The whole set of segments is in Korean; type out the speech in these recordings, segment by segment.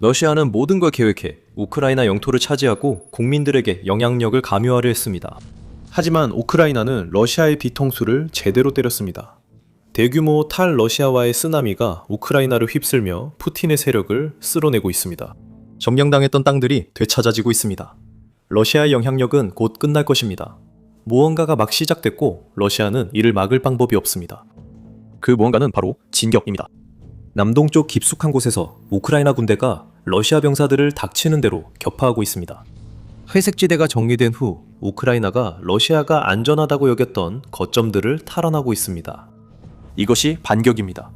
러시아는 모든 걸 계획해 우크라이나 영토를 차지하고 국민들에게 영향력을 강요하려 했습니다. 하지만 우크라이나는 러시아의 뒤통수를 제대로 때렸습니다. 대규모 탈러시아와의 쓰나미가 우크라이나를 휩쓸며 푸틴의 세력을 쓸어내고 있습니다. 점령당했던 땅들이 되찾아지고 있습니다. 러시아의 영향력은 곧 끝날 것입니다. 무언가가 막 시작됐고 러시아는 이를 막을 방법이 없습니다. 그 무언가는 바로 진격입니다. 남동쪽 깊숙한 곳에서 우크라이나 군대가 러시아 병사들을 닥치는 대로 격파하고 있습니다. 회색지대가 정리된 후 우크라이나가 러시아가 안전하다고 여겼던 거점들을 탈환하고 있습니다. 이것이 반격입니다.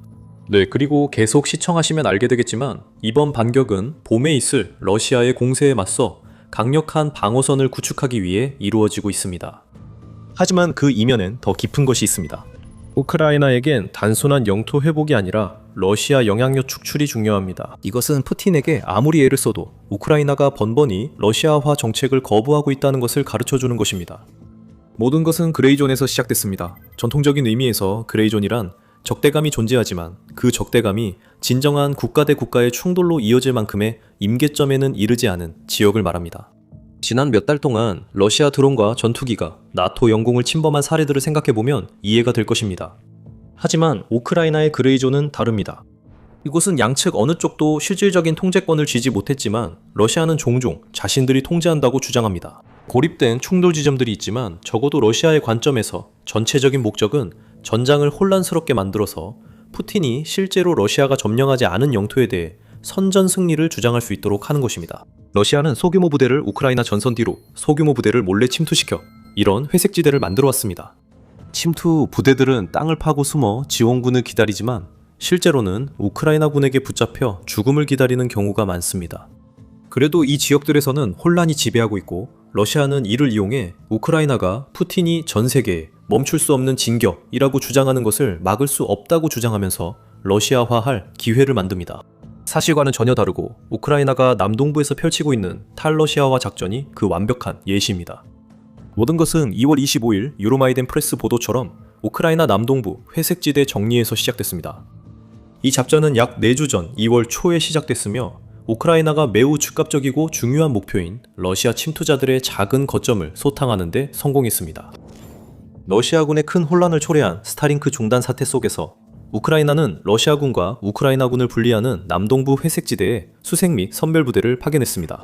네, 그리고 계속 시청하시면 알게 되겠지만 이번 반격은 봄에 있을 러시아의 공세에 맞서 강력한 방어선을 구축하기 위해 이루어지고 있습니다. 하지만 그 이면엔 더 깊은 것이 있습니다. 우크라이나에겐 단순한 영토 회복이 아니라 러시아 영향력 축출이 중요합니다. 이것은 푸틴에게 아무리 애를 써도 우크라이나가 번번이 러시아화 정책을 거부하고 있다는 것을 가르쳐주는 것입니다. 모든 것은 그레이존에서 시작됐습니다. 전통적인 의미에서 그레이존이란 적대감이 존재하지만 그 적대감이 진정한 국가 대 국가의 충돌로 이어질 만큼의 임계점에는 이르지 않은 지역을 말합니다. 지난 몇 달 동안 러시아 드론과 전투기가 나토 영공을 침범한 사례들을 생각해보면 이해가 될 것입니다. 하지만 우크라이나의 그레이존은 다릅니다. 이곳은 양측 어느 쪽도 실질적인 통제권을 쥐지 못했지만 러시아는 종종 자신들이 통제한다고 주장합니다. 고립된 충돌 지점들이 있지만 적어도 러시아의 관점에서 전체적인 목적은 전장을 혼란스럽게 만들어서 푸틴이 실제로 러시아가 점령하지 않은 영토에 대해 선전 승리를 주장할 수 있도록 하는 것입니다. 러시아는 소규모 부대를 우크라이나 전선 뒤로 소규모 부대를 몰래 침투시켜 이런 회색지대를 만들어 왔습니다. 침투 부대들은 땅을 파고 숨어 지원군을 기다리지만 실제로는 우크라이나군에게 붙잡혀 죽음을 기다리는 경우가 많습니다. 그래도 이 지역들에서는 혼란이 지배하고 있고 러시아는 이를 이용해 우크라이나가 푸틴이 전 세계에 멈출 수 없는 진격이라고 주장하는 것을 막을 수 없다고 주장하면서 러시아화할 기회를 만듭니다. 사실과는 전혀 다르고 우크라이나가 남동부에서 펼치고 있는 탈러시아화 작전이 그 완벽한 예시입니다. 모든 것은 2월 25일 유로마이덴 프레스 보도처럼 우크라이나 남동부 회색지대 정리에서 시작됐습니다. 이 작전은 약 4주 전 2월 초에 시작됐으며 우크라이나가 매우 즉각적이고 중요한 목표인 러시아 침투자들의 작은 거점을 소탕하는 데 성공했습니다. 러시아군의 큰 혼란을 초래한 스타링크 중단 사태 속에서 우크라이나는 러시아군과 우크라이나군을 분리하는 남동부 회색지대에 수색 및 선별부대를 파견했습니다.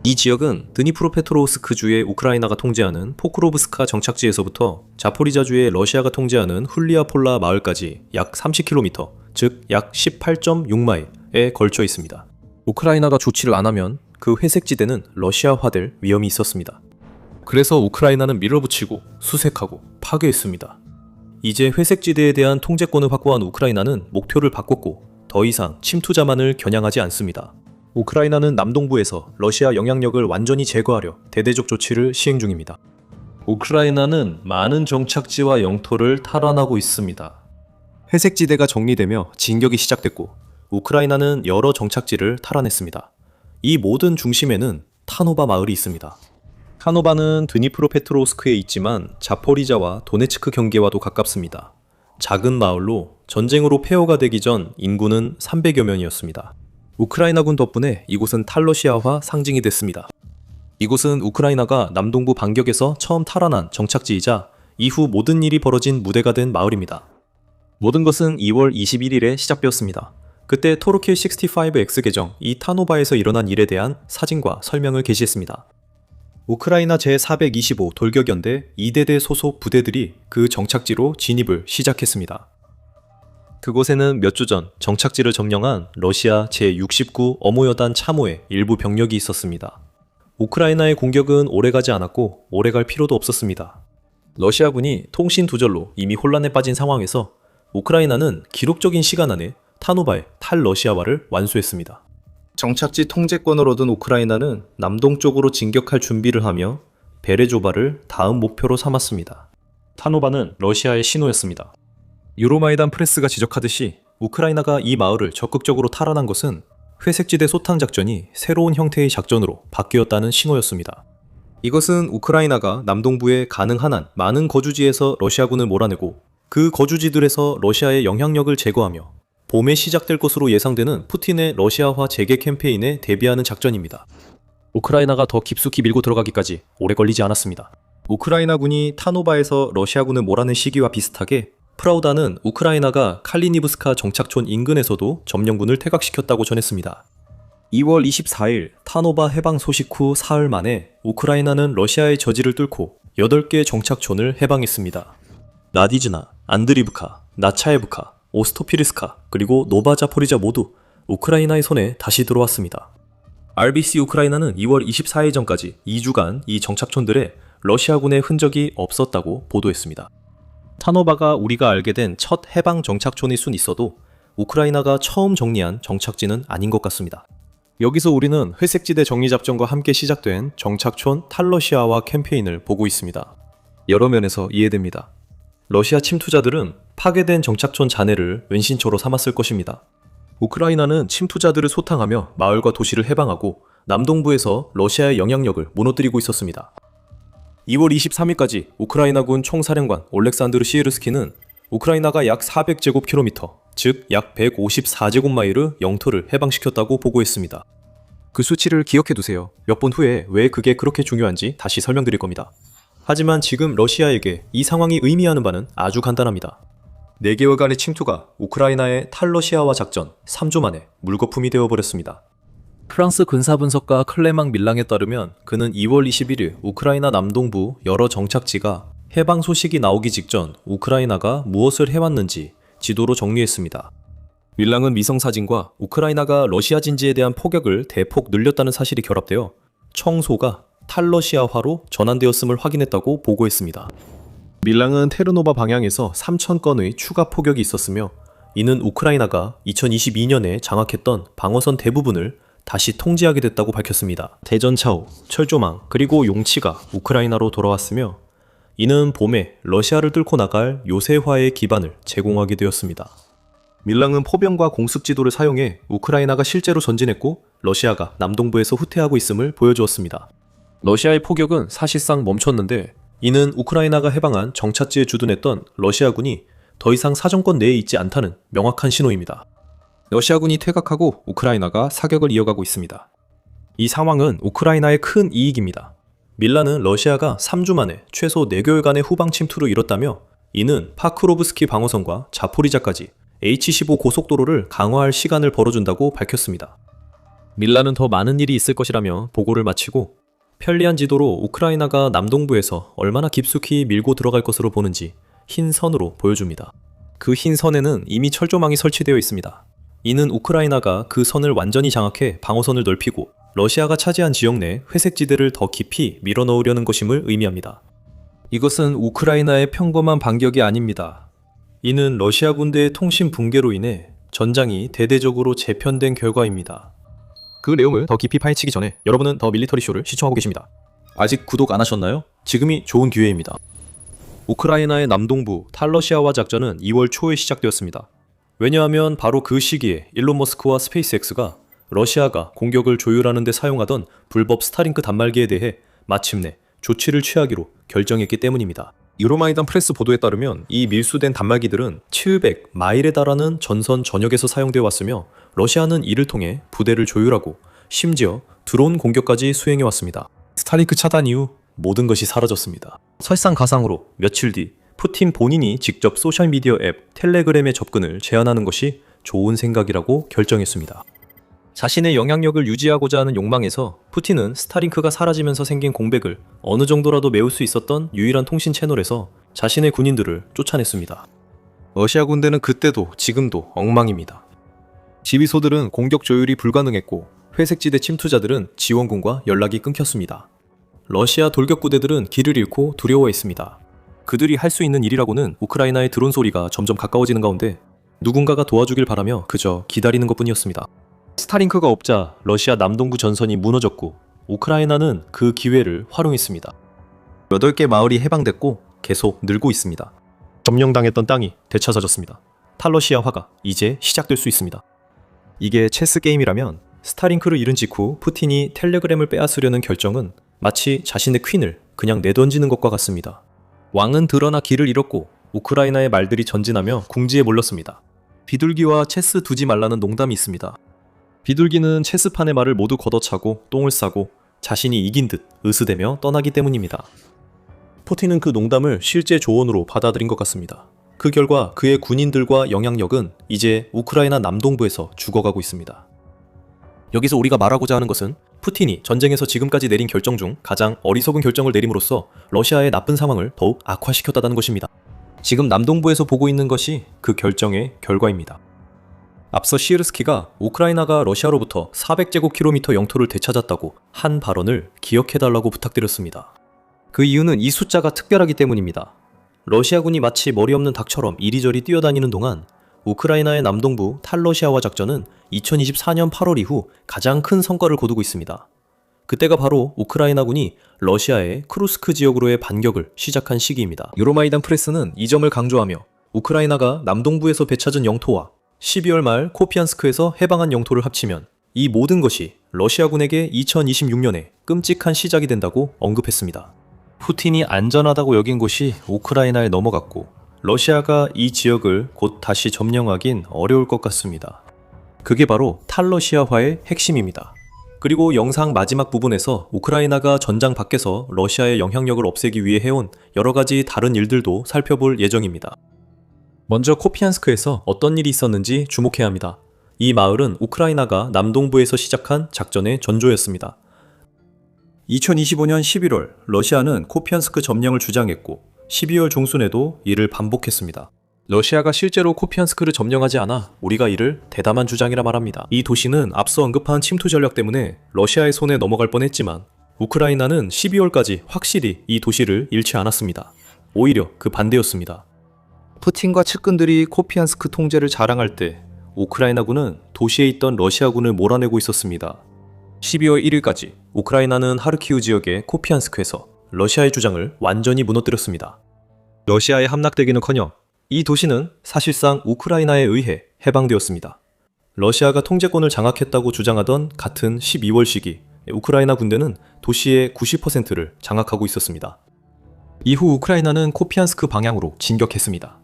이 지역은 드니프로페트로우스크주의 우크라이나가 통제하는 포크로브스카 정착지에서부터 자포리자주의 러시아가 통제하는 훌리아폴라 마을까지 약 30km, 즉 약 18.6마일에 걸쳐 있습니다. 우크라이나가 조치를 안 하면 그 회색지대는 러시아화될 위험이 있었습니다. 그래서 우크라이나는 밀어붙이고 수색하고 파괴했습니다. 이제 회색지대에 대한 통제권을 확보한 우크라이나는 목표를 바꿨고 더 이상 침투자만을 겨냥하지 않습니다. 우크라이나는 남동부에서 러시아 영향력을 완전히 제거하려 대대적 조치를 시행 중입니다. 우크라이나는 많은 정착지와 영토를 탈환하고 있습니다. 회색지대가 정리되며 진격이 시작됐고 우크라이나는 여러 정착지를 탈환했습니다. 이 모든 중심에는 타노바 마을이 있습니다. 타노바는 드니프로페트로우스크에 있지만 자포리자와 도네츠크 경계와도 가깝습니다. 작은 마을로 전쟁으로 폐허가 되기 전 인구는 300여 명이었습니다. 우크라이나군 덕분에 이곳은 탈러시아화 상징이 됐습니다. 이곳은 우크라이나가 남동부 반격에서 처음 탈환한 정착지이자 이후 모든 일이 벌어진 무대가 된 마을입니다. 모든 것은 2월 21일에 시작되었습니다. 그때 토르킬 65X 계정 이 타노바에서 일어난 일에 대한 사진과 설명을 게시했습니다. 우크라이나 제425 돌격연대 2대대 소속 부대들이 그 정착지로 진입을 시작했습니다. 그곳에는 몇 주 전 정착지를 점령한 러시아 제69 어모여단 참호의 일부 병력이 있었습니다. 우크라이나의 공격은 오래가지 않았고 오래갈 필요도 없었습니다. 러시아군이 통신 두절로 이미 혼란에 빠진 상황에서 우크라이나는 기록적인 시간 안에 타노바의 탈러시아화를 완수했습니다. 정착지 통제권을 얻은 우크라이나는 남동쪽으로 진격할 준비를 하며 베레조바를 다음 목표로 삼았습니다. 타노바는 러시아의 신호였습니다. 유로마이단 프레스가 지적하듯이 우크라이나가 이 마을을 적극적으로 탈환한 것은 회색지대 소탕 작전이 새로운 형태의 작전으로 바뀌었다는 신호였습니다. 이것은 우크라이나가 남동부의 가능한 한 많은 거주지에서 러시아군을 몰아내고 그 거주지들에서 러시아의 영향력을 제거하며 봄에 시작될 것으로 예상되는 푸틴의 러시아화 재개 캠페인에 대비하는 작전입니다. 우크라이나가 더 깊숙이 밀고 들어가기까지 오래 걸리지 않았습니다. 우크라이나군이 타노바에서 러시아군을 몰아낸 시기와 비슷하게 프라우다는 우크라이나가 칼리니브스카 정착촌 인근에서도 점령군을 퇴각시켰다고 전했습니다. 2월 24일 타노바 해방 소식 후 사흘 만에 우크라이나는 러시아의 저지를 뚫고 8개 정착촌을 해방했습니다. 나디즈나, 안드리브카, 나차예브카, 오스토피르스카, 그리고 노바자포리자 모두 우크라이나의 손에 다시 들어왔습니다. RBC 우크라이나는 2월 24일 전까지 2주간 이 정착촌들에 러시아군의 흔적이 없었다고 보도했습니다. 타노바가 우리가 알게 된 첫 해방 정착촌일 순 있어도 우크라이나가 처음 정리한 정착지는 아닌 것 같습니다. 여기서 우리는 회색지대 정리작전과 함께 시작된 정착촌 탈러시아화 캠페인을 보고 있습니다. 여러 면에서 이해됩니다. 러시아 침투자들은 파괴된 정착촌 잔해를 왼신초로 삼았을 것입니다. 우크라이나는 침투자들을 소탕하며 마을과 도시를 해방하고 남동부에서 러시아의 영향력을 무너뜨리고 있었습니다. 2월 23일까지 우크라이나군 총사령관 올렉산드르 시에르스키는 우크라이나가 약 400제곱킬로미터, 즉 약 154제곱마일의 영토를 해방시켰다고 보고했습니다. 그 수치를 기억해두세요. 몇 분 후에 왜 그게 그렇게 중요한지 다시 설명드릴 겁니다. 하지만 지금 러시아에게 이 상황이 의미하는 바는 아주 간단합니다. 4개월간의 침투가 우크라이나의 탈러시아화 작전 3주 만에 물거품이 되어버렸습니다. 프랑스 군사분석가 클레망 밀랑에 따르면 그는 2월 21일 우크라이나 남동부 여러 정착지가 해방 소식이 나오기 직전 우크라이나가 무엇을 해왔는지 지도로 정리했습니다. 밀랑은 위성사진과 우크라이나가 러시아 진지에 대한 포격을 대폭 늘렸다는 사실이 결합되어 청소가 탈러시아화로 전환되었음을 확인했다고 보고했습니다. 밀랑은 테르노바 방향에서 3,000건의 추가 포격이 있었으며 이는 우크라이나가 2022년에 장악했던 방어선 대부분을 다시 통제하게 됐다고 밝혔습니다. 대전 차후 철조망 그리고 용치가 우크라이나로 돌아왔으며 이는 봄에 러시아를 뚫고 나갈 요새화의 기반을 제공하게 되었습니다. 밀랑은 포병과 공습 지도를 사용해 우크라이나가 실제로 전진했고 러시아가 남동부에서 후퇴하고 있음을 보여주었습니다. 러시아의 포격은 사실상 멈췄는데 이는 우크라이나가 해방한 정착지에 주둔했던 러시아군이 더 이상 사정권 내에 있지 않다는 명확한 신호입니다. 러시아군이 퇴각하고 우크라이나가 사격을 이어가고 있습니다. 이 상황은 우크라이나의 큰 이익입니다. 밀란은 러시아가 3주 만에 최소 4개월간의 후방 침투를 이뤘다며 이는 파크로브스키 방어선과 자포리자까지 H-15 고속도로를 강화할 시간을 벌어준다고 밝혔습니다. 밀란은 더 많은 일이 있을 것이라며 보고를 마치고 편리한 지도로 우크라이나가 남동부에서 얼마나 깊숙이 밀고 들어갈 것으로 보는지 흰 선으로 보여줍니다. 그 흰 선에는 이미 철조망이 설치되어 있습니다. 이는 우크라이나가 그 선을 완전히 장악해 방어선을 넓히고 러시아가 차지한 지역 내 회색지대를 더 깊이 밀어넣으려는 것임을 의미합니다. 이것은 우크라이나의 평범한 반격이 아닙니다. 이는 러시아 군대의 통신 붕괴로 인해 전장이 대대적으로 재편된 결과입니다. 그 내용을 더 깊이 파헤치기 전에 여러분은 더 밀리터리 쇼를 시청하고 계십니다. 아직 구독 안 하셨나요? 지금이 좋은 기회입니다. 우크라이나의 남동부 탈러시아화 작전은 2월 초에 시작되었습니다. 왜냐하면 바로 그 시기에 일론 머스크와 스페이스X가 러시아가 공격을 조율하는 데 사용하던 불법 스타링크 단말기에 대해 마침내 조치를 취하기로 결정했기 때문입니다. 유로마이단 프레스 보도에 따르면 이 밀수된 단말기들은 700마일에 달하는 전선 전역에서 사용되어 왔으며 러시아는 이를 통해 부대를 조율하고 심지어 드론 공격까지 수행해왔습니다. 스타링크 차단 이후 모든 것이 사라졌습니다. 설상가상으로 며칠 뒤 푸틴 본인이 직접 소셜미디어 앱 텔레그램의 접근을 제한하는 것이 좋은 생각이라고 결정했습니다. 자신의 영향력을 유지하고자 하는 욕망에서 푸틴은 스타링크가 사라지면서 생긴 공백을 어느 정도라도 메울 수 있었던 유일한 통신 채널에서 자신의 군인들을 쫓아냈습니다. 러시아 군대는 그때도 지금도 엉망입니다. 지휘소들은 공격 조율이 불가능했고 회색지대 침투자들은 지원군과 연락이 끊겼습니다. 러시아 돌격부대들은 길을 잃고 두려워했습니다. 그들이 할 수 있는 일이라고는 우크라이나의 드론 소리가 점점 가까워지는 가운데 누군가가 도와주길 바라며 그저 기다리는 것뿐이었습니다. 스타링크가 없자 러시아 남동부 전선이 무너졌고 우크라이나는 그 기회를 활용했습니다. 8개 마을이 해방됐고 계속 늘고 있습니다. 점령당했던 땅이 되찾아졌습니다. 탈러시아화가 이제 시작될 수 있습니다. 이게 체스 게임이라면 스타링크를 잃은 직후 푸틴이 텔레그램을 빼앗으려는 결정은 마치 자신의 퀸을 그냥 내던지는 것과 같습니다. 왕은 드러나 길을 잃었고 우크라이나의 말들이 전진하며 궁지에 몰렸습니다. 비둘기와 체스 두지 말라는 농담이 있습니다. 비둘기는 체스판의 말을 모두 걷어차고 똥을 싸고 자신이 이긴 듯 으스대며 떠나기 때문입니다. 푸틴은 그 농담을 실제 조언으로 받아들인 것 같습니다. 그 결과 그의 군인들과 영향력은 이제 우크라이나 남동부에서 죽어가고 있습니다. 여기서 우리가 말하고자 하는 것은 푸틴이 전쟁에서 지금까지 내린 결정 중 가장 어리석은 결정을 내림으로써 러시아의 나쁜 상황을 더욱 악화시켰다는 것입니다. 지금 남동부에서 보고 있는 것이 그 결정의 결과입니다. 앞서 시르스키가 우크라이나가 러시아로부터 400제곱킬로미터 영토를 되찾았다고 한 발언을 기억해달라고 부탁드렸습니다. 그 이유는 이 숫자가 특별하기 때문입니다. 러시아군이 마치 머리 없는 닭처럼 이리저리 뛰어다니는 동안 우크라이나의 남동부 탈러시아화 작전은 2024년 8월 이후 가장 큰 성과를 거두고 있습니다. 그때가 바로 우크라이나군이 러시아의 크루스크 지역으로의 반격을 시작한 시기입니다. 유로마이단 프레스는 이 점을 강조하며 우크라이나가 남동부에서 되찾은 영토와 12월 말 코피안스크에서 해방한 영토를 합치면 이 모든 것이 러시아군에게 2026년에 끔찍한 시작이 된다고 언급했습니다. 푸틴이 안전하다고 여긴 곳이 우크라이나에 넘어갔고 러시아가 이 지역을 곧 다시 점령하긴 어려울 것 같습니다. 그게 바로 탈러시아화의 핵심입니다. 그리고 영상 마지막 부분에서 우크라이나가 전장 밖에서 러시아의 영향력을 없애기 위해 해온 여러 가지 다른 일들도 살펴볼 예정입니다. 먼저 코피안스크에서 어떤 일이 있었는지 주목해야 합니다. 이 마을은 우크라이나가 남동부에서 시작한 작전의 전조였습니다. 2025년 11월 러시아는 코피안스크 점령을 주장했고 12월 중순에도 이를 반복했습니다. 러시아가 실제로 코피안스크를 점령하지 않아 우리가 이를 대담한 주장이라 말합니다. 이 도시는 앞서 언급한 침투 전략 때문에 러시아의 손에 넘어갈 뻔했지만 우크라이나는 12월까지 확실히 이 도시를 잃지 않았습니다. 오히려 그 반대였습니다. 푸틴과 측근들이 코피안스크 통제를 자랑할 때 우크라이나군은 도시에 있던 러시아군을 몰아내고 있었습니다. 12월 1일까지 우크라이나는 하르키우 지역의 코피안스크에서 러시아의 주장을 완전히 무너뜨렸습니다. 러시아에 함락되기는커녕 이 도시는 사실상 우크라이나에 의해 해방되었습니다. 러시아가 통제권을 장악했다고 주장하던 같은 12월 시기 우크라이나 군대는 도시의 90%를 장악하고 있었습니다. 이후 우크라이나는 코피안스크 방향으로 진격했습니다.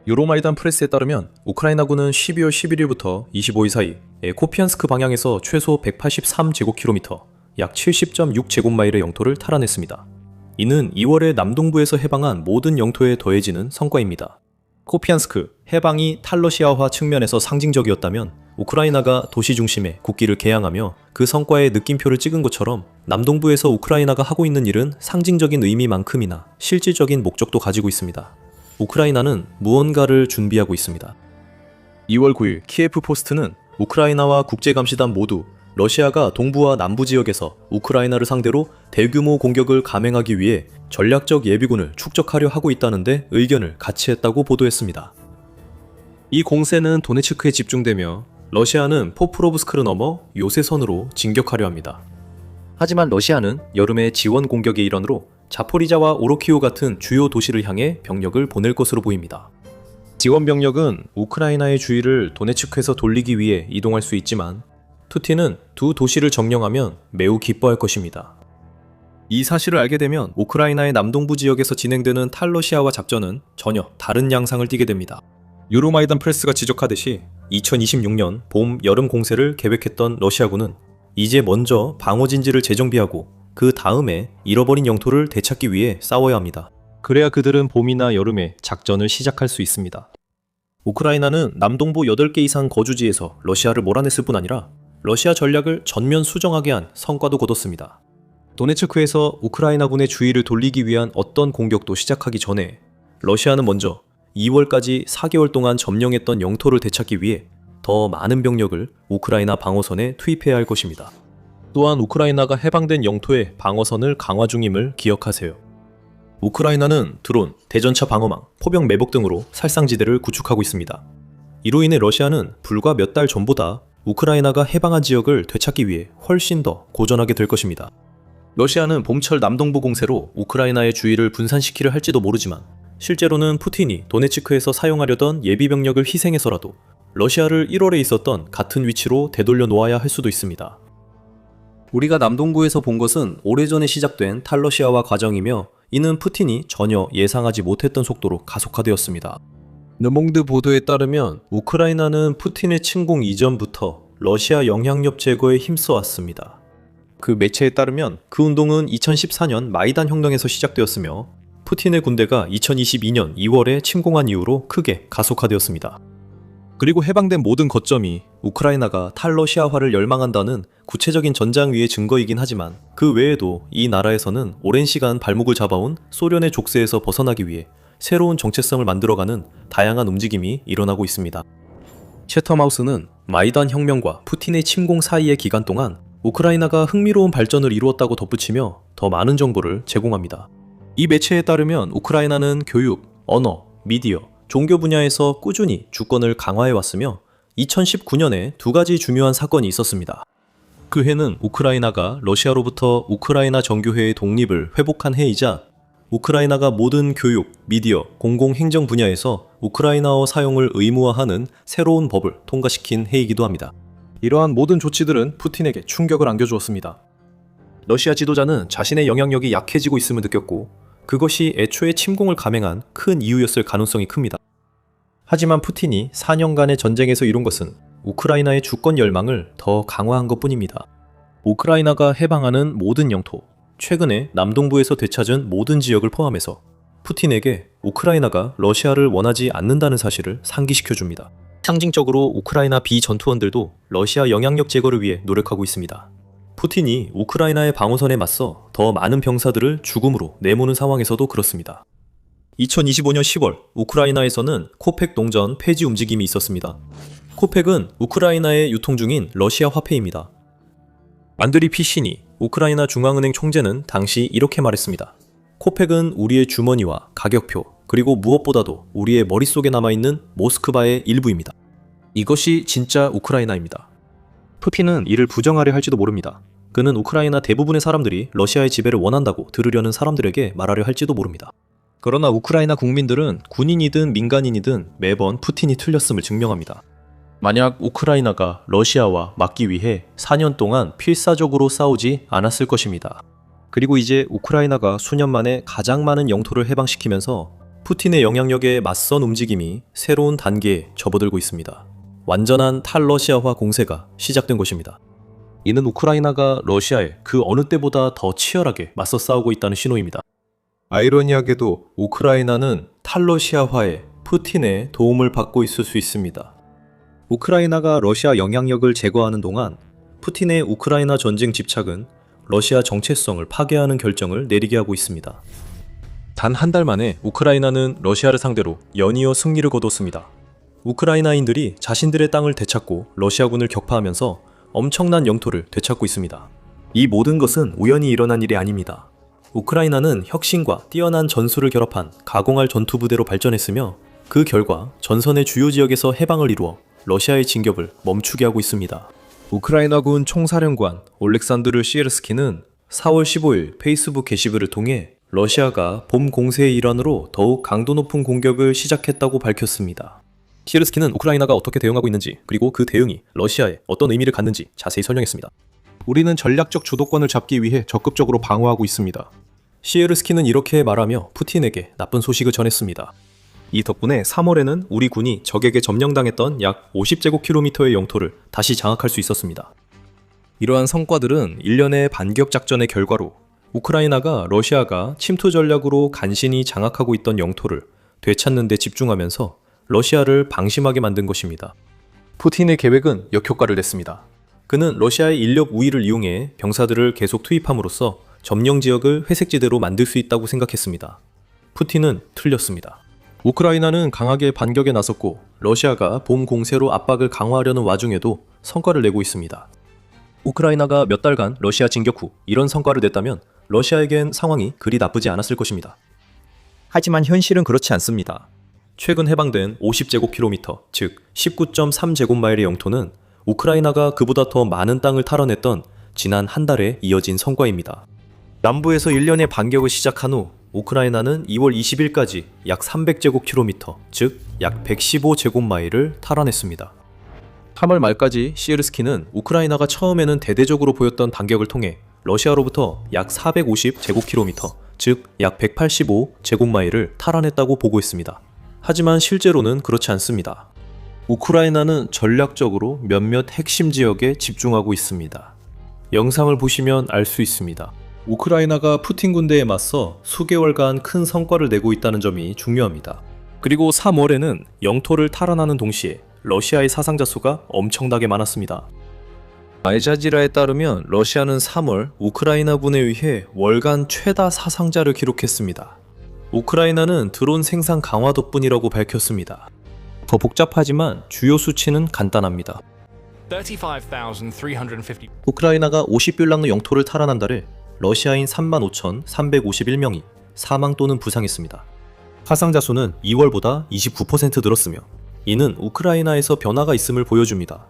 유로마이단 프레스에 따르면 우크라이나군은 12월 11일부터 25일 사이 코피안스크 방향에서 최소 183제곱킬로미터, 약 70.6제곱마일의 영토를 탈환했습니다. 이는 2월에 남동부에서 해방한 모든 영토에 더해지는 성과입니다. 코피안스크 해방이 탈러시아화 측면에서 상징적이었다면 우크라이나가 도시 중심에 국기를 개양하며 그 성과에 느낌표를 찍은 것처럼 남동부에서 우크라이나가 하고 있는 일은 상징적인 의미만큼이나 실질적인 목적도 가지고 있습니다. 우크라이나는 무언가를 준비하고 있습니다. 2월 9일 키예프 포스트는 우크라이나와 국제감시단 모두 러시아가 동부와 남부 지역에서 우크라이나를 상대로 대규모 공격을 감행하기 위해 전략적 예비군을 축적하려 하고 있다는데 의견을 같이 했다고 보도했습니다. 이 공세는 도네츠크에 집중되며 러시아는 포프로브스크를 넘어 요새선으로 진격하려 합니다. 하지만 러시아는 여름에 지원 공격의 일환으로 자포리자와 오로키오 같은 주요 도시를 향해 병력을 보낼 것으로 보입니다. 지원 병력은 우크라이나의 주의를 도네츠크에서 돌리기 위해 이동할 수 있지만 푸틴은 두 도시를 점령하면 매우 기뻐할 것입니다. 이 사실을 알게 되면 우크라이나의 남동부 지역에서 진행되는 탈러시아화 작전은 전혀 다른 양상을 띠게 됩니다. 유로마이단 프레스가 지적하듯이 2026년 봄, 여름 공세를 계획했던 러시아군은 이제 먼저 방어진지를 재정비하고 그 다음에 잃어버린 영토를 되찾기 위해 싸워야 합니다. 그래야 그들은 봄이나 여름에 작전을 시작할 수 있습니다. 우크라이나는 남동부 8개 이상 거주지에서 러시아를 몰아냈을 뿐 아니라 러시아 전략을 전면 수정하게 한 성과도 거뒀습니다. 도네츠크에서 우크라이나군의 주의를 돌리기 위한 어떤 공격도 시작하기 전에 러시아는 먼저 2월까지 4개월 동안 점령했던 영토를 되찾기 위해 더 많은 병력을 우크라이나 방어선에 투입해야 할 것입니다. 또한 우크라이나가 해방된 영토의 방어선을 강화 중임을 기억하세요. 우크라이나는 드론, 대전차 방어망, 포병 매복 등으로 살상지대를 구축하고 있습니다. 이로 인해 러시아는 불과 몇 달 전보다 우크라이나가 해방한 지역을 되찾기 위해 훨씬 더 고전하게 될 것입니다. 러시아는 봄철 남동부 공세로 우크라이나의 주의를 분산시키려 할지도 모르지만 실제로는 푸틴이 도네츠크에서 사용하려던 예비병력을 희생해서라도 러시아를 1월에 있었던 같은 위치로 되돌려 놓아야 할 수도 있습니다. 우리가 남동부에서 본 것은 오래전에 시작된 탈러시아화 과정이며 이는 푸틴이 전혀 예상하지 못했던 속도로 가속화되었습니다. 르몽드 보도에 따르면 우크라이나는 푸틴의 침공 이전부터 러시아 영향력 제거에 힘써왔습니다. 그 매체에 따르면 그 운동은 2014년 마이단 혁명에서 시작되었으며 푸틴의 군대가 2022년 2월에 침공한 이후로 크게 가속화되었습니다. 그리고 해방된 모든 거점이 우크라이나가 탈러시아화를 열망한다는 구체적인 전장 위의 증거이긴 하지만 그 외에도 이 나라에서는 오랜 시간 발목을 잡아온 소련의 족쇄에서 벗어나기 위해 새로운 정체성을 만들어가는 다양한 움직임이 일어나고 있습니다. 셰터마우스는 마이단 혁명과 푸틴의 침공 사이의 기간 동안 우크라이나가 흥미로운 발전을 이루었다고 덧붙이며 더 많은 정보를 제공합니다. 이 매체에 따르면 우크라이나는 교육, 언어, 미디어, 종교 분야에서 꾸준히 주권을 강화해왔으며 2019년에 두 가지 중요한 사건이 있었습니다. 그 해는 우크라이나가 러시아로부터 우크라이나 정교회의 독립을 회복한 해이자 우크라이나가 모든 교육, 미디어, 공공행정 분야에서 우크라이나어 사용을 의무화하는 새로운 법을 통과시킨 해이기도 합니다. 이러한 모든 조치들은 푸틴에게 충격을 안겨주었습니다. 러시아 지도자는 자신의 영향력이 약해지고 있음을 느꼈고 그것이 애초에 침공을 감행한 큰 이유였을 가능성이 큽니다. 하지만 푸틴이 4년간의 전쟁에서 이룬 것은 우크라이나의 주권 열망을 더 강화한 것뿐입니다. 우크라이나가 해방하는 모든 영토, 최근에 남동부에서 되찾은 모든 지역을 포함해서 푸틴에게 우크라이나가 러시아를 원하지 않는다는 사실을 상기시켜줍니다. 상징적으로 우크라이나 비전투원들도 러시아 영향력 제거를 위해 노력하고 있습니다. 푸틴이 우크라이나의 방어선에 맞서 더 많은 병사들을 죽음으로 내모는 상황에서도 그렇습니다. 2025년 10월 우크라이나에서는 코펙 농전 폐지 움직임이 있었습니다. 코펙은 우크라이나에 유통 중인 러시아 화폐입니다. 안드리 피시니 우크라이나 중앙은행 총재는 당시 이렇게 말했습니다. 코펙은 우리의 주머니와 가격표, 그리고 무엇보다도 우리의 머릿속에 남아있는 모스크바의 일부입니다. 이것이 진짜 우크라이나입니다. 푸틴은 이를 부정하려 할지도 모릅니다. 그는 우크라이나 대부분의 사람들이 러시아의 지배를 원한다고 들으려는 사람들에게 말하려 할지도 모릅니다. 그러나 우크라이나 국민들은 군인이든 민간인이든 매번 푸틴이 틀렸음을 증명합니다. 만약 우크라이나가 러시아와 맞기 위해 4년 동안 필사적으로 싸우지 않았을 것입니다. 그리고 이제 우크라이나가 수년 만에 가장 많은 영토를 해방시키면서 푸틴의 영향력에 맞선 움직임이 새로운 단계에 접어들고 있습니다. 완전한 탈러시아화 공세가 시작된 것입니다. 이는 우크라이나가 러시아에 그 어느 때보다 더 치열하게 맞서 싸우고 있다는 신호입니다. 아이러니하게도 우크라이나는 탈러시아화에 푸틴의 도움을 받고 있을 수 있습니다. 우크라이나가 러시아 영향력을 제거하는 동안 푸틴의 우크라이나 전쟁 집착은 러시아 정체성을 파괴하는 결정을 내리게 하고 있습니다. 단 한 달 만에 우크라이나는 러시아를 상대로 연이어 승리를 거뒀습니다. 우크라이나인들이 자신들의 땅을 되찾고 러시아군을 격파하면서 엄청난 영토를 되찾고 있습니다. 이 모든 것은 우연히 일어난 일이 아닙니다. 우크라이나는 혁신과 뛰어난 전술을 결합한 가공할 전투부대로 발전했으며 그 결과 전선의 주요 지역에서 해방을 이루어 러시아의 진격을 멈추게 하고 있습니다. 우크라이나군 총사령관 올렉산드르 시에르스키는 4월 15일 페이스북 게시글을 통해 러시아가 봄 공세의 일환으로 더욱 강도 높은 공격을 시작했다고 밝혔습니다. 시에르스키는 우크라이나가 어떻게 대응하고 있는지 그리고 그 대응이 러시아에 어떤 의미를 갖는지 자세히 설명했습니다. 우리는 전략적 주도권을 잡기 위해 적극적으로 방어하고 있습니다. 시에르스키는 이렇게 말하며 푸틴에게 나쁜 소식을 전했습니다. 이 덕분에 3월에는 우리 군이 적에게 점령당했던 약 50제곱킬로미터의 영토를 다시 장악할 수 있었습니다. 이러한 성과들은 일련의 반격 작전의 결과로 우크라이나가 러시아가 침투 전략으로 간신히 장악하고 있던 영토를 되찾는 데 집중하면서 러시아를 방심하게 만든 것입니다. 푸틴의 계획은 역효과를 냈습니다. 그는 러시아의 인력 우위를 이용해 병사들을 계속 투입함으로써 점령 지역을 회색지대로 만들 수 있다고 생각했습니다. 푸틴은 틀렸습니다. 우크라이나는 강하게 반격에 나섰고 러시아가 봄 공세로 압박을 강화하려는 와중에도 성과를 내고 있습니다. 우크라이나가 몇 달간 러시아 진격 후 이런 성과를 냈다면 러시아에겐 상황이 그리 나쁘지 않았을 것입니다. 하지만 현실은 그렇지 않습니다. 최근 해방된 50제곱킬로미터, 즉 19.3제곱마일의 영토는 우크라이나가 그보다 더 많은 땅을 탈환했던 지난 한 달에 이어진 성과입니다. 남부에서 1년의 반격을 시작한 후 우크라이나는 2월 20일까지 약 300제곱킬로미터, 즉 약 115제곱마일을 탈환했습니다. 3월 말까지 시에르스키는 우크라이나가 처음에는 대대적으로 보였던 반격을 통해 러시아로부터 약 450제곱킬로미터, 즉 약 185제곱마일을 탈환했다고 보고했습니다. 하지만 실제로는 그렇지 않습니다. 우크라이나는 전략적으로 몇몇 핵심 지역에 집중하고 있습니다. 영상을 보시면 알 수 있습니다. 우크라이나가 푸틴 군대에 맞서 수개월간 큰 성과를 내고 있다는 점이 중요합니다. 그리고 3월에는 영토를 탈환하는 동시에 러시아의 사상자 수가 엄청나게 많았습니다. 알자지라에 따르면 러시아는 3월 우크라이나군에 의해 월간 최다 사상자를 기록했습니다. 우크라이나는 드론 생산 강화 덕분이라고 밝혔습니다. 더 복잡하지만 주요 수치는 간단합니다. 35,350. 우크라이나가 50뷸랑느 영토를 탈환한 달에 러시아인 35,351명이 사망 또는 부상했습니다. 사상자 수는 2월보다 29% 늘었으며 이는 우크라이나에서 변화가 있음을 보여줍니다.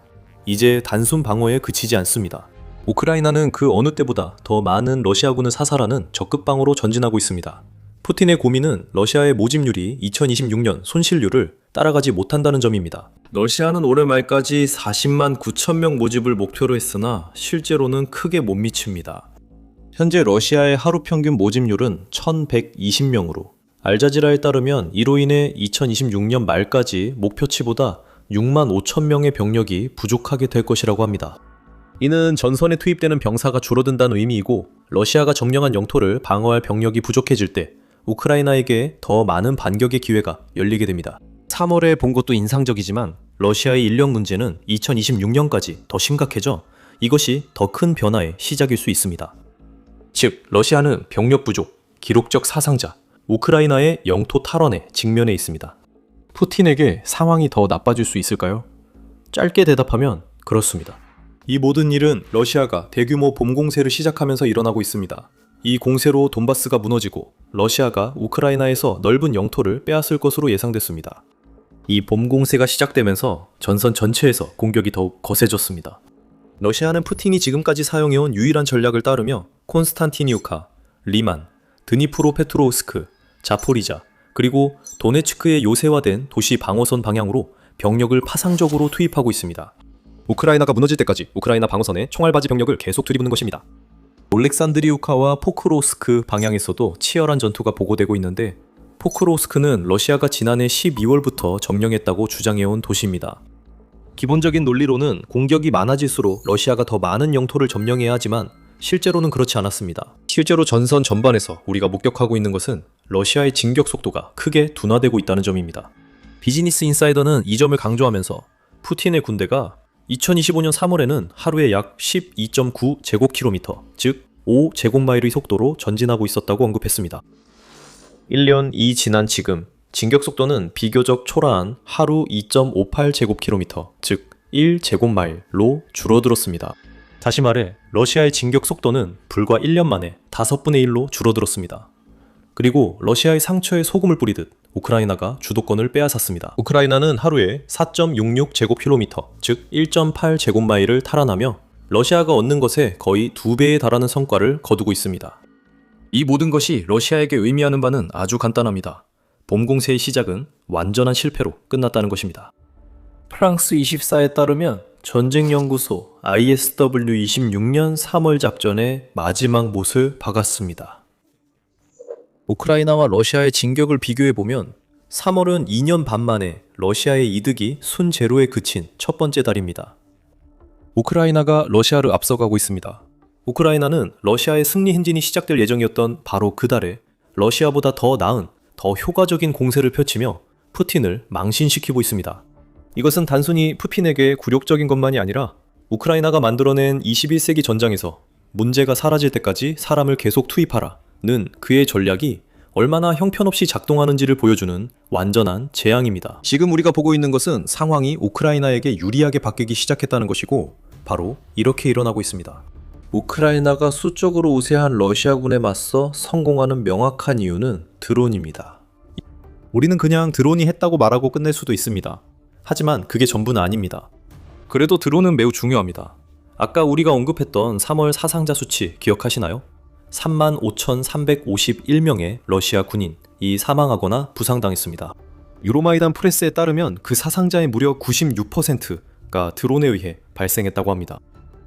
이제 단순 방어에 그치지 않습니다. 우크라이나는 그 어느 때보다 더 많은 러시아군을 사살하는 적극 방어로 전진하고 있습니다. 푸틴의 고민은 러시아의 모집률이 2026년 손실률을 따라가지 못한다는 점입니다. 러시아는 올해 말까지 40만 9천 명 모집을 목표로 했으나 실제로는 크게 못 미칩니다. 현재 러시아의 하루 평균 모집률은 1120명으로 알자지라에 따르면 이로 인해 2026년 말까지 목표치보다 6만 5천 명의 병력이 부족하게 될 것이라고 합니다. 이는 전선에 투입되는 병사가 줄어든다는 의미이고 러시아가 점령한 영토를 방어할 병력이 부족해질 때 우크라이나에게 더 많은 반격의 기회가 열리게 됩니다. 3월에 본 것도 인상적이지만 러시아의 인력 문제는 2026년까지 더 심각해져 이것이 더 큰 변화의 시작일 수 있습니다. 즉, 러시아는 병력 부족, 기록적 사상자, 우크라이나의 영토 탈환에 직면해 있습니다. 푸틴에게 상황이 더 나빠질 수 있을까요? 짧게 대답하면 그렇습니다. 이 모든 일은 러시아가 대규모 봄 공세를 시작하면서 일어나고 있습니다. 이 공세로 돈바스가 무너지고 러시아가 우크라이나에서 넓은 영토를 빼앗을 것으로 예상됐습니다. 이 봄 공세가 시작되면서 전선 전체에서 공격이 더욱 거세졌습니다. 러시아는 푸틴이 지금까지 사용해온 유일한 전략을 따르며 콘스탄티니우카, 리만, 드니프로페트로우스크, 자포리자, 그리고 도네츠크의 요새화된 도시 방어선 방향으로 병력을 파상적으로 투입하고 있습니다. 우크라이나가 무너질 때까지 우크라이나 방어선에 총알바지 병력을 계속 들이붓는 것입니다. 올렉산드리우카와 포크로스크 방향에서도 치열한 전투가 보고되고 있는데 포크로스크는 러시아가 지난해 12월부터 점령했다고 주장해온 도시입니다. 기본적인 논리로는 공격이 많아질수록 러시아가 더 많은 영토를 점령해야 하지만 실제로는 그렇지 않았습니다. 실제로 전선 전반에서 우리가 목격하고 있는 것은 러시아의 진격 속도가 크게 둔화되고 있다는 점입니다. 비즈니스 인사이더는 이 점을 강조하면서 푸틴의 군대가 2025년 3월에는 하루에 약 12.9 제곱킬로미터, 즉 5제곱마일의 속도로 전진하고 있었다고 언급했습니다. 1년이 지난 지금 진격 속도는 비교적 초라한 하루 2.58 제곱킬로미터, 즉 1제곱마일로 줄어들었습니다. 다시 말해 러시아의 진격 속도는 불과 1년 만에 5분의 1로 줄어들었습니다. 그리고 러시아의 상처에 소금을 뿌리듯 우크라이나가 주도권을 빼앗았습니다. 우크라이나는 하루에 4.66 제곱킬로미터, 즉 1.8 제곱마일을 탈환하며 러시아가 얻는 것에 거의 2배에 달하는 성과를 거두고 있습니다. 이 모든 것이 러시아에게 의미하는 바는 아주 간단합니다. 봄 공세의 시작은 완전한 실패로 끝났다는 것입니다. 프랑스 24에 따르면 전쟁연구소 ISW 26년 3월 작전의 마지막 못을 박았습니다. 우크라이나와 러시아의 진격을 비교해보면 3월은 2년 반 만에 러시아의 이득이 순제로에 그친 첫 번째 달입니다. 우크라이나가 러시아를 앞서가고 있습니다. 우크라이나는 러시아의 승리 행진이 시작될 예정이었던 바로 그 달에 러시아보다 더 나은, 더 효과적인 공세를 펼치며 푸틴을 망신시키고 있습니다. 이것은 단순히 푸틴에게 굴욕적인 것만이 아니라 우크라이나가 만들어낸 21세기 전장에서 문제가 사라질 때까지 사람을 계속 투입하라는 그의 전략이 얼마나 형편없이 작동하는지를 보여주는 완전한 재앙입니다. 지금 우리가 보고 있는 것은 상황이 우크라이나에게 유리하게 바뀌기 시작했다는 것이고 바로 이렇게 일어나고 있습니다. 우크라이나가 수적으로 우세한 러시아군에 맞서 성공하는 명확한 이유는 드론입니다. 우리는 그냥 드론이 했다고 말하고 끝낼 수도 있습니다. 하지만 그게 전부는 아닙니다. 그래도 드론은 매우 중요합니다. 아까 우리가 언급했던 3월 사상자 수치 기억하시나요? 35,351명의 러시아 군인이 사망하거나 부상당했습니다. 유로마이단 프레스에 따르면 그 사상자의 무려 96%가 드론에 의해 발생했다고 합니다.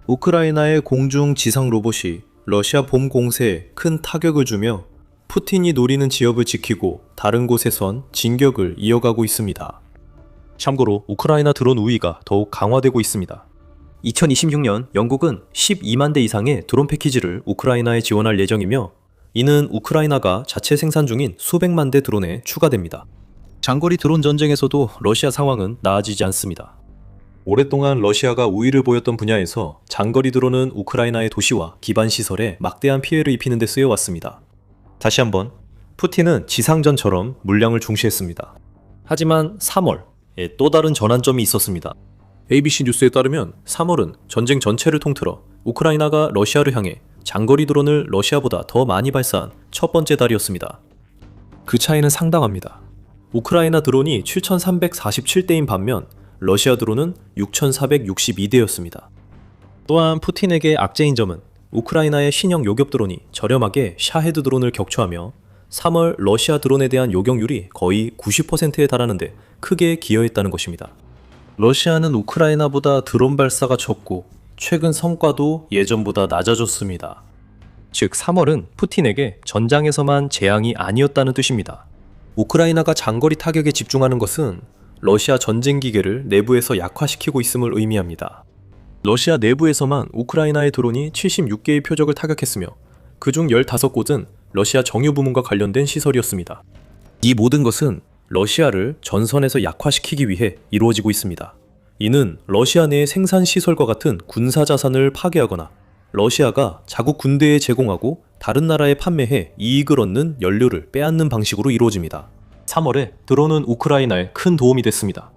우크라이나의 공중 지상 로봇이 러시아 봄 공세에 큰 타격을 주며 푸틴이 노리는 지역을 지키고 다른 곳에선 진격을 이어가고 있습니다. 참고로 우크라이나 드론 우위가 더욱 강화되고 있습니다. 2026년 영국은 12만 대 이상의 드론 패키지를 우크라이나에 지원할 예정이며 이는 우크라이나가 자체 생산 중인 수백만 대 드론에 추가됩니다. 장거리 드론 전쟁에서도 러시아 상황은 나아지지 않습니다. 오랫동안 러시아가 우위를 보였던 분야에서 장거리 드론은 우크라이나의 도시와 기반 시설에 막대한 피해를 입히는 데 쓰여왔습니다. 다시 한번 푸틴은 지상전처럼 물량을 중시했습니다. 하지만 3월에 또 다른 전환점이 있었습니다. ABC 뉴스에 따르면 3월은 전쟁 전체를 통틀어 우크라이나가 러시아를 향해 장거리 드론을 러시아보다 더 많이 발사한 첫 번째 달이었습니다. 그 차이는 상당합니다. 우크라이나 드론이 7,347대인 반면 러시아 드론은 6,462대였습니다. 또한 푸틴에게 악재인 점은 우크라이나의 신형 요격 드론이 저렴하게 샤헤드 드론을 격추하며 3월 러시아 드론에 대한 요격률이 거의 90%에 달하는데 크게 기여했다는 것입니다. 러시아는 우크라이나보다 드론 발사가 적고 최근 성과도 예전보다 낮아졌습니다. 즉 3월은 푸틴에게 전장에서만 재앙이 아니었다는 뜻입니다. 우크라이나가 장거리 타격에 집중하는 것은 러시아 전쟁 기계를 내부에서 약화시키고 있음을 의미합니다. 러시아 내부에서만 우크라이나의 드론이 76개의 표적을 타격했으며 그중 15곳은 러시아 정유 부문과 관련된 시설이었습니다. 이 모든 것은 러시아를 전선에서 약화시키기 위해 이루어지고 있습니다. 이는 러시아 내의 생산 시설과 같은 군사 자산을 파괴하거나 러시아가 자국 군대에 제공하고 다른 나라에 판매해 이익을 얻는 연료를 빼앗는 방식으로 이루어집니다. 3월에 드론은 우크라이나에 큰 도움이 됐습니다.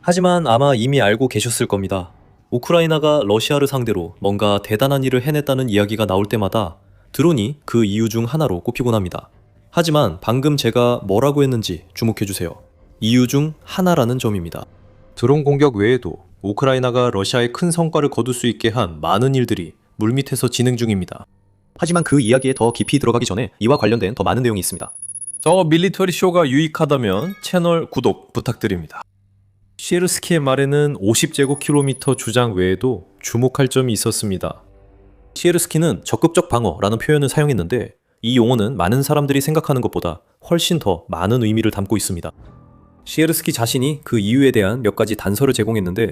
하지만 아마 이미 알고 계셨을 겁니다. 우크라이나가 러시아를 상대로 뭔가 대단한 일을 해냈다는 이야기가 나올 때마다 드론이 그 이유 중 하나로 꼽히곤 합니다. 하지만 방금 제가 뭐라고 했는지 주목해주세요. 이유 중 하나라는 점입니다. 드론 공격 외에도 우크라이나가 러시아에 큰 성과를 거둘 수 있게 한 많은 일들이 물밑에서 진행 중입니다. 하지만 그 이야기에 더 깊이 들어가기 전에 이와 관련된 더 많은 내용이 있습니다. 더 밀리터리 쇼가 유익하다면 채널 구독 부탁드립니다. 시에르스키의 말에는 50제곱킬로미터 주장 외에도 주목할 점이 있었습니다. 시에르스키는 적극적 방어라는 표현을 사용했는데 이 용어는 많은 사람들이 생각하는 것보다 훨씬 더 많은 의미를 담고 있습니다. 시에르스키 자신이 그 이유에 대한 몇 가지 단서를 제공했는데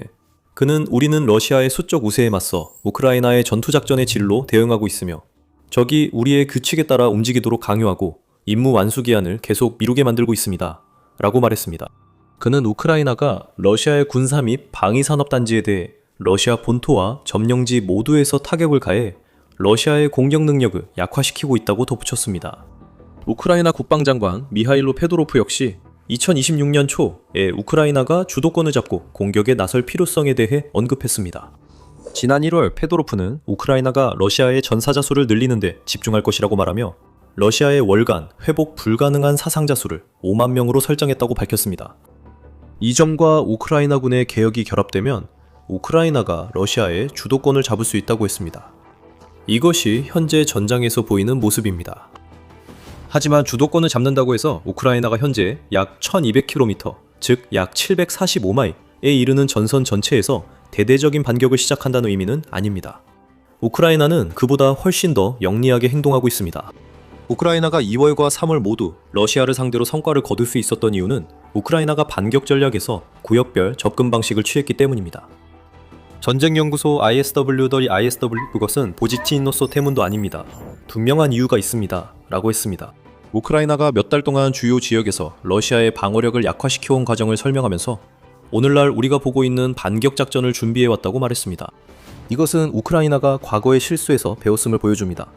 그는 우리는 러시아의 수적 우세에 맞서 우크라이나의 전투작전의 질로 대응하고 있으며 적이 우리의 규칙에 따라 움직이도록 강요하고 임무 완수 기한을 계속 미루게 만들고 있습니다. 라고 말했습니다. 그는 우크라이나가 러시아의 군사 및 방위산업단지에 대해 러시아 본토와 점령지 모두에서 타격을 가해 러시아의 공격 능력을 약화시키고 있다고 덧붙였습니다. 우크라이나 국방장관 미하일로 페도로프 역시 2026년 초에 우크라이나가 주도권을 잡고 공격에 나설 필요성에 대해 언급했습니다. 지난 1월 페도로프는 우크라이나가 러시아의 전사자 수를 늘리는 데 집중할 것이라고 말하며 러시아의 월간 회복 불가능한 사상자 수를 5만 명으로 설정했다고 밝혔습니다. 이 점과 우크라이나군의 개혁이 결합되면 우크라이나가 러시아의 주도권을 잡을 수 있다고 했습니다. 이것이 현재 전장에서 보이는 모습입니다. 하지만 주도권을 잡는다고 해서 우크라이나가 현재 약 1200km, 즉 약 745마일에 이르는 전선 전체에서 대대적인 반격을 시작한다는 의미는 아닙니다. 우크라이나는 그보다 훨씬 더 영리하게 행동하고 있습니다. 우크라이나가 2월과 3월 모두 러시아를 상대로 성과를 거둘 수 있었던 이유는 우크라이나가 반격 전략에서 구역별 접근 방식을 취했기 때문입니다. 전쟁연구소 ISW 그것은 보지티노소 태문도 아닙니다. 분명한 이유가 있습니다. 라고 했습니다. 우크라이나가 몇 달 동안 주요 지역에서 러시아의 방어력을 약화시켜온 과정을 설명하면서 오늘날 우리가 보고 있는 반격 작전을 준비해왔다고 말했습니다. 이것은 우크라이나가 과거의 실수에서 배웠음을 보여줍니다.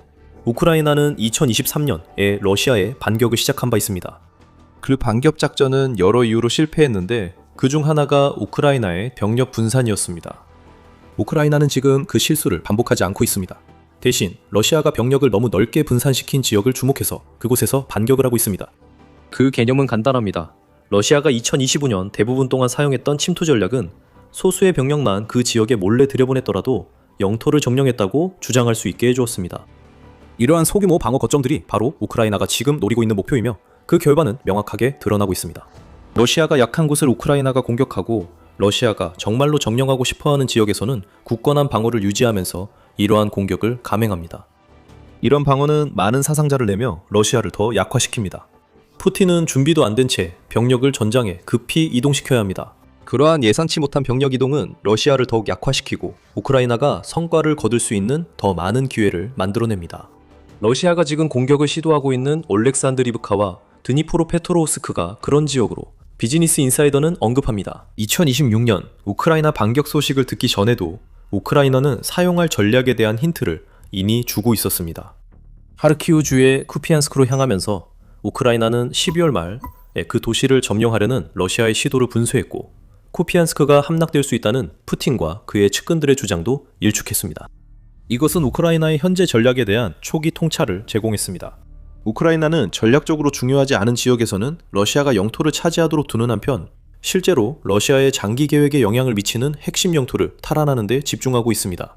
우크라이나는 2023년에 러시아에 반격을 시작한 바 있습니다. 그 반격 작전은 여러 이유로 실패했는데 그중 하나가 우크라이나의 병력 분산이었습니다. 우크라이나는 지금 그 실수를 반복하지 않고 있습니다. 대신 러시아가 병력을 너무 넓게 분산시킨 지역을 주목해서 그곳에서 반격을 하고 있습니다. 그 개념은 간단합니다. 러시아가 2025년 대부분 동안 사용했던 침투 전략은 소수의 병력만 그 지역에 몰래 들여보냈더라도 영토를 점령했다고 주장할 수 있게 해주었습니다. 이러한 소규모 방어 거점들이 바로 우크라이나가 지금 노리고 있는 목표이며 그 결과는 명확하게 드러나고 있습니다. 러시아가 약한 곳을 우크라이나가 공격하고 러시아가 정말로 점령하고 싶어하는 지역에서는 굳건한 방어를 유지하면서 이러한 공격을 감행합니다. 이런 방어는 많은 사상자를 내며 러시아를 더 약화시킵니다. 푸틴은 준비도 안 된 채 병력을 전장에 급히 이동시켜야 합니다. 그러한 예상치 못한 병력 이동은 러시아를 더욱 약화시키고 우크라이나가 성과를 거둘 수 있는 더 많은 기회를 만들어냅니다. 러시아가 지금 공격을 시도하고 있는 올렉산드리브카와 드니프로페트로우스크가 그런 지역으로 비즈니스 인사이더는 언급합니다. 2026년 우크라이나 반격 소식을 듣기 전에도 우크라이나는 사용할 전략에 대한 힌트를 이미 주고 있었습니다. 하르키우 주의 쿠피안스크로 향하면서 우크라이나는 12월 말 그 도시를 점령하려는 러시아의 시도를 분수했고 쿠피안스크가 함락될 수 있다는 푸틴과 그의 측근들의 주장도 일축했습니다. 이것은 우크라이나의 현재 전략에 대한 초기 통찰을 제공했습니다. 우크라이나는 전략적으로 중요하지 않은 지역에서는 러시아가 영토를 차지하도록 두는 한편 실제로 러시아의 장기 계획에 영향을 미치는 핵심 영토를 탈환하는 데 집중하고 있습니다.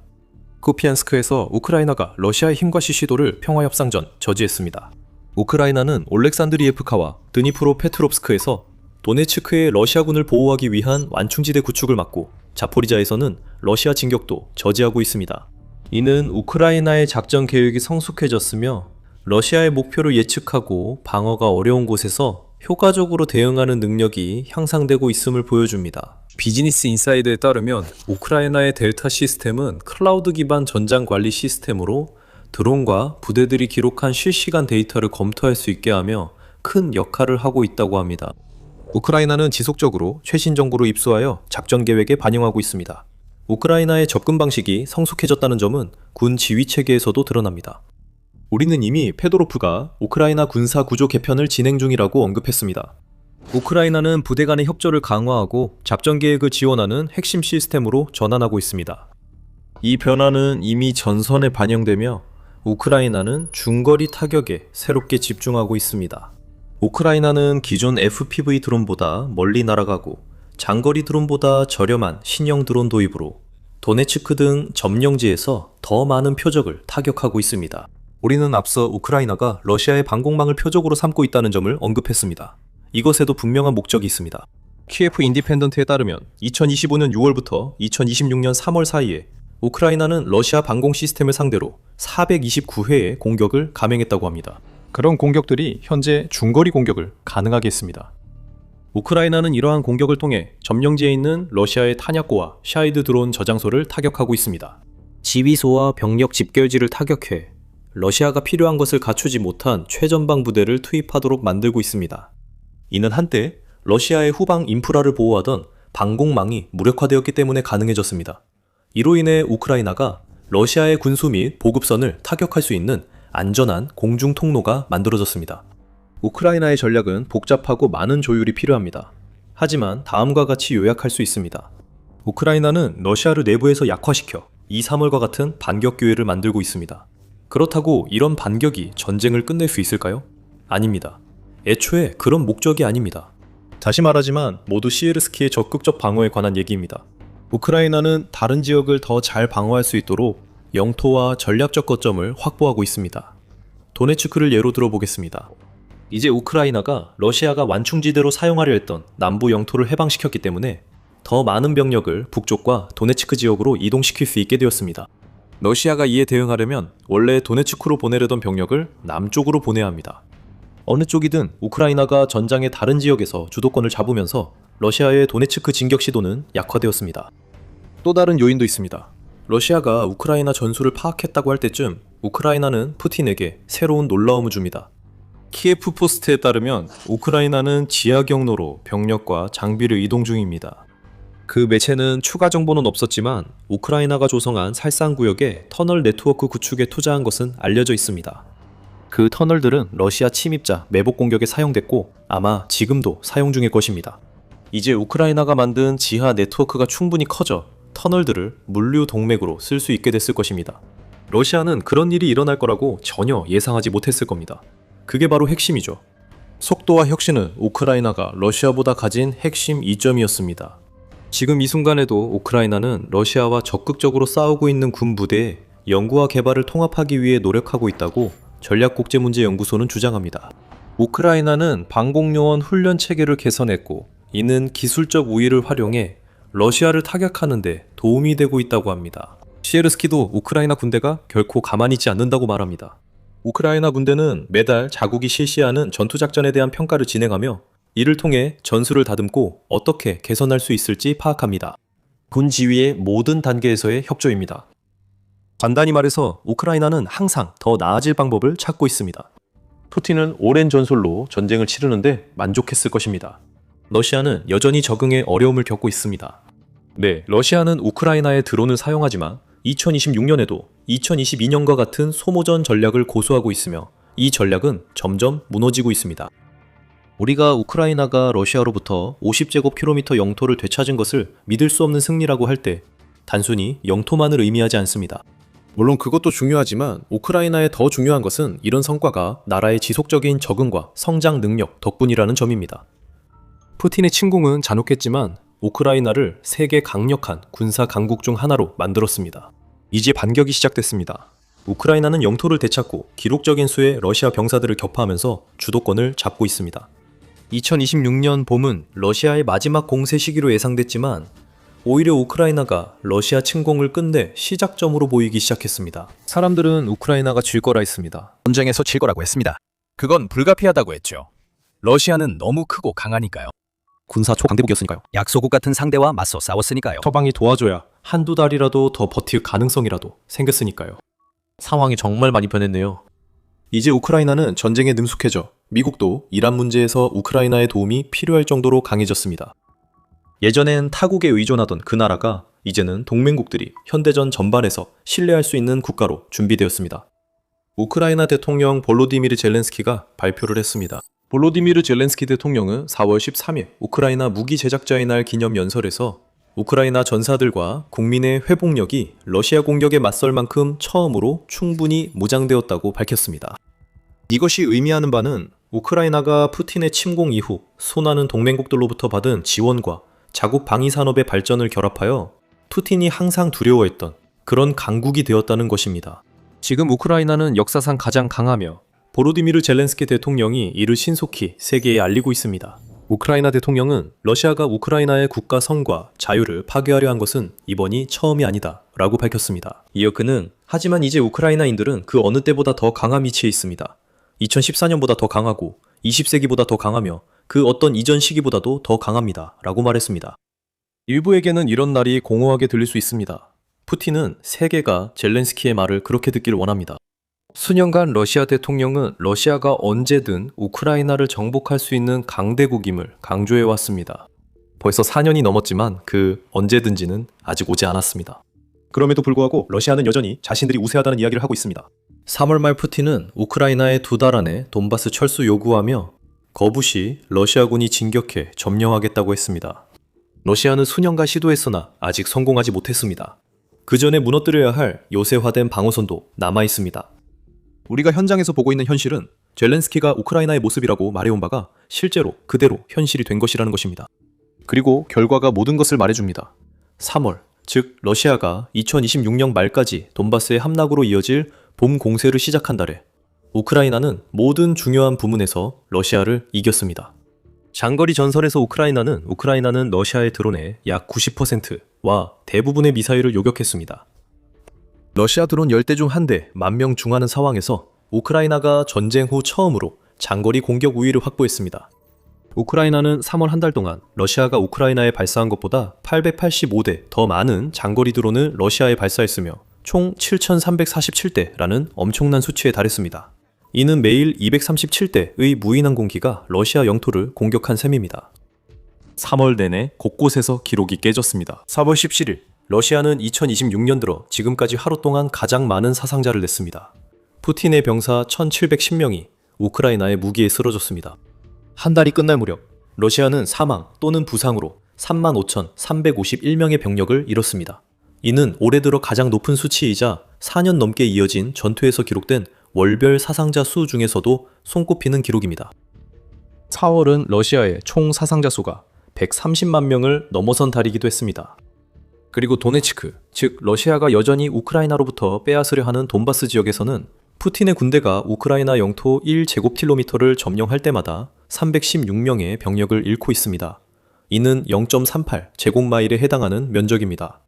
쿠피안스크에서 우크라이나가 러시아의 힘과 시시도를 평화협상전 저지했습니다. 우크라이나는 올렉산드리에프카와 드니프로페트롭스크에서 도네츠크의 러시아군을 보호하기 위한 완충지대 구축을 막고 자포리자에서는 러시아 진격도 저지하고 있습니다. 이는 우크라이나의 작전 계획이 성숙해졌으며 러시아의 목표를 예측하고 방어가 어려운 곳에서 효과적으로 대응하는 능력이 향상되고 있음을 보여줍니다. 비즈니스 인사이드에 따르면 우크라이나의 델타 시스템은 클라우드 기반 전장 관리 시스템으로 드론과 부대들이 기록한 실시간 데이터를 검토할 수 있게 하며 큰 역할을 하고 있다고 합니다. 우크라이나는 지속적으로 최신 정보를 입수하여 작전 계획에 반영하고 있습니다. 우크라이나의 접근 방식이 성숙해졌다는 점은 군 지휘 체계에서도 드러납니다. 우리는 이미 페도로프가 우크라이나 군사 구조 개편을 진행 중이라고 언급했습니다. 우크라이나는 부대 간의 협조를 강화하고 작전 계획을 지원하는 핵심 시스템으로 전환하고 있습니다. 이 변화는 이미 전선에 반영되며 우크라이나는 중거리 타격에 새롭게 집중하고 있습니다. 우크라이나는 기존 FPV 드론보다 멀리 날아가고 장거리 드론보다 저렴한 신형 드론 도입으로 도네츠크 등 점령지에서 더 많은 표적을 타격하고 있습니다. 우리는 앞서 우크라이나가 러시아의 방공망을 표적으로 삼고 있다는 점을 언급했습니다. 이것에도 분명한 목적이 있습니다. 키예프 인디펜던트에 따르면 2025년 6월부터 2026년 3월 사이에 우크라이나는 러시아 방공 시스템을 상대로 429회의 공격을 감행했다고 합니다. 그런 공격들이 현재 중거리 공격을 가능하게 했습니다. 우크라이나는 이러한 공격을 통해 점령지에 있는 러시아의 탄약고와 샤이드 드론 저장소를 타격하고 있습니다. 지휘소와 병력 집결지를 타격해 러시아가 필요한 것을 갖추지 못한 최전방 부대를 투입하도록 만들고 있습니다. 이는 한때 러시아의 후방 인프라를 보호하던 방공망이 무력화되었기 때문에 가능해졌습니다. 이로 인해 우크라이나가 러시아의 군수 및 보급선을 타격할 수 있는 안전한 공중 통로가 만들어졌습니다. 우크라이나의 전략은 복잡하고 많은 조율이 필요합니다. 하지만 다음과 같이 요약할 수 있습니다. 우크라이나는 러시아를 내부에서 약화시켜 2, 3월과 같은 반격 기회를 만들고 있습니다. 그렇다고 이런 반격이 전쟁을 끝낼 수 있을까요? 아닙니다. 애초에 그런 목적이 아닙니다. 다시 말하지만 모두 시에르스키의 적극적 방어에 관한 얘기입니다. 우크라이나는 다른 지역을 더 잘 방어할 수 있도록 영토와 전략적 거점을 확보하고 있습니다. 도네츠크를 예로 들어보겠습니다. 이제 우크라이나가 러시아가 완충지대로 사용하려 했던 남부 영토를 해방시켰기 때문에 더 많은 병력을 북쪽과 도네츠크 지역으로 이동시킬 수 있게 되었습니다. 러시아가 이에 대응하려면 원래 도네츠크로 보내려던 병력을 남쪽으로 보내야 합니다. 어느 쪽이든 우크라이나가 전장의 다른 지역에서 주도권을 잡으면서 러시아의 도네츠크 진격 시도는 약화되었습니다. 또 다른 요인도 있습니다. 러시아가 우크라이나 전술을 파악했다고 할 때쯤 우크라이나는 푸틴에게 새로운 놀라움을 줍니다. 키예프 포스트에 따르면 우크라이나는 지하 경로로 병력과 장비를 이동 중입니다. 그 매체는 추가 정보는 없었지만 우크라이나가 조성한 살상구역에 터널 네트워크 구축에 투자한 것은 알려져 있습니다. 그 터널들은 러시아 침입자 매복 공격에 사용됐고 아마 지금도 사용 중일 것입니다. 이제 우크라이나가 만든 지하 네트워크가 충분히 커져 터널들을 물류 동맥으로 쓸 수 있게 됐을 것입니다. 러시아는 그런 일이 일어날 거라고 전혀 예상하지 못했을 겁니다. 그게 바로 핵심이죠. 속도와 혁신은 우크라이나가 러시아보다 가진 핵심 이점이었습니다. 지금 이 순간에도 우크라이나는 러시아와 적극적으로 싸우고 있는 군 부대에 연구와 개발을 통합하기 위해 노력하고 있다고 전략국제문제연구소는 주장합니다. 우크라이나는 방공요원 훈련 체계를 개선했고 이는 기술적 우위를 활용해 러시아를 타격하는 데 도움이 되고 있다고 합니다. 시에르스키도 우크라이나 군대가 결코 가만히 있지 않는다고 말합니다. 우크라이나 군대는 매달 자국이 실시하는 전투작전에 대한 평가를 진행하며 이를 통해 전술을 다듬고 어떻게 개선할 수 있을지 파악합니다. 군 지휘의 모든 단계에서의 협조입니다. 간단히 말해서 우크라이나는 항상 더 나아질 방법을 찾고 있습니다. 푸틴은 오랜 전술로 전쟁을 치르는데 만족했을 것입니다. 러시아는 여전히 적응에 어려움을 겪고 있습니다. 네, 러시아는 우크라이나의 드론을 사용하지만 2026년에도 2022년과 같은 소모전 전략을 고수하고 있으며 이 전략은 점점 무너지고 있습니다. 우리가 우크라이나가 러시아로부터 50제곱킬로미터 영토를 되찾은 것을 믿을 수 없는 승리라고 할 때 단순히 영토만을 의미하지 않습니다. 물론 그것도 중요하지만 우크라이나에 더 중요한 것은 이런 성과가 나라의 지속적인 적응과 성장 능력 덕분이라는 점입니다. 푸틴의 침공은 잔혹했지만 우크라이나를 세계 강력한 군사 강국 중 하나로 만들었습니다. 이제 반격이 시작됐습니다. 우크라이나는 영토를 되찾고 기록적인 수의 러시아 병사들을 격파하면서 주도권을 잡고 있습니다. 2026년 봄은 러시아의 마지막 공세 시기로 예상됐지만 오히려 우크라이나가 러시아 침공을 끝내 시작점으로 보이기 시작했습니다. 사람들은 우크라이나가 질 거라 했습니다. 전쟁에서 질 거라고 했습니다. 그건 불가피하다고 했죠. 러시아는 너무 크고 강하니까요. 군사 초강대국이었으니까요. 약소국 같은 상대와 맞서 싸웠으니까요. 서방이 도와줘야 한두 달이라도 더 버틸 가능성이라도 생겼으니까요. 상황이 정말 많이 변했네요. 이제 우크라이나는 전쟁에 능숙해져 미국도 이란 문제에서 우크라이나의 도움이 필요할 정도로 강해졌습니다. 예전엔 타국에 의존하던 그 나라가 이제는 동맹국들이 현대전 전반에서 신뢰할 수 있는 국가로 준비되었습니다. 우크라이나 대통령 볼로디미르 젤렌스키가 발표를 했습니다. 볼로디미르 젤렌스키 대통령은 4월 13일 우크라이나 무기 제작자의 날 기념 연설에서 우크라이나 전사들과 국민의 회복력이 러시아 공격에 맞설 만큼 처음으로 충분히 무장되었다고 밝혔습니다. 이것이 의미하는 바는 우크라이나가 푸틴의 침공 이후 수많은 동맹국들로부터 받은 지원과 자국 방위 산업의 발전을 결합하여 푸틴이 항상 두려워했던 그런 강국이 되었다는 것입니다. 지금 우크라이나는 역사상 가장 강하며 보로디미르 젤렌스키 대통령이 이를 신속히 세계에 알리고 있습니다. 우크라이나 대통령은 러시아가 우크라이나의 국가 성과 자유를 파괴하려 한 것은 이번이 처음이 아니다 라고 밝혔습니다. 이어 그는 하지만 이제 우크라이나인들은 그 어느 때보다 더 강한 위치에 있습니다. 2014년보다 더 강하고 20세기보다 더 강하며 그 어떤 이전 시기보다도 더 강합니다 라고 말했습니다. 일부에게는 이런 날이 공허하게 들릴 수 있습니다. 푸틴은 세계가 젤렌스키의 말을 그렇게 듣기를 원합니다. 수년간 러시아 대통령은 러시아가 언제든 우크라이나를 정복할 수 있는 강대국임을 강조해왔습니다. 벌써 4년이 넘었지만 그 언제든지는 아직 오지 않았습니다. 그럼에도 불구하고 러시아는 여전히 자신들이 우세하다는 이야기를 하고 있습니다. 3월 말 푸틴은 우크라이나에 2달 안에 돈바스 철수 요구하며 거부 시 러시아군이 진격해 점령하겠다고 했습니다. 러시아는 수년간 시도했으나 아직 성공하지 못했습니다. 그 전에 무너뜨려야 할 요새화된 방어선도 남아있습니다. 우리가 현장에서 보고 있는 현실은 젤렌스키가 우크라이나의 모습이라고 말해온 바가 실제로 그대로 현실이 된 것이라는 것입니다. 그리고 결과가 모든 것을 말해줍니다. 3월, 즉 러시아가 2026년 말까지 돈바스의 함락으로 이어질 봄 공세를 시작한 달에 우크라이나는 모든 중요한 부문에서 러시아를 이겼습니다. 장거리 전선에서 우크라이나는 러시아의 드론의 약 90%와 대부분의 미사일을 요격했습니다. 러시아 드론 10대 중 1대 10,000명 중하는 상황에서 우크라이나가 전쟁 후 처음으로 장거리 공격 우위를 확보했습니다. 우크라이나는 3월 한 달 동안 러시아가 우크라이나에 발사한 것보다 885대 더 많은 장거리 드론을 러시아에 발사했으며 총 7,347대라는 엄청난 수치에 달했습니다. 이는 매일 237대의 무인항공기가 러시아 영토를 공격한 셈입니다. 3월 내내 곳곳에서 기록이 깨졌습니다. 4월 17일 러시아는 2026년 들어 지금까지 하루 동안 가장 많은 사상자를 냈습니다. 푸틴의 병사 1,710명이 우크라이나의 무기에 쓰러졌습니다. 한 달이 끝날 무렵 러시아는 사망 또는 부상으로 35,351명의 병력을 잃었습니다. 이는 올해 들어 가장 높은 수치이자 4년 넘게 이어진 전투에서 기록된 월별 사상자 수 중에서도 손꼽히는 기록입니다. 4월은 러시아의 총 사상자 수가 130만 명을 넘어선 달이기도 했습니다. 그리고 도네츠크, 즉 러시아가 여전히 우크라이나로부터 빼앗으려 하는 돈바스 지역에서는 푸틴의 군대가 우크라이나 영토 1제곱킬로미터를 점령할 때마다 316명의 병력을 잃고 있습니다. 이는 0.38 제곱마일에 해당하는 면적입니다.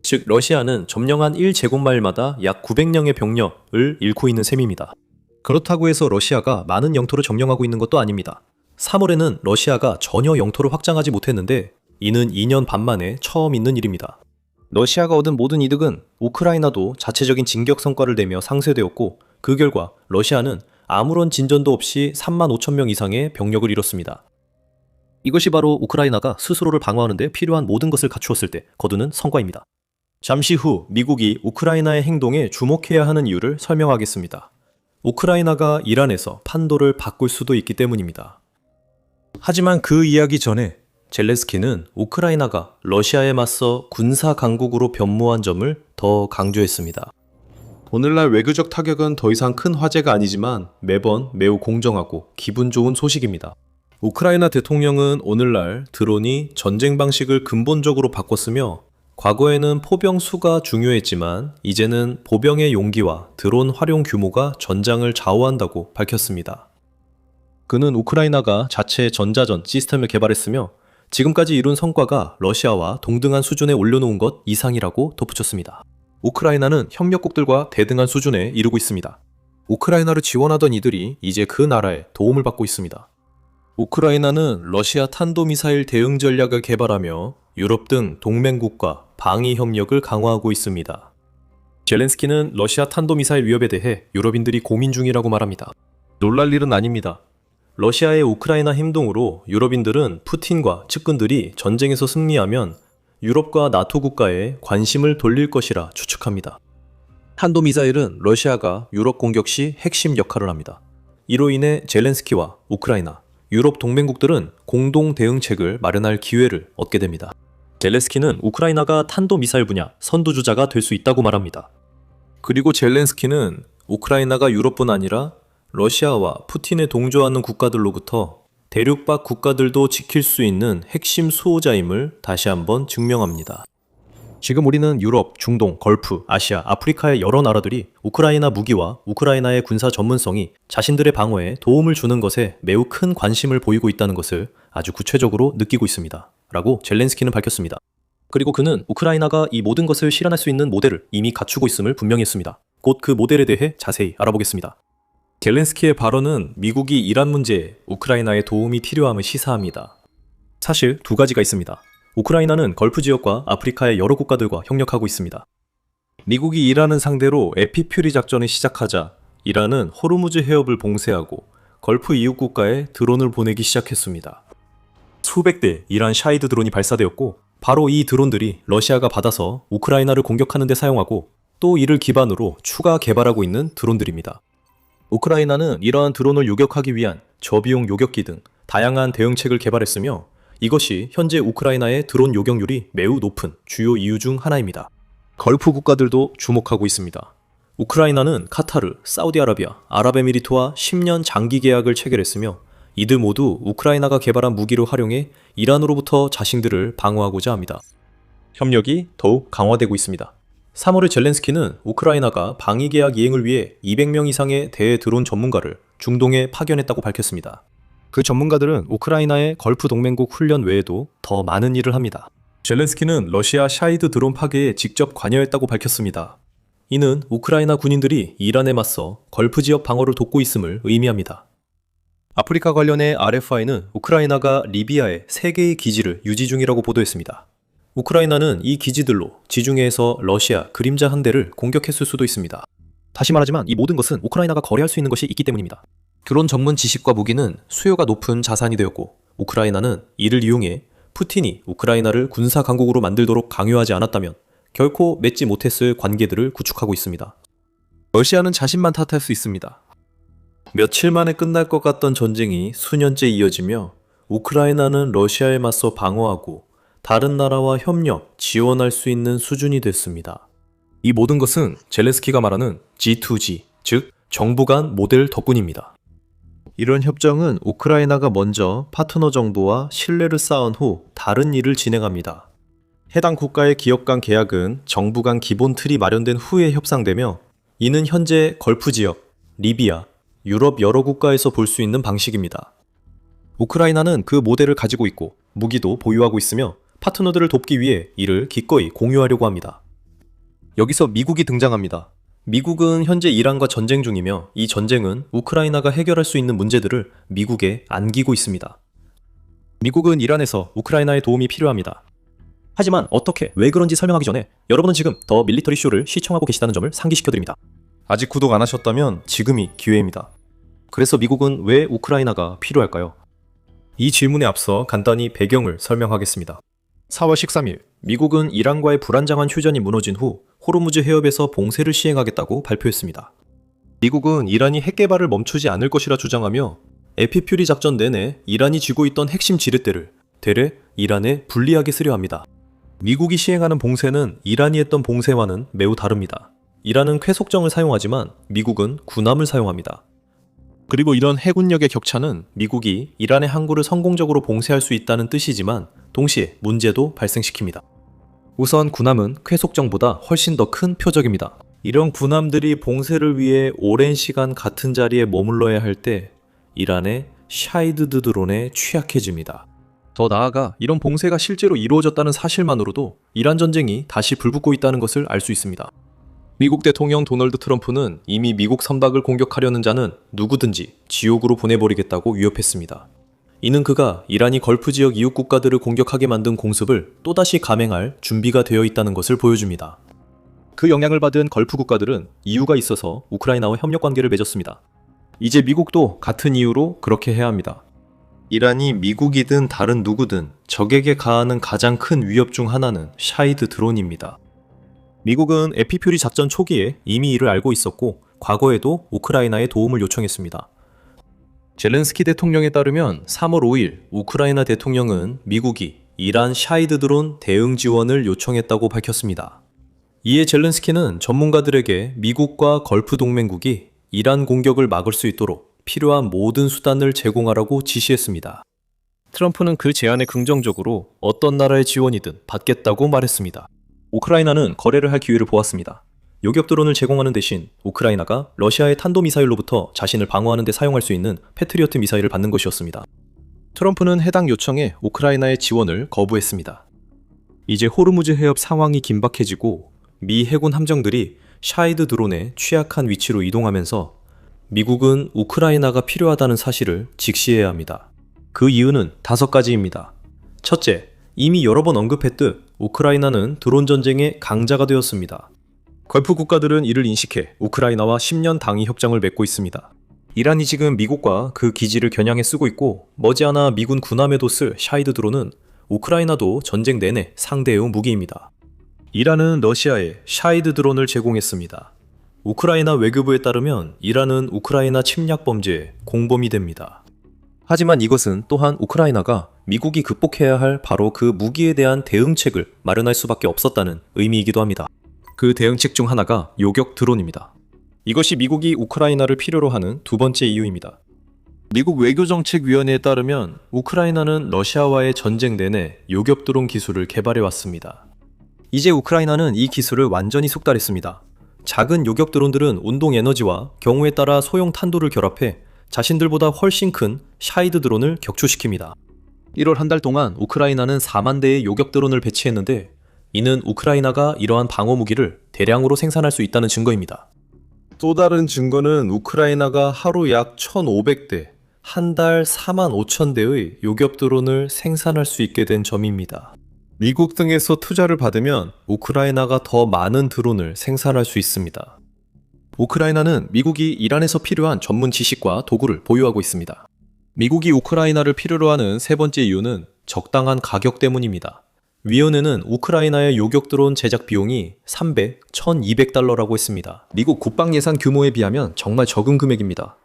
즉 러시아는 점령한 1제곱마일마다 약 900명의 병력을 잃고 있는 셈입니다. 그렇다고 해서 러시아가 많은 영토를 점령하고 있는 것도 아닙니다. 3월에는 러시아가 전혀 영토를 확장하지 못했는데 이는 2년 반 만에 처음 있는 일입니다. 러시아가 얻은 모든 이득은 우크라이나도 자체적인 진격 성과를 내며 상쇄되었고 그 결과 러시아는 아무런 진전도 없이 3만 5천 명 이상의 병력을 잃었습니다. 이것이 바로 우크라이나가 스스로를 방어하는 데 필요한 모든 것을 갖추었을 때 거두는 성과입니다. 잠시 후 미국이 우크라이나의 행동에 주목해야 하는 이유를 설명하겠습니다. 우크라이나가 이란에서 판도를 바꿀 수도 있기 때문입니다. 하지만 그 이야기 전에 젤렌스키는 우크라이나가 러시아에 맞서 군사 강국으로 변모한 점을 더 강조했습니다. 오늘날 외교적 타격은 더 이상 큰 화제가 아니지만 매번 매우 공정하고 기분 좋은 소식입니다. 우크라이나 대통령은 오늘날 드론이 전쟁 방식을 근본적으로 바꿨으며 과거에는 포병 수가 중요했지만 이제는 보병의 용기와 드론 활용 규모가 전장을 좌우한다고 밝혔습니다. 그는 우크라이나가 자체 전자전 시스템을 개발했으며 지금까지 이룬 성과가 러시아와 동등한 수준에 올려놓은 것 이상이라고 덧붙였습니다. 우크라이나는 협력국들과 대등한 수준에 이르고 있습니다. 우크라이나를 지원하던 이들이 이제 그 나라에 도움을 받고 있습니다. 우크라이나는 러시아 탄도미사일 대응 전략을 개발하며 유럽 등 동맹국과 방위 협력을 강화하고 있습니다. 젤렌스키는 러시아 탄도미사일 위협에 대해 유럽인들이 고민 중이라고 말합니다. 놀랄 일은 아닙니다. 러시아의 우크라이나 행동으로 유럽인들은 푸틴과 측근들이 전쟁에서 승리하면 유럽과 나토 국가에 관심을 돌릴 것이라 추측합니다. 탄도미사일은 러시아가 유럽 공격 시 핵심 역할을 합니다. 이로 인해 젤렌스키와 우크라이나, 유럽 동맹국들은 공동 대응책을 마련할 기회를 얻게 됩니다. 젤렌스키는 우크라이나가 탄도미사일 분야 선두주자가 될 수 있다고 말합니다. 그리고 젤렌스키는 우크라이나가 유럽뿐 아니라 러시아와 푸틴에 동조하는 국가들로부터 대륙 밖 국가들도 지킬 수 있는 핵심 수호자임을 다시 한번 증명합니다. 지금 우리는 유럽, 중동, 걸프, 아시아, 아프리카의 여러 나라들이 우크라이나 무기와 우크라이나의 군사 전문성이 자신들의 방어에 도움을 주는 것에 매우 큰 관심을 보이고 있다는 것을 아주 구체적으로 느끼고 있습니다. 라고 젤렌스키는 밝혔습니다. 그리고 그는 우크라이나가 이 모든 것을 실현할 수 있는 모델을 이미 갖추고 있음을 분명히 했습니다. 곧 그 모델에 대해 자세히 알아보겠습니다. 젤렌스키의 발언은 미국이 이란 문제에 우크라이나의 도움이 필요함을 시사합니다. 사실 두 가지가 있습니다. 우크라이나는 걸프 지역과 아프리카의 여러 국가들과 협력하고 있습니다. 미국이 이란을 상대로 에피퓨리 작전을 시작하자 이란은 호르무즈 해협을 봉쇄하고 걸프 이웃 국가에 드론을 보내기 시작했습니다. 수백 대 이란 샤이드 드론이 발사되었고 바로 이 드론들이 러시아가 받아서 우크라이나를 공격하는 데 사용하고 또 이를 기반으로 추가 개발하고 있는 드론들입니다. 우크라이나는 이러한 드론을 요격하기 위한 저비용 요격기 등 다양한 대응책을 개발했으며 이것이 현재 우크라이나의 드론 요격률이 매우 높은 주요 이유 중 하나입니다. 걸프 국가들도 주목하고 있습니다. 우크라이나는 카타르, 사우디아라비아, 아랍에미리트와 10년 장기 계약을 체결했으며 이들 모두 우크라이나가 개발한 무기를 활용해 이란으로부터 자신들을 방어하고자 합니다. 협력이 더욱 강화되고 있습니다. 3월에 젤렌스키는 우크라이나가 방위 계약 이행을 위해 200명 이상의 대드론 전문가를 중동에 파견했다고 밝혔습니다. 그 전문가들은 우크라이나의 걸프 동맹국 훈련 외에도 더 많은 일을 합니다. 젤렌스키는 러시아 샤이드 드론 파괴에 직접 관여했다고 밝혔습니다. 이는 우크라이나 군인들이 이란에 맞서 걸프 지역 방어를 돕고 있음을 의미합니다. 아프리카 관련해 RFI는 우크라이나가 리비아에 3개의 기지를 유지 중이라고 보도했습니다. 우크라이나는 이 기지들로 지중해에서 러시아 그림자 함대를 공격했을 수도 있습니다. 다시 말하지만 이 모든 것은 우크라이나가 거래할 수 있는 것이 있기 때문입니다. 드론 전문 지식과 무기는 수요가 높은 자산이 되었고 우크라이나는 이를 이용해 푸틴이 우크라이나를 군사 강국으로 만들도록 강요하지 않았다면 결코 맺지 못했을 관계들을 구축하고 있습니다. 러시아는 자신만 탓할 수 있습니다. 며칠 만에 끝날 것 같던 전쟁이 수년째 이어지며 우크라이나는 러시아에 맞서 방어하고 다른 나라와 협력, 지원할 수 있는 수준이 됐습니다. 이 모든 것은 젤렌스키가 말하는 G2G, 즉 정부 간 모델 덕분입니다. 이런 협정은 우크라이나가 먼저 파트너 정부와 신뢰를 쌓은 후 다른 일을 진행합니다. 해당 국가의 기업 간 계약은 정부 간 기본 틀이 마련된 후에 협상되며 이는 현재 걸프 지역, 리비아, 유럽 여러 국가에서 볼 수 있는 방식입니다. 우크라이나는 그 모델을 가지고 있고 무기도 보유하고 있으며 파트너들을 돕기 위해 이를 기꺼이 공유하려고 합니다. 여기서 미국이 등장합니다. 미국은 현재 이란과 전쟁 중이며 이 전쟁은 우크라이나가 해결할 수 있는 문제들을 미국에 안기고 있습니다. 미국은 이란에서 우크라이나의 도움이 필요합니다. 하지만 어떻게, 왜 그런지 설명하기 전에 여러분은 지금 더 밀리터리 쇼를 시청하고 계시다는 점을 상기시켜드립니다. 아직 구독 안 하셨다면 지금이 기회입니다. 그래서 미국은 왜 우크라이나가 필요할까요? 이 질문에 앞서 간단히 배경을 설명하겠습니다. 4월 13일, 미국은 이란과의 불안정한 휴전이 무너진 후 호르무즈 해협에서 봉쇄를 시행하겠다고 발표했습니다. 미국은 이란이 핵 개발을 멈추지 않을 것이라 주장하며 에피퓨리 작전 내내 이란이 쥐고 있던 핵심 지렛대를 대래 이란에 불리하게 쓰려 합니다. 미국이 시행하는 봉쇄는 이란이 했던 봉쇄와는 매우 다릅니다. 이란은 쾌속정을 사용하지만 미국은 군함을 사용합니다. 그리고 이런 해군력의 격차는 미국이 이란의 항구를 성공적으로 봉쇄할 수 있다는 뜻이지만 동시에 문제도 발생시킵니다. 우선 군함은 쾌속정보다 훨씬 더 큰 표적입니다. 이런 군함들이 봉쇄를 위해 오랜 시간 같은 자리에 머물러야 할 때 이란의 샤이드 드론에 취약해집니다. 더 나아가 이런 봉쇄가 실제로 이루어졌다는 사실만으로도 이란 전쟁이 다시 불붙고 있다는 것을 알 수 있습니다. 미국 대통령 도널드 트럼프는 이미 미국 선박을 공격하려는 자는 누구든지 지옥으로 보내버리겠다고 위협했습니다. 이는 그가 이란이 걸프 지역 이웃 국가들을 공격하게 만든 공습을 또다시 감행할 준비가 되어 있다는 것을 보여줍니다. 그 영향을 받은 걸프 국가들은 이유가 있어서 우크라이나와 협력 관계를 맺었습니다. 이제 미국도 같은 이유로 그렇게 해야 합니다. 이란이 미국이든 다른 누구든 적에게 가하는 가장 큰 위협 중 하나는 샤이드 드론입니다. 미국은 에피퓨리 작전 초기에 이미 이를 알고 있었고 과거에도 우크라이나에 도움을 요청했습니다. 젤렌스키 대통령에 따르면 3월 5일 우크라이나 대통령은 미국이 이란 샤이드 드론 대응 지원을 요청했다고 밝혔습니다. 이에 젤렌스키는 전문가들에게 미국과 걸프 동맹국이 이란 공격을 막을 수 있도록 필요한 모든 수단을 제공하라고 지시했습니다. 트럼프는 그 제안에 긍정적으로 어떤 나라의 지원이든 받겠다고 말했습니다. 우크라이나는 거래를 할 기회를 보았습니다. 요격 드론을 제공하는 대신 우크라이나가 러시아의 탄도미사일로부터 자신을 방어하는 데 사용할 수 있는 패트리어트 미사일을 받는 것이었습니다. 트럼프는 해당 요청에 우크라이나의 지원을 거부했습니다. 이제 호르무즈 해협 상황이 긴박해지고 미 해군 함정들이 샤이드 드론의 취약한 위치로 이동하면서 미국은 우크라이나가 필요하다는 사실을 직시해야 합니다. 그 이유는 5가지입니다. 첫째, 이미 여러 번 언급했듯 우크라이나는 드론 전쟁의 강자가 되었습니다. 걸프 국가들은 이를 인식해 우크라이나와 10년 당위 협정을 맺고 있습니다. 이란이 지금 미국과 그 기지를 겨냥해 쓰고 있고 머지않아 미군 군함에도 쓸 샤이드 드론은 우크라이나도 전쟁 내내 상대해온 무기입니다. 이란은 러시아에 샤이드 드론을 제공했습니다. 우크라이나 외교부에 따르면 이란은 우크라이나 침략 범죄의 공범이 됩니다. 하지만 이것은 또한 우크라이나가 미국이 극복해야 할 바로 그 무기에 대한 대응책을 마련할 수밖에 없었다는 의미이기도 합니다. 그 대응책 중 하나가 요격 드론입니다. 이것이 미국이 우크라이나를 필요로 하는 두 번째 이유입니다. 미국 외교정책위원회에 따르면 우크라이나는 러시아와의 전쟁 내내 요격 드론 기술을 개발해 왔습니다. 이제 우크라이나는 이 기술을 완전히 숙달했습니다. 작은 요격 드론들은 운동 에너지와 경우에 따라 소형 탄도를 결합해 자신들보다 훨씬 큰 샤이드 드론을 격추시킵니다. 1월 한 달 동안 우크라이나는 4만 대의 요격 드론을 배치했는데 이는 우크라이나가 이러한 방어 무기를 대량으로 생산할 수 있다는 증거입니다. 또 다른 증거는 우크라이나가 하루 약 1,500대, 한 달 4만 5천 대의 요격 드론을 생산할 수 있게 된 점입니다. 미국 등에서 투자를 받으면 우크라이나가 더 많은 드론을 생산할 수 있습니다. 우크라이나는 미국이 이란에서 필요한 전문 지식과 도구를 보유하고 있습니다. 미국이 우크라이나를 필요로 하는 세 번째 이유는 적당한 가격 때문입니다. 위원회는 우크라이나의 요격 드론 제작 비용이 300, 1200달러라고 했습니다. 미국 국방 예산 규모에 비하면 정말 적은 금액입니다.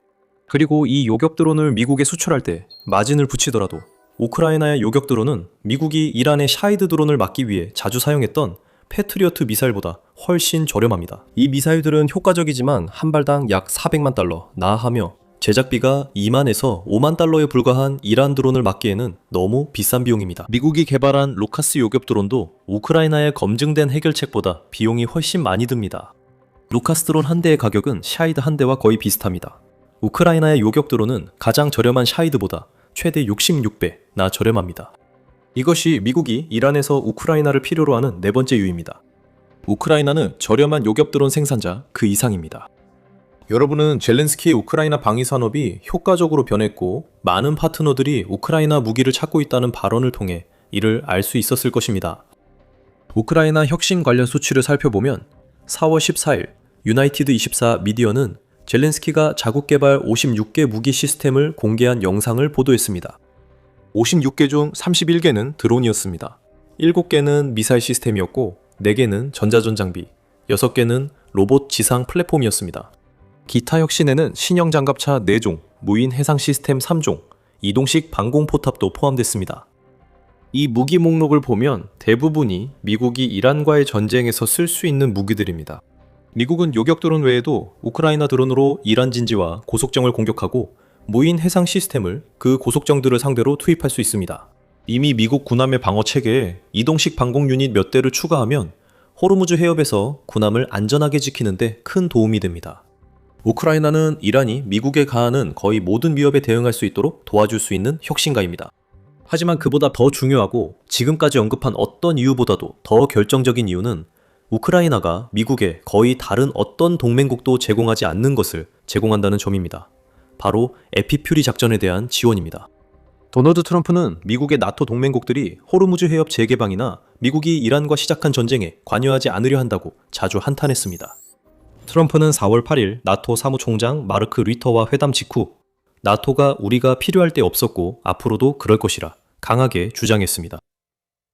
그리고 이 요격 드론을 미국에 수출할 때 마진을 붙이더라도 우크라이나의 요격 드론은 미국이 이란의 샤이드 드론을 막기 위해 자주 사용했던 패트리어트 미사일보다 훨씬 저렴합니다. 이 미사일들은 효과적이지만 한 발당 약 400만 달러 나하며 제작비가 2만에서 5만 달러에 불과한 이란 드론을 막기에는 너무 비싼 비용입니다. 미국이 개발한 루카스 요격 드론도 우크라이나의 검증된 해결책보다 비용이 훨씬 많이 듭니다. 루카스 드론 한 대의 가격은 샤이드 한 대와 거의 비슷합니다. 우크라이나의 요격 드론은 가장 저렴한 샤이드보다 최대 66배나 저렴합니다. 이것이 미국이 이란에서 우크라이나를 필요로 하는 네 번째 이유입니다. 우크라이나는 저렴한 요격 드론 생산자 그 이상입니다. 여러분은 젤렌스키의 우크라이나 방위 산업이 효과적으로 변했고 많은 파트너들이 우크라이나 무기를 찾고 있다는 발언을 통해 이를 알 수 있었을 것입니다. 우크라이나 혁신 관련 수치를 살펴보면 4월 14일 유나이티드 24 미디어는 젤렌스키가 자국 개발 56개 무기 시스템을 공개한 영상을 보도했습니다. 56개 중 31개는 드론이었습니다. 7개는 미사일 시스템이었고 4개는 전자전 장비, 6개는 로봇 지상 플랫폼이었습니다. 기타 혁신에는 신형 장갑차 4종, 무인 해상 시스템 3종, 이동식 방공 포탑도 포함됐습니다. 이 무기 목록을 보면 대부분이 미국이 이란과의 전쟁에서 쓸 수 있는 무기들입니다. 미국은 요격 드론 외에도 우크라이나 드론으로 이란 진지와 고속정을 공격하고 무인 해상 시스템을 그 고속정들을 상대로 투입할 수 있습니다. 이미 미국 군함의 방어 체계에 이동식 방공 유닛 몇 대를 추가하면 호르무즈 해협에서 군함을 안전하게 지키는데 큰 도움이 됩니다. 우크라이나는 이란이 미국에 가하는 거의 모든 위협에 대응할 수 있도록 도와줄 수 있는 혁신가입니다. 하지만 그보다 더 중요하고 지금까지 언급한 어떤 이유보다도 더 결정적인 이유는 우크라이나가 미국에 거의 다른 어떤 동맹국도 제공하지 않는 것을 제공한다는 점입니다. 바로 에피퓨리 작전에 대한 지원입니다. 도널드 트럼프는 미국의 나토 동맹국들이 호르무즈 해협 재개방이나 미국이 이란과 시작한 전쟁에 관여하지 않으려 한다고 자주 한탄했습니다. 트럼프는 4월 8일 나토 사무총장 마르크 리터와 회담 직후 나토가 우리가 필요할 때 없었고 앞으로도 그럴 것이라 강하게 주장했습니다.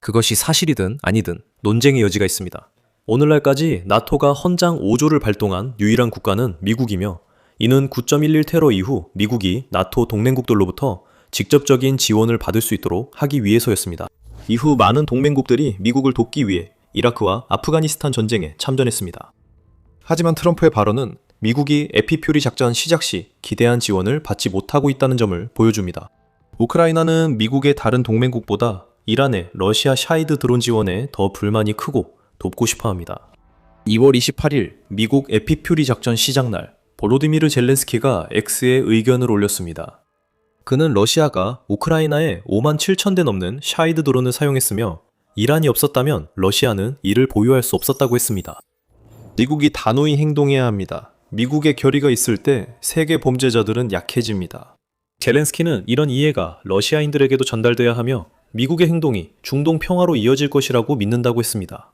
그것이 사실이든 아니든 논쟁의 여지가 있습니다. 오늘날까지 나토가 헌장 5조를 발동한 유일한 국가는 미국이며 이는 9.11 테러 이후 미국이 나토 동맹국들로부터 직접적인 지원을 받을 수 있도록 하기 위해서였습니다. 이후 많은 동맹국들이 미국을 돕기 위해 이라크와 아프가니스탄 전쟁에 참전했습니다. 하지만 트럼프의 발언은 미국이 에피퓨리 작전 시작 시 기대한 지원을 받지 못하고 있다는 점을 보여줍니다. 우크라이나는 미국의 다른 동맹국보다 이란의 러시아 샤이드 드론 지원에 더 불만이 크고 돕고 싶어 합니다. 2월 28일 미국 에피퓨리 작전 시작날 볼로디미르 젤렌스키가 X에 의견을 올렸습니다. 그는 러시아가 우크라이나에 5만 7천 대 넘는 샤이드 드론을 사용했으며 이란이 없었다면 러시아는 이를 보유할 수 없었다고 했습니다. 미국이 단호히 행동해야 합니다. 미국의 결의가 있을 때 세계 범죄자들은 약해집니다. 젤렌스키는 이런 이해가 러시아인들에게도 전달돼야 하며 미국의 행동이 중동 평화로 이어질 것이라고 믿는다고 했습니다.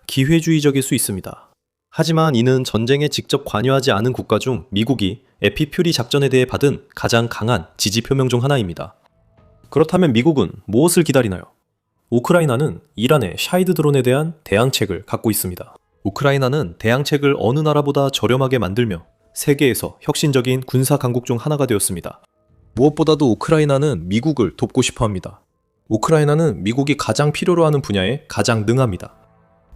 기회주의적일 수 있습니다. 하지만 이는 전쟁에 직접 관여하지 않은 국가 중 미국이 에피퓨리 작전에 대해 받은 가장 강한 지지 표명 중 하나입니다. 그렇다면 미국은 무엇을 기다리나요? 우크라이나는 이란의 샤이드 드론에 대한 대항책을 갖고 있습니다. 우크라이나는 대항책을 어느 나라보다 저렴하게 만들며 세계에서 혁신적인 군사 강국 중 하나가 되었습니다. 무엇보다도 우크라이나는 미국을 돕고 싶어 합니다. 우크라이나는 미국이 가장 필요로 하는 분야에 가장 능합니다.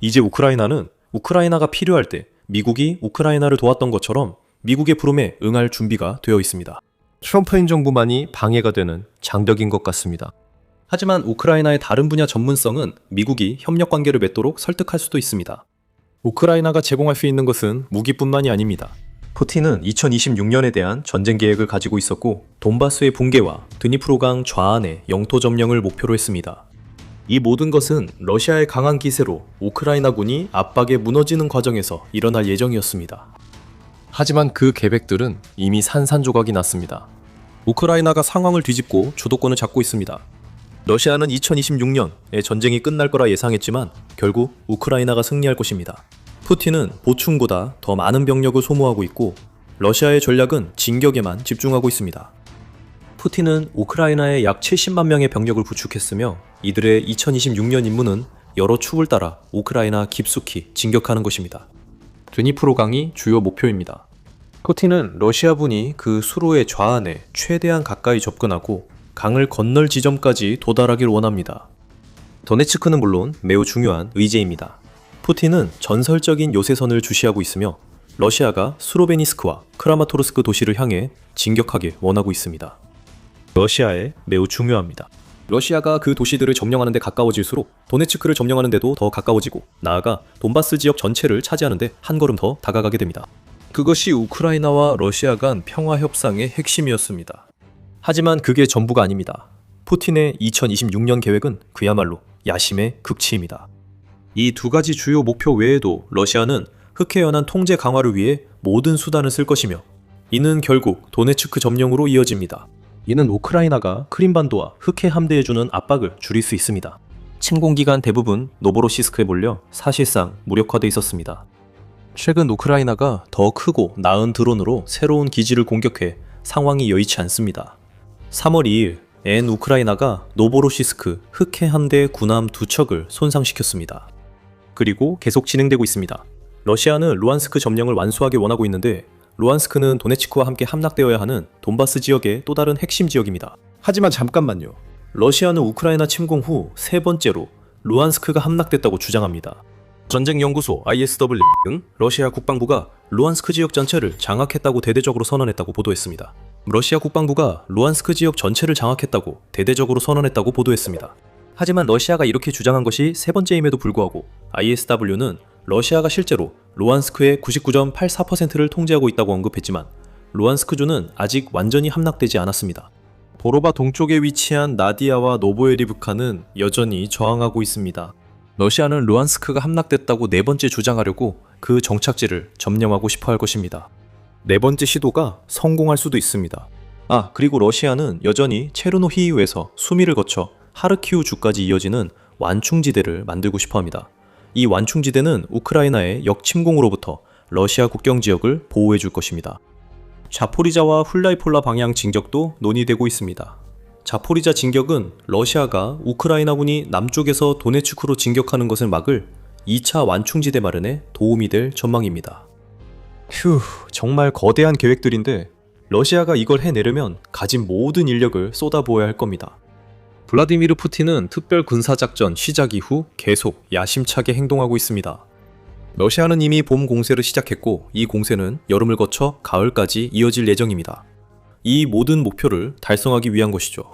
이제 우크라이나는 우크라이나가 필요할 때 미국이 우크라이나를 도왔던 것처럼 미국의 부름에 응할 준비가 되어 있습니다. 트럼프 행정부만이 방해가 되는 장벽인 것 같습니다. 하지만 우크라이나의 다른 분야 전문성은 미국이 협력 관계를 맺도록 설득할 수도 있습니다. 우크라이나가 제공할 수 있는 것은 무기뿐만이 아닙니다. 푸틴은 2026년에 대한 전쟁 계획을 가지고 있었고 돈바스의 붕괴와 드니프로강 좌안의 영토 점령을 목표로 했습니다. 이 모든 것은 러시아의 강한 기세로 우크라이나군이 압박에 무너지는 과정에서 일어날 예정이었습니다. 하지만 그 계획들은 이미 산산조각이 났습니다. 우크라이나가 상황을 뒤집고 주도권을 잡고 있습니다. 러시아는 2026년에 전쟁이 끝날 거라 예상했지만 결국 우크라이나가 승리할 것입니다. 푸틴은 보충보다 더 많은 병력을 소모하고 있고 러시아의 전략은 진격에만 집중하고 있습니다. 푸틴은 우크라이나에 약 70만 명의 병력을 구축했으며 이들의 2026년 임무는 여러 축을 따라 우크라이나 깊숙이 진격하는 것입니다. 드니프로강이 주요 목표입니다. 푸틴은 러시아군이 그 수로의 좌안에 최대한 가까이 접근하고 강을 건널 지점까지 도달하길 원합니다. 도네츠크는 물론 매우 중요한 의제입니다. 푸틴은 전설적인 요새선을 주시하고 있으며 러시아가 스로베니스크와 크라마토르스크 도시를 향해 진격하길 원하고 있습니다. 러시아에 매우 중요합니다. 러시아가 그 도시들을 점령하는 데 가까워질수록 도네츠크를 점령하는 데도 더 가까워지고 나아가 돈바스 지역 전체를 차지하는 데 한 걸음 더 다가가게 됩니다. 그것이 우크라이나와 러시아 간 평화 협상의 핵심이었습니다. 하지만 그게 전부가 아닙니다. 푸틴의 2026년 계획은 그야말로 야심의 극치입니다. 이 두 가지 주요 목표 외에도 러시아는 흑해 연안 통제 강화를 위해 모든 수단을 쓸 것이며 이는 결국 도네츠크 점령으로 이어집니다. 이는 우크라이나가 크림반도와 흑해 함대에 주는 압박을 줄일 수 있습니다. 침공 기간 대부분 노보로시스크에 몰려 사실상 무력화돼 있었습니다. 최근 우크라이나가 더 크고 나은 드론으로 새로운 기지를 공격해 상황이 여의치 않습니다. 3월 2일 우크라이나가 노보로시스크 흑해 함대 군함 2척을 손상시켰습니다. 그리고 계속 진행되고 있습니다. 러시아는 루안스크 점령을 완수하게 원하고 있는데 루안스크는 도네츠크와 함께 함락되어야 하는 돈바스 지역의 또 다른 핵심 지역입니다. 하지만 잠깐만요. 러시아는 우크라이나 침공 후 세 번째로 루안스크가 함락됐다고 주장합니다. 전쟁연구소 ISW는 러시아 국방부가 루안스크 지역 전체를 장악했다고 대대적으로 선언했다고 보도했습니다. 러시아 국방부가 루안스크 지역 전체를 장악했다고 대대적으로 선언했다고 보도했습니다. 하지만 러시아가 이렇게 주장한 것이 세 번째임에도 불구하고 ISW는 러시아가 실제로 루안스크의 99.84%를 통제하고 있다고 언급했지만 루안스크주는 아직 완전히 함락되지 않았습니다. 보로바 동쪽에 위치한 나디아와 노보에리브카는 여전히 저항하고 있습니다. 러시아는 루안스크가 함락됐다고 네 번째 주장하려고 그 정착지를 점령하고 싶어 할 것입니다. 네 번째 시도가 성공할 수도 있습니다. 그리고 러시아는 여전히 체르노히우에서 수미를 거쳐 하르키우 주까지 이어지는 완충지대를 만들고 싶어 합니다. 이 완충지대는 우크라이나의 역침공으로부터 러시아 국경 지역을 보호해 줄 것입니다. 자포리자와 훌라이폴라 방향 진격도 논의되고 있습니다. 자포리자 진격은 러시아가 우크라이나군이 남쪽에서 도네츠크로 진격하는 것을 막을 2차 완충지대 마련에 도움이 될 전망입니다. 정말 거대한 계획들인데 러시아가 이걸 해내려면 가진 모든 인력을 쏟아부어야 할 겁니다. 블라디미르 푸틴은 특별 군사작전 시작 이후 계속 야심차게 행동하고 있습니다. 러시아는 이미 봄 공세를 시작했고 이 공세는 여름을 거쳐 가을까지 이어질 예정입니다. 이 모든 목표를 달성하기 위한 것이죠.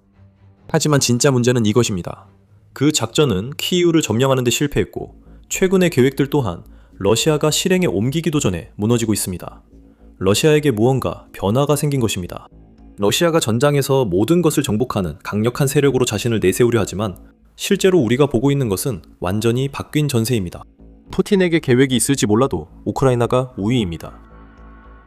하지만 진짜 문제는 이것입니다. 그 작전은 키이우를 점령하는 데 실패했고 최근의 계획들 또한 러시아가 실행에 옮기기도 전에 무너지고 있습니다. 러시아에게 무언가 변화가 생긴 것입니다. 러시아가 전장에서 모든 것을 정복하는 강력한 세력으로 자신을 내세우려 하지만 실제로 우리가 보고 있는 것은 완전히 바뀐 전세입니다. 푸틴에게 계획이 있을지 몰라도 우크라이나가 우위입니다.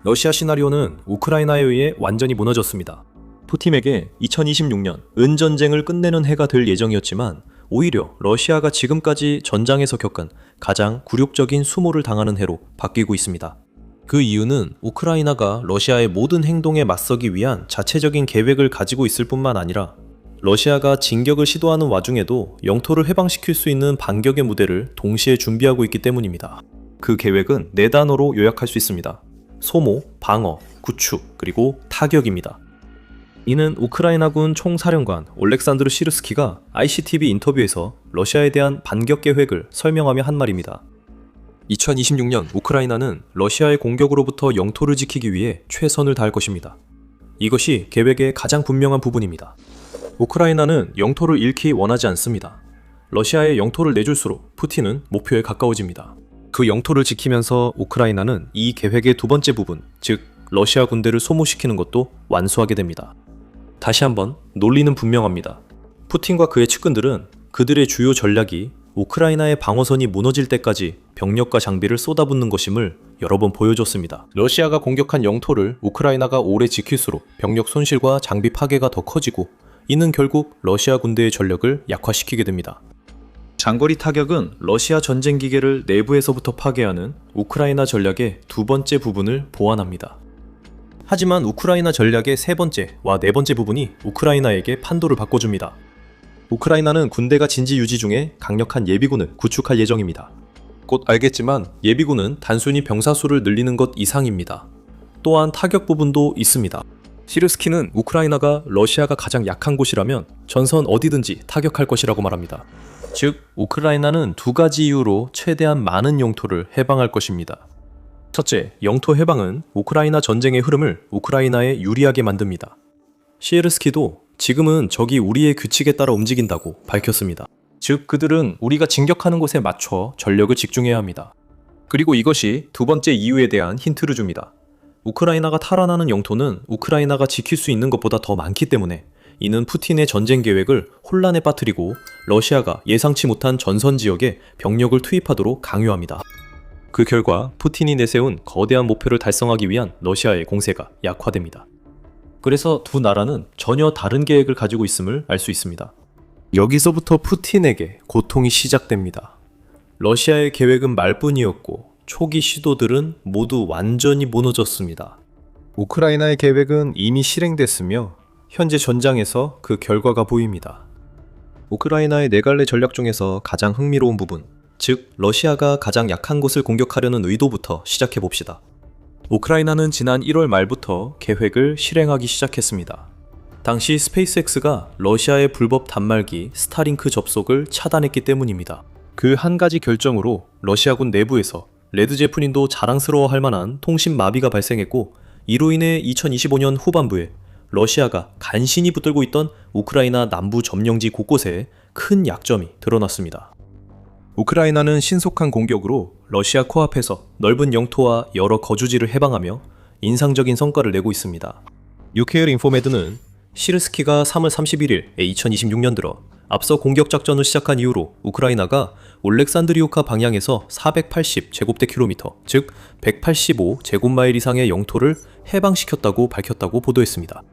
러시아 시나리오는 우크라이나에 의해 완전히 무너졌습니다. 푸틴에게 2026년 은전쟁을 끝내는 해가 될 예정이었지만 오히려 러시아가 지금까지 전장에서 겪은 가장 굴욕적인 수모를 당하는 해로 바뀌고 있습니다. 그 이유는 우크라이나가 러시아의 모든 행동에 맞서기 위한 자체적인 계획을 가지고 있을 뿐만 아니라 러시아가 진격을 시도하는 와중에도 영토를 해방시킬 수 있는 반격의 무대를 동시에 준비하고 있기 때문입니다. 그 계획은 네 단어로 요약할 수 있습니다. 소모, 방어, 구축, 그리고 타격입니다. 이는 우크라이나군 총사령관 올렉산드르 시르스키가 ICTV 인터뷰에서 러시아에 대한 반격 계획을 설명하며 한 말입니다. 2026년 우크라이나는 러시아의 공격으로부터 영토를 지키기 위해 최선을 다할 것입니다. 이것이 계획의 가장 분명한 부분입니다. 우크라이나는 영토를 잃기 원하지 않습니다. 러시아의 영토를 내줄수록 푸틴은 목표에 가까워집니다. 그 영토를 지키면서 우크라이나는 이 계획의 두 번째 부분, 즉 러시아 군대를 소모시키는 것도 완수하게 됩니다. 다시 한번 논리는 분명합니다. 푸틴과 그의 측근들은 그들의 주요 전략이 우크라이나의 방어선이 무너질 때까지 병력과 장비를 쏟아붓는 것임을 여러 번 보여줬습니다. 러시아가 공격한 영토를 우크라이나가 오래 지킬수록 병력 손실과 장비 파괴가 더 커지고 이는 결국 러시아 군대의 전력을 약화시키게 됩니다. 장거리 타격은 러시아 전쟁 기계를 내부에서부터 파괴하는 우크라이나 전략의 두 번째 부분을 보완합니다. 하지만 우크라이나 전략의 세 번째와 네 번째 부분이 우크라이나에게 판도를 바꿔줍니다. 우크라이나는 군대가 진지 유지 중에 강력한 예비군을 구축할 예정입니다. 곧 알겠지만 예비군은 단순히 병사 수를 늘리는 것 이상입니다. 또한 타격 부분도 있습니다. 시르스키는 우크라이나가 러시아가 가장 약한 곳이라면 전선 어디든지 타격할 것이라고 말합니다. 즉, 우크라이나는 두 가지 이유로 최대한 많은 영토를 해방할 것입니다. 첫째, 영토 해방은 우크라이나 전쟁의 흐름을 우크라이나에 유리하게 만듭니다. 시에르스키도 지금은 적이 우리의 규칙에 따라 움직인다고 밝혔습니다. 즉, 그들은 우리가 진격하는 곳에 맞춰 전력을 집중해야 합니다. 그리고 이것이 두 번째 이유에 대한 힌트를 줍니다. 우크라이나가 탈환하는 영토는 우크라이나가 지킬 수 있는 것보다 더 많기 때문에 이는 푸틴의 전쟁 계획을 혼란에 빠뜨리고 러시아가 예상치 못한 전선 지역에 병력을 투입하도록 강요합니다. 그 결과 푸틴이 내세운 거대한 목표를 달성하기 위한 러시아의 공세가 약화됩니다. 그래서 두 나라는 전혀 다른 계획을 가지고 있음을 알 수 있습니다. 여기서부터 푸틴에게 고통이 시작됩니다. 러시아의 계획은 말뿐이었고 초기 시도들은 모두 완전히 무너졌습니다. 우크라이나의 계획은 이미 실행됐으며 현재 전장에서 그 결과가 보입니다. 우크라이나의 네 갈래 전략 중에서 가장 흥미로운 부분, 즉 러시아가 가장 약한 곳을 공격하려는 의도부터 시작해 봅시다. 우크라이나는 지난 1월 말부터 계획을 실행하기 시작했습니다. 당시 스페이스X가 러시아의 불법 단말기 스타링크 접속을 차단했기 때문입니다. 그 한 가지 결정으로 러시아군 내부에서 레드 제프린도 자랑스러워할 만한 통신 마비가 발생했고, 이로 인해 2025년 후반부에 러시아가 간신히 붙들고 있던 우크라이나 남부 점령지 곳곳에 큰 약점이 드러났습니다. 우크라이나는 신속한 공격으로 러시아 코앞에서 넓은 영토와 여러 거주지를 해방하며 인상적인 성과를 내고 있습니다. 유케일 인포메드는 시르스키가 3월 31일 2026년 들어 앞서 공격 작전을 시작한 이후로 우크라이나가 올렉산드리우카 방향에서 480제곱대킬로미터, 즉 185제곱마일 이상의 영토를 해방시켰다고 밝혔다고 보도했습니다.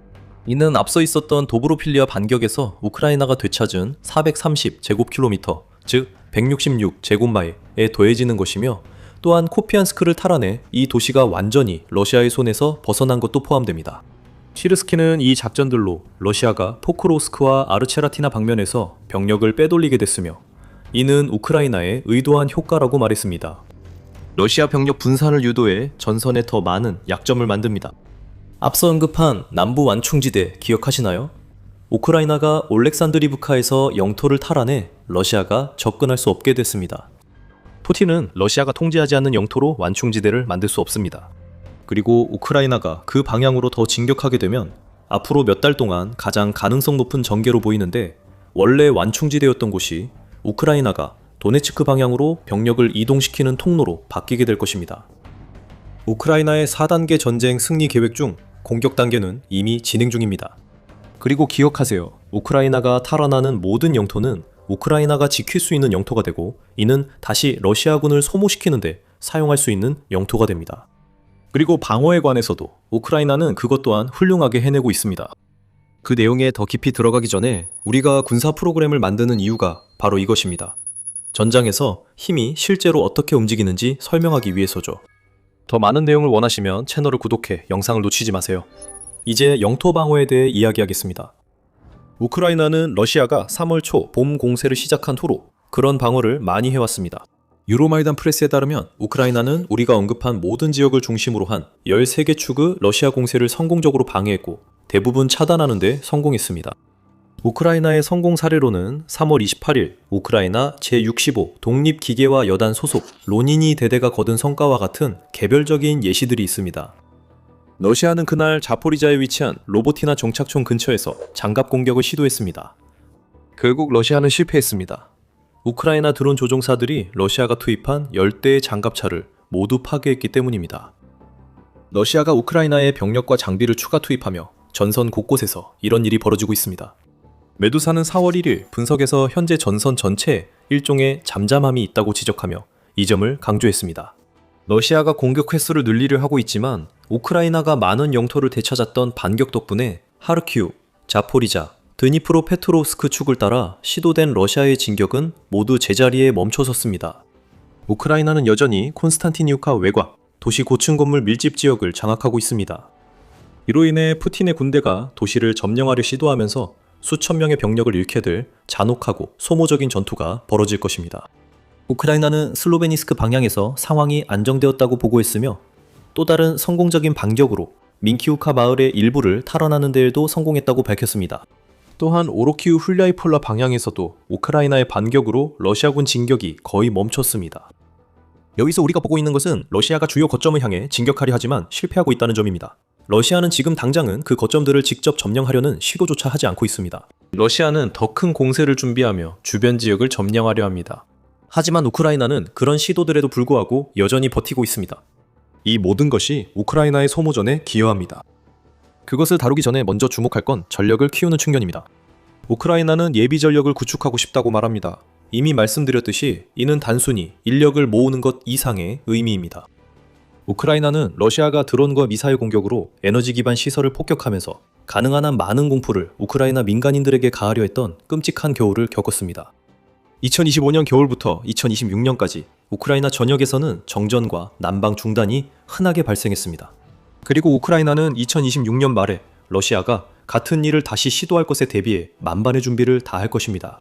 이는 앞서 있었던 도브로필리아 반격에서 우크라이나가 되찾은 430제곱킬로미터, 즉 166제곱마일에 더해지는 것이며, 또한 코피안스크를 탈환해 이 도시가 완전히 러시아의 손에서 벗어난 것도 포함됩니다. 시르스키는 이 작전들로 러시아가 포크로스크와 아르체라티나 방면에서 병력을 빼돌리게 됐으며, 이는 우크라이나의 의도한 효과라고 말했습니다. 러시아 병력 분산을 유도해 전선에 더 많은 약점을 만듭니다. 앞서 언급한 남부 완충지대 기억하시나요? 우크라이나가 올렉산드리브카에서 영토를 탈환해 러시아가 접근할 수 없게 됐습니다. 푸틴은 러시아가 통제하지 않는 영토로 완충지대를 만들 수 없습니다. 그리고 우크라이나가 그 방향으로 더 진격하게 되면 앞으로 몇 달 동안 가장 가능성 높은 전개로 보이는데, 원래 완충지대였던 곳이 우크라이나가 도네츠크 방향으로 병력을 이동시키는 통로로 바뀌게 될 것입니다. 우크라이나의 4단계 전쟁 승리 계획 중 공격 단계는 이미 진행 중입니다. 그리고 기억하세요. 우크라이나가 탈환하는 모든 영토는 우크라이나가 지킬 수 있는 영토가 되고, 이는 다시 러시아군을 소모시키는데 사용할 수 있는 영토가 됩니다. 그리고 방어에 관해서도 우크라이나는 그것 또한 훌륭하게 해내고 있습니다. 그 내용에 더 깊이 들어가기 전에 우리가 군사 프로그램을 만드는 이유가 바로 이것입니다. 전장에서 힘이 실제로 어떻게 움직이는지 설명하기 위해서죠. 더 많은 내용을 원하시면 채널을 구독해 영상을 놓치지 마세요. 이제 영토 방어에 대해 이야기하겠습니다. 우크라이나는 러시아가 3월 초 봄 공세를 시작한 후로 그런 방어를 많이 해왔습니다. 유로마이단 프레스에 따르면 우크라이나는 우리가 언급한 모든 지역을 중심으로 한 13개 축의 러시아 공세를 성공적으로 방해했고 대부분 차단하는 데 성공했습니다. 우크라이나의 성공 사례로는 3월 28일 우크라이나 제65 독립기계화 여단 소속 로니니 대대가 거둔 성과와 같은 개별적인 예시들이 있습니다. 러시아는 그날 자포리자에 위치한 로보티나 정착촌 근처에서 장갑 공격을 시도했습니다. 결국 러시아는 실패했습니다. 우크라이나 드론 조종사들이 러시아가 투입한 10대의 장갑차를 모두 파괴했기 때문입니다. 러시아가 우크라이나에 병력과 장비를 추가 투입하며 전선 곳곳에서 이런 일이 벌어지고 있습니다. 메두사는 4월 1일 분석에서 현재 전선 전체에 일종의 잠잠함이 있다고 지적하며 이 점을 강조했습니다. 러시아가 공격 횟수를 늘리려 하고 있지만 우크라이나가 많은 영토를 되찾았던 반격 덕분에 하르키우, 자포리자, 드니프로 페트로스크 축을 따라 시도된 러시아의 진격은 모두 제자리에 멈춰섰습니다. 우크라이나는 여전히 콘스탄티니우카 외곽, 도시 고층 건물 밀집 지역을 장악하고 있습니다. 이로 인해 푸틴의 군대가 도시를 점령하려 시도하면서 수천 명의 병력을 잃게 될 잔혹하고 소모적인 전투가 벌어질 것입니다. 우크라이나는 슬로베니스크 방향에서 상황이 안정되었다고 보고했으며 또 다른 성공적인 반격으로 민키우카 마을의 일부를 탈환하는 데에도 성공했다고 밝혔습니다. 또한 오로키우 훌ля이폴라 방향에서도 우크라이나의 반격으로 러시아군 진격이 거의 멈췄습니다. 여기서 우리가 보고 있는 것은 러시아가 주요 거점을 향해 진격하려 하지만 실패하고 있다는 점입니다. 러시아는 지금 당장은 그 거점들을 직접 점령하려는 시도조차 하지 않고 있습니다. 러시아는 더 큰 공세를 준비하며 주변 지역을 점령하려 합니다. 하지만 우크라이나는 그런 시도들에도 불구하고 여전히 버티고 있습니다. 이 모든 것이 우크라이나의 소모전에 기여합니다. 그것을 다루기 전에 먼저 주목할 건 전력을 키우는 측면입니다. 우크라이나는 예비 전력을 구축하고 싶다고 말합니다. 이미 말씀드렸듯이 이는 단순히 인력을 모으는 것 이상의 의미입니다. 우크라이나는 러시아가 드론과 미사일 공격으로 에너지 기반 시설을 폭격하면서 가능한 한 많은 공포를 우크라이나 민간인들에게 가하려 했던 끔찍한 겨울을 겪었습니다. 2025년 겨울부터 2026년까지 우크라이나 전역에서는 정전과 난방 중단이 흔하게 발생했습니다. 그리고 우크라이나는 2026년 말에 러시아가 같은 일을 다시 시도할 것에 대비해 만반의 준비를 다할 것입니다.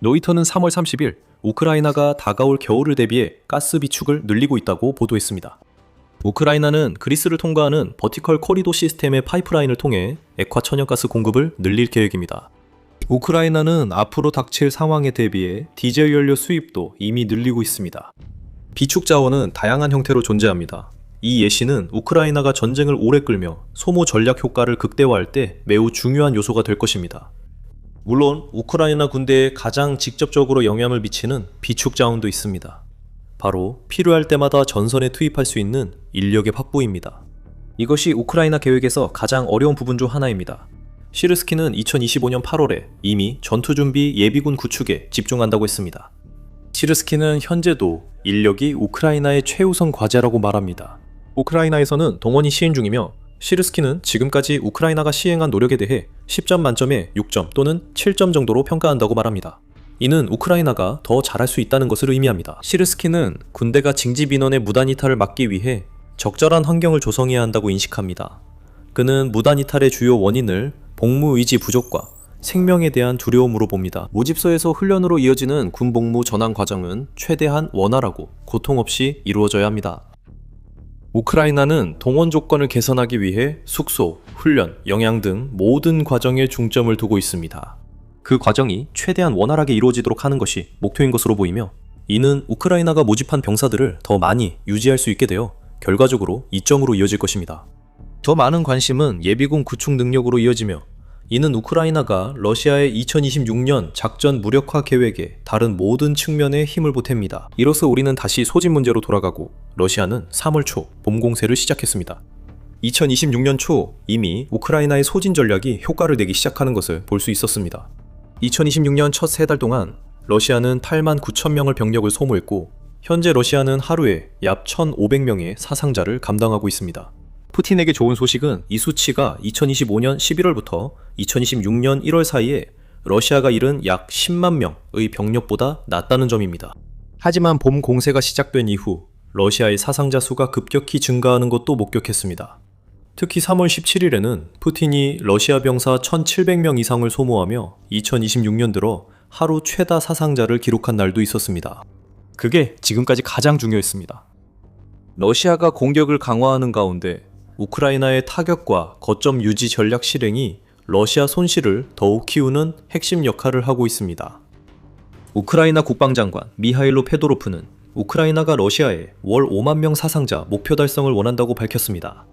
로이터는 3월 30일 우크라이나가 다가올 겨울을 대비해 가스 비축을 늘리고 있다고 보도했습니다. 우크라이나는 그리스를 통과하는 버티컬 코리도 시스템의 파이프라인을 통해 액화 천연가스 공급을 늘릴 계획입니다. 우크라이나는 앞으로 닥칠 상황에 대비해 디젤 연료 수입도 이미 늘리고 있습니다. 비축 자원은 다양한 형태로 존재합니다. 이 예시는 우크라이나가 전쟁을 오래 끌며 소모 전략 효과를 극대화할 때 매우 중요한 요소가 될 것입니다. 물론 우크라이나 군대에 가장 직접적으로 영향을 미치는 비축 자원도 있습니다. 바로 필요할 때마다 전선에 투입할 수 있는 인력의 확보입니다. 이것이 우크라이나 계획에서 가장 어려운 부분 중 하나입니다. 시르스키는 2025년 8월에 이미 전투준비 예비군 구축에 집중한다고 했습니다. 시르스키는 현재도 인력이 우크라이나의 최우선 과제라고 말합니다. 우크라이나에서는 동원이 시행 중이며 시르스키는 지금까지 우크라이나가 시행한 노력에 대해 10점 만점에 6점 또는 7점 정도로 평가한다고 말합니다. 이는 우크라이나가 더 잘할 수 있다는 것을 의미합니다. 시르스키는 군대가 징집 인원의 무단 이탈을 막기 위해 적절한 환경을 조성해야 한다고 인식합니다. 그는 무단 이탈의 주요 원인을 복무 의지 부족과 생명에 대한 두려움으로 봅니다. 모집소에서 훈련으로 이어지는 군복무 전환 과정은 최대한 원활하고 고통 없이 이루어져야 합니다. 우크라이나는 동원 조건을 개선하기 위해 숙소, 훈련, 영양 등 모든 과정에 중점을 두고 있습니다. 그 과정이 최대한 원활하게 이루어지도록 하는 것이 목표인 것으로 보이며 이는 우크라이나가 모집한 병사들을 더 많이 유지할 수 있게 되어 결과적으로 이점으로 이어질 것입니다. 더 많은 관심은 예비군 구축 능력으로 이어지며 이는 우크라이나가 러시아의 2026년 작전 무력화 계획에 다른 모든 측면에 힘을 보탭니다. 이로써 우리는 다시 소집 문제로 돌아가고 러시아는 3월 초 봄 공세를 시작했습니다. 2026년 초 이미 우크라이나의 소진 전략이 효과를 내기 시작하는 것을 볼 수 있었습니다. 2026년 첫 3달 동안 러시아는 8만 9천 명의 병력을 소모했고 현재 러시아는 하루에 약 1,500명의 사상자를 감당하고 있습니다. 푸틴에게 좋은 소식은 이 수치가 2025년 11월부터 2026년 1월 사이에 러시아가 잃은 약 10만 명의 병력보다 낮다는 점입니다. 하지만 봄 공세가 시작된 이후 러시아의 사상자 수가 급격히 증가하는 것도 목격했습니다. 특히 3월 17일에는 푸틴이 러시아 병사 1,700명 이상을 소모하며 2026년 들어 하루 최다 사상자를 기록한 날도 있었습니다. 그게 지금까지 가장 중요했습니다. 러시아가 공격을 강화하는 가운데 우크라이나의 타격과 거점 유지 전략 실행이 러시아 손실을 더욱 키우는 핵심 역할을 하고 있습니다. 우크라이나 국방장관 미하일로 페도로프는 우크라이나가 러시아에 월 5만 명 사상자 목표 달성을 원한다고 밝혔습니다.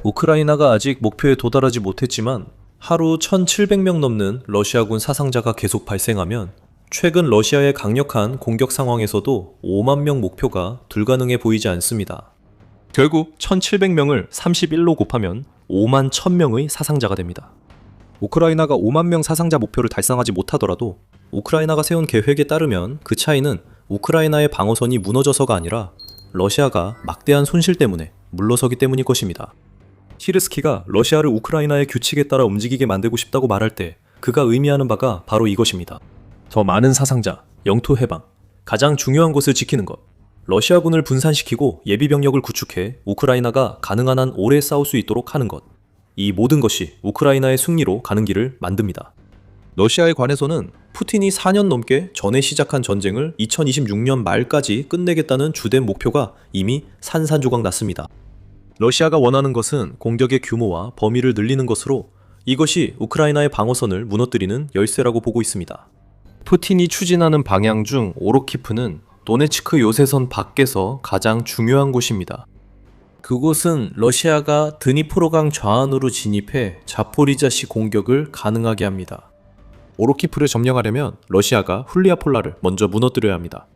우크라이나가 아직 목표에 도달하지 못했지만 하루 1,700명 넘는 러시아군 사상자가 계속 발생하면 최근 러시아의 강력한 공격 상황에서도 5만 명 목표가 불가능해 보이지 않습니다. 결국 1,700명을 31로 곱하면 5만 1,000명의 사상자가 됩니다. 우크라이나가 5만 명 사상자 목표를 달성하지 못하더라도 우크라이나가 세운 계획에 따르면 그 차이는 우크라이나의 방어선이 무너져서가 아니라 러시아가 막대한 손실 때문에 물러서기 때문일 것입니다. 시르스키가 러시아를 우크라이나의 규칙에 따라 움직이게 만들고 싶다고 말할 때 그가 의미하는 바가 바로 이것입니다. 더 많은 사상자, 영토 해방, 가장 중요한 것을 지키는 것, 러시아군을 분산시키고 예비병력을 구축해 우크라이나가 가능한 한 오래 싸울 수 있도록 하는 것. 이 모든 것이 우크라이나의 승리로 가는 길을 만듭니다. 러시아에 관해서는 푸틴이 4년 넘게 전에 시작한 전쟁을 2026년 말까지 끝내겠다는 주된 목표가 이미 산산조각 났습니다. 러시아가 원하는 것은 공격의 규모와 범위를 늘리는 것으로 이것이 우크라이나의 방어선을 무너뜨리는 열쇠라고 보고 있습니다. 푸틴이 추진하는 방향 중 오로키프는 도네츠크 요새선 밖에서 가장 중요한 곳입니다. 그곳은 러시아가 드니프로강 좌안으로 진입해 자포리자시 공격을 가능하게 합니다. 오로키프를 점령하려면 러시아가 훌리아폴라를 먼저 무너뜨려야 합니다.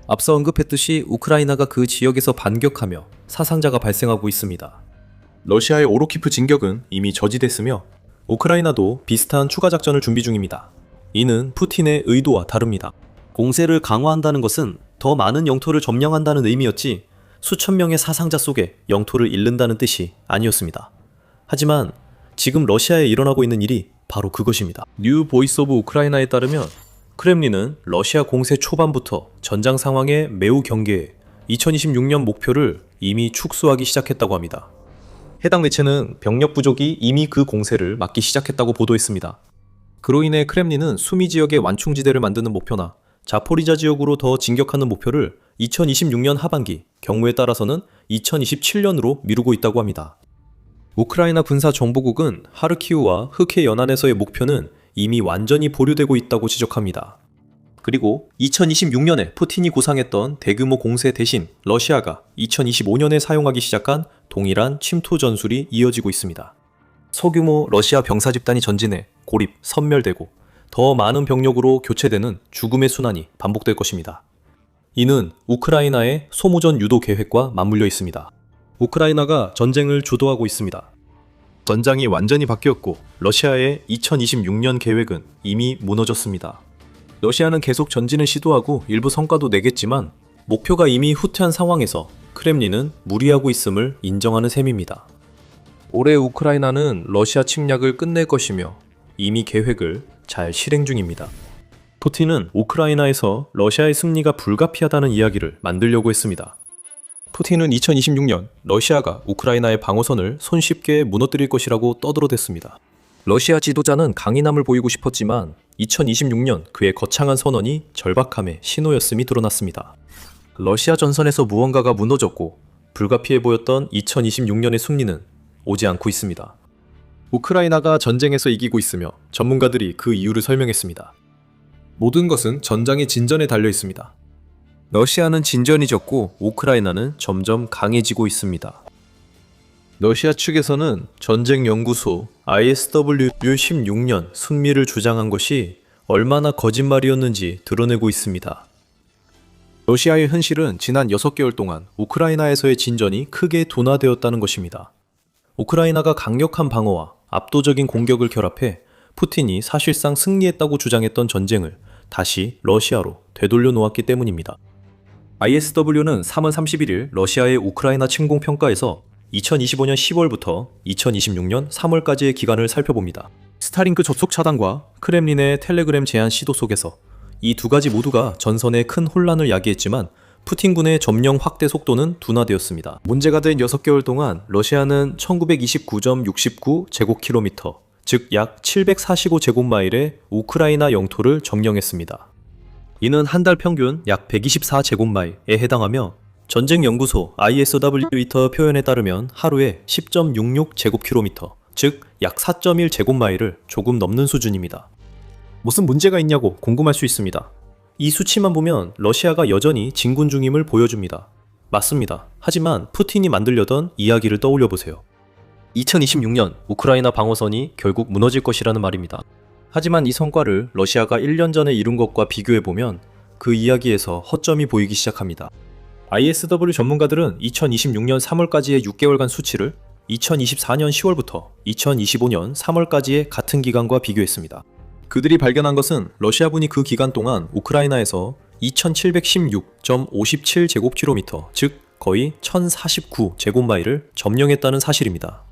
앞서 언급했듯이 우크라이나가 그 지역에서 반격하며 사상자가 발생하고 있습니다. 러시아의 오로키프 진격은 이미 저지됐으며 우크라이나도 비슷한 추가 작전을 준비 중입니다. 이는 푸틴의 의도와 다릅니다. 공세를 강화한다는 것은 더 많은 영토를 점령한다는 의미였지 수천 명의 사상자 속에 영토를 잃는다는 뜻이 아니었습니다. 하지만 지금 러시아에 일어나고 있는 일이 바로 그것입니다. 뉴 보이스 오브 우크라이나에 따르면 크렘린은 러시아 공세 초반부터 전장 상황에 매우 경계해 2026년 목표를 이미 축소하기 시작했다고 합니다. 해당 매체는 병력 부족이 이미 그 공세를 막기 시작했다고 보도했습니다. 그로 인해 크렘린은 수미 지역의 완충지대를 만드는 목표나 자포리자 지역으로 더 진격하는 목표를 2026년 하반기, 경우에 따라서는 2027년으로 미루고 있다고 합니다. 우크라이나 군사정보국은 하르키우와 흑해 연안에서의 목표는 이미 완전히 보류되고 있다고 지적합니다. 그리고 2026년에 푸틴이 구상했던 대규모 공세 대신 러시아가 2025년에 사용하기 시작한 동일한 침투 전술이 이어지고 있습니다. 소규모 러시아 병사 집단이 전진해 고립, 섬멸되고 더 많은 병력으로 교체되는 죽음의 순환이 반복될 것입니다. 이는 우크라이나의 소모전 유도 계획과 맞물려 있습니다. 우크라이나가 전쟁을 주도하고 있습니다. 전장이 완전히 바뀌었고 러시아의 2026년 계획은 이미 무너졌습니다. 러시아는 계속 전진을 시도하고 일부 성과도 내겠지만 목표가 이미 후퇴한 상황에서 크렘린은 무리하고 있음을 인정하는 셈입니다. 올해 우크라이나는 러시아 침략을 끝낼 것이며 이미 계획을 잘 실행 중입니다. 푸틴은 우크라이나에서 러시아의 승리가 불가피하다는 이야기를 만들려고 했습니다. 푸틴은 2026년 러시아가 우크라이나의 방어선을 손쉽게 무너뜨릴 것이라고 떠들어댔습니다. 러시아 지도자는 강인함을 보이고 싶었지만 2026년 그의 거창한 선언이 절박함의 신호였음이 드러났습니다. 러시아 전선에서 무언가가 무너졌고 불가피해 보였던 2026년의 승리는 오지 않고 있습니다. 우크라이나가 전쟁에서 이기고 있으며 전문가들이 그 이유를 설명했습니다. 모든 것은 전장의 진전에 달려 있습니다. 러시아는 진전이 적고 우크라이나는 점점 강해지고 있습니다. 러시아 측에서는 전쟁연구소 ISW-16년 승리를 주장한 것이 얼마나 거짓말이었는지 드러내고 있습니다. 러시아의 현실은 지난 6개월 동안 우크라이나에서의 진전이 크게 둔화되었다는 것입니다. 우크라이나가 강력한 방어와 압도적인 공격을 결합해 푸틴이 사실상 승리했다고 주장했던 전쟁을 다시 러시아로 되돌려 놓았기 때문입니다. ISW는 3월 31일 러시아의 우크라이나 침공 평가에서 2025년 10월부터 2026년 3월까지의 기간을 살펴봅니다. 스타링크 접속 차단과 크렘린의 텔레그램 제한 시도 속에서 이 두 가지 모두가 전선에 큰 혼란을 야기했지만 푸틴군의 점령 확대 속도는 둔화되었습니다. 문제가 된 6개월 동안 러시아는 1929.69 제곱킬로미터, 즉 약 745 제곱마일의 우크라이나 영토를 점령했습니다. 이는 한 달 평균 약 124 제곱마일에 해당하며 전쟁연구소 ISW 표현에 따르면 하루에 10.66 제곱킬로미터, 즉 약 4.1 제곱마일을 조금 넘는 수준입니다. 무슨 문제가 있냐고 궁금할 수 있습니다. 이 수치만 보면 러시아가 여전히 진군 중임을 보여줍니다. 맞습니다. 하지만 푸틴이 만들려던 이야기를 떠올려 보세요. 2026년 우크라이나 방어선이 결국 무너질 것이라는 말입니다. 하지만 이 성과를 러시아가 1년 전에 이룬 것과 비교해보면 그 이야기에서 허점이 보이기 시작합니다. ISW 전문가들은 2026년 3월까지의 6개월간 수치를 2024년 10월부터 2025년 3월까지의 같은 기간과 비교했습니다. 그들이 발견한 것은 러시아군이 그 기간 동안 우크라이나에서 2716.57 제곱킬로미터, 즉 거의 1049 제곱마일을 점령했다는 사실입니다.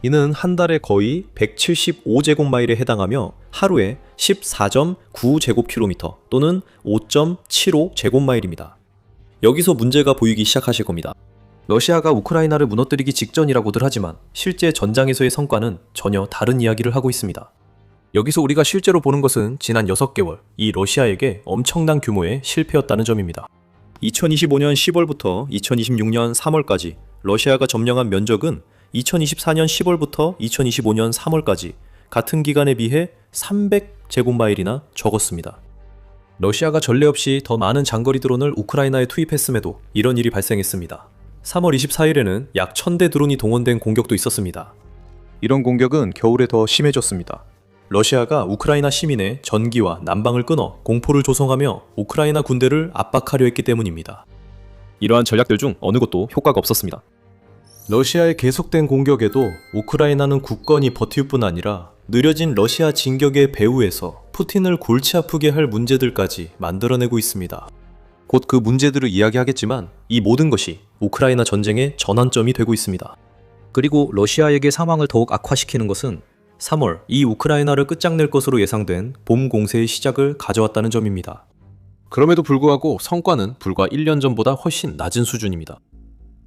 이는 한 달에 거의 175 제곱마일에 해당하며 하루에 14.9 제곱킬로미터 또는 5.75 제곱마일입니다. 여기서 문제가 보이기 시작하실 겁니다. 러시아가 우크라이나를 무너뜨리기 직전이라고들 하지만 실제 전장에서의 성과는 전혀 다른 이야기를 하고 있습니다. 여기서 우리가 실제로 보는 것은 지난 6개월 이 러시아에게 엄청난 규모의 실패였다는 점입니다. 2025년 10월부터 2026년 3월까지 러시아가 점령한 면적은 2024년 10월부터 2025년 3월까지 같은 기간에 비해 300제곱마일이나 적었습니다. 러시아가 전례 없이 더 많은 장거리 드론을 우크라이나에 투입했음에도 이런 일이 발생했습니다. 3월 24일에는 약 1000대 드론이 동원된 공격도 있었습니다. 이런 공격은 겨울에 더 심해졌습니다. 러시아가 우크라이나 시민의 전기와 난방을 끊어 공포를 조성하며 우크라이나 군대를 압박하려 했기 때문입니다. 이러한 전략들 중 어느 것도 효과가 없었습니다. 러시아의 계속된 공격에도 우크라이나는 굳건히 버틸 뿐 아니라 느려진 러시아 진격의 배후에서 푸틴을 골치 아프게 할 문제들까지 만들어내고 있습니다. 곧 그 문제들을 이야기하겠지만 이 모든 것이 우크라이나 전쟁의 전환점이 되고 있습니다. 그리고 러시아에게 상황을 더욱 악화시키는 것은 3월 이 우크라이나를 끝장낼 것으로 예상된 봄 공세의 시작을 가져왔다는 점입니다. 그럼에도 불구하고 성과는 불과 1년 전보다 훨씬 낮은 수준입니다.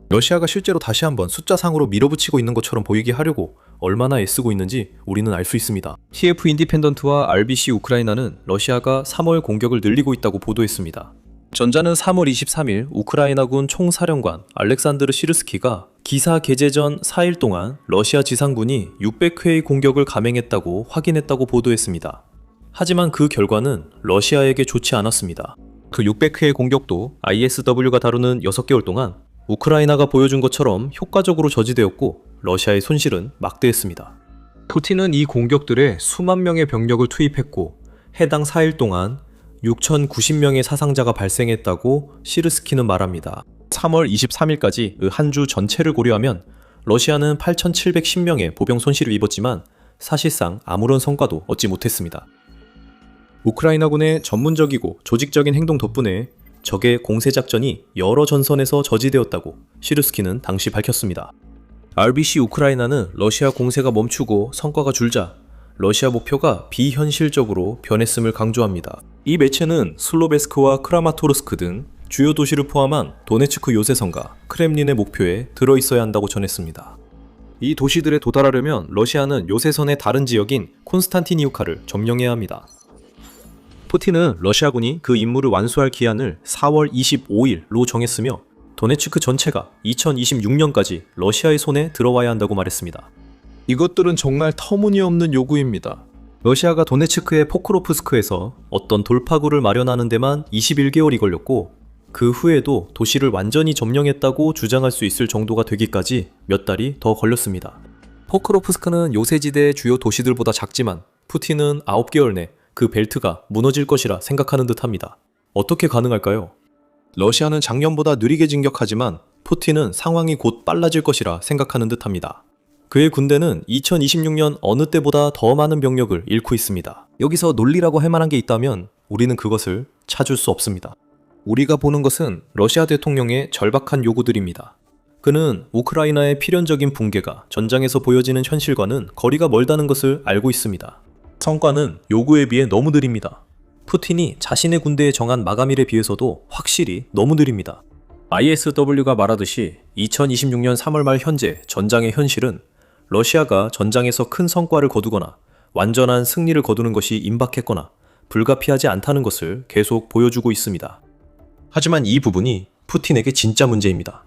러시아가 실제로 다시 한번 숫자상으로 밀어붙이고 있는 것처럼 보이게 하려고 얼마나 애쓰고 있는지 우리는 알 수 있습니다. TF 인디펜던트와 RBC 우크라이나는 러시아가 3월 공격을 늘리고 있다고 보도했습니다. 전자는 3월 23일 우크라이나군 총사령관 알렉산드르 시르스키가 기사 게재 전 4일 동안 러시아 지상군이 600회의 공격을 감행했다고 확인했다고 보도했습니다. 하지만 그 결과는 러시아에게 좋지 않았습니다. 그 600회의 공격도 ISW가 다루는 6개월 동안 우크라이나가 보여준 것처럼 효과적으로 저지되었고 러시아의 손실은 막대했습니다. 푸틴은 이 공격들에 수만 명의 병력을 투입했고 해당 4일 동안 6,090명의 사상자가 발생했다고 시르스키는 말합니다. 3월 23일까지 한 주 전체를 고려하면 러시아는 8,710명의 보병 손실을 입었지만 사실상 아무런 성과도 얻지 못했습니다. 우크라이나군의 전문적이고 조직적인 행동 덕분에 적의 공세작전이 여러 전선에서 저지되었다고 시르스키는 당시 밝혔습니다. RBC 우크라이나는 러시아 공세가 멈추고 성과가 줄자 러시아 목표가 비현실적으로 변했음을 강조합니다. 이 매체는 슬로베스크와 크라마토르스크 등 주요 도시를 포함한 도네츠크 요새선과 크렘린의 목표에 들어있어야 한다고 전했습니다. 이 도시들에 도달하려면 러시아는 요새선의 다른 지역인 콘스탄티니우카를 점령해야 합니다. 푸틴은 러시아군이 그 임무를 완수할 기한을 4월 25일로 정했으며 도네츠크 전체가 2026년까지 러시아의 손에 들어와야 한다고 말했습니다. 이것들은 정말 터무니없는 요구입니다. 러시아가 도네츠크의 포크로프스크에서 어떤 돌파구를 마련하는 데만 21개월이 걸렸고 그 후에도 도시를 완전히 점령했다고 주장할 수 있을 정도가 되기까지 몇 달이 더 걸렸습니다. 포크로프스크는 요새지대의 주요 도시들보다 작지만 푸틴은 9개월 내 그 벨트가 무너질 것이라 생각하는 듯합니다. 어떻게 가능할까요? 러시아는 작년보다 느리게 진격하지만 푸틴은 상황이 곧 빨라질 것이라 생각하는 듯합니다. 그의 군대는 2026년 어느 때보다 더 많은 병력을 잃고 있습니다. 여기서 논리라고 할 만한 게 있다면 우리는 그것을 찾을 수 없습니다. 우리가 보는 것은 러시아 대통령의 절박한 요구들입니다. 그는 우크라이나의 필연적인 붕괴가 전장에서 보여지는 현실과는 거리가 멀다는 것을 알고 있습니다. 성과는 요구에 비해 너무 느립니다. 푸틴이 자신의 군대에 정한 마감일에 비해서도 확실히 너무 느립니다. ISW가 말하듯이 2026년 3월 말 현재 전장의 현실은 러시아가 전장에서 큰 성과를 거두거나 완전한 승리를 거두는 것이 임박했거나 불가피하지 않다는 것을 계속 보여주고 있습니다. 하지만 이 부분이 푸틴에게 진짜 문제입니다.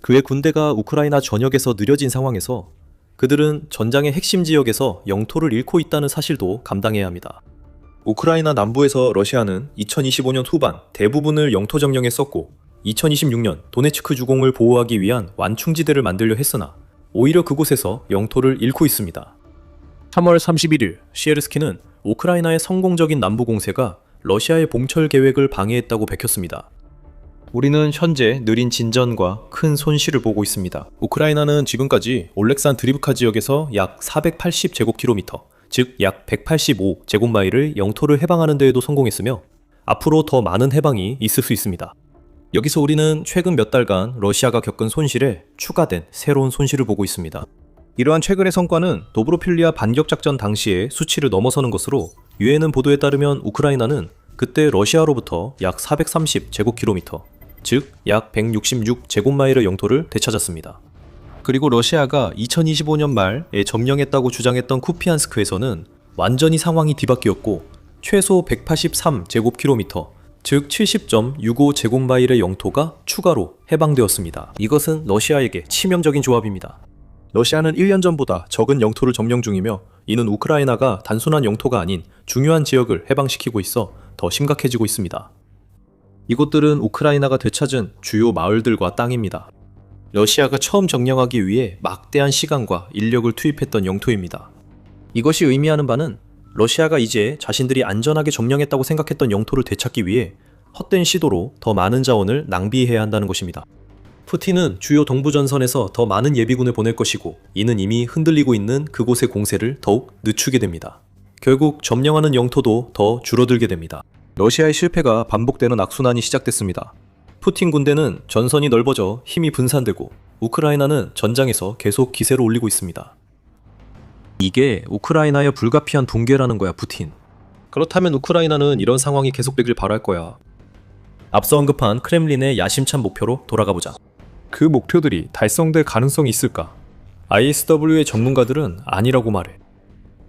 그의 군대가 우크라이나 전역에서 느려진 상황에서 그들은 전장의 핵심 지역에서 영토를 잃고 있다는 사실도 감당해야 합니다. 우크라이나 남부에서 러시아는 2025년 후반 대부분을 영토 점령했었고 2026년 도네츠크 주공을 보호하기 위한 완충지대를 만들려 했으나 오히려 그곳에서 영토를 잃고 있습니다. 3월 31일 시에르스키는 우크라이나의 성공적인 남부 공세가 러시아의 봉철 계획을 방해했다고 밝혔습니다. 우리는 현재 느린 진전과 큰 손실을 보고 있습니다. 우크라이나는 지금까지 올렉산 드리브카 지역에서 약 480제곱킬로미터, 즉 약 185제곱마일을 영토를 해방하는 데에도 성공했으며 앞으로 더 많은 해방이 있을 수 있습니다. 여기서 우리는 최근 몇 달간 러시아가 겪은 손실에 추가된 새로운 손실을 보고 있습니다. 이러한 최근의 성과는 도브로필리아 반격작전 당시의 수치를 넘어서는 것으로 유엔은 보도에 따르면 우크라이나는 그때 러시아로부터 약 430제곱킬로미터, 즉 약 166제곱마일의 영토를 되찾았습니다. 그리고 러시아가 2025년 말에 점령했다고 주장했던 쿠피안스크에서는 완전히 상황이 뒤바뀌었고 최소 183제곱킬로미터, 즉 70.65제곱마일의 영토가 추가로 해방되었습니다. 이것은 러시아에게 치명적인 조합입니다. 러시아는 1년 전보다 적은 영토를 점령 중이며 이는 우크라이나가 단순한 영토가 아닌 중요한 지역을 해방시키고 있어 더 심각해지고 있습니다. 이곳들은 우크라이나가 되찾은 주요 마을들과 땅입니다. 러시아가 처음 점령하기 위해 막대한 시간과 인력을 투입했던 영토입니다. 이것이 의미하는 바는 러시아가 이제 자신들이 안전하게 점령했다고 생각했던 영토를 되찾기 위해 헛된 시도로 더 많은 자원을 낭비해야 한다는 것입니다. 푸틴은 주요 동부전선에서 더 많은 예비군을 보낼 것이고 이는 이미 흔들리고 있는 그곳의 공세를 더욱 늦추게 됩니다. 결국 점령하는 영토도 더 줄어들게 됩니다. 러시아의 실패가 반복되는 악순환이 시작됐습니다. 푸틴 군대는 전선이 넓어져 힘이 분산되고 우크라이나는 전장에서 계속 기세를 올리고 있습니다. 이게 우크라이나의 불가피한 붕괴라는 거야, 푸틴. 그렇다면 우크라이나는 이런 상황이 계속되길 바랄 거야. 앞서 언급한 크렘린의 야심찬 목표로 돌아가보자. 그 목표들이 달성될 가능성이 있을까? ISW의 전문가들은 아니라고 말해.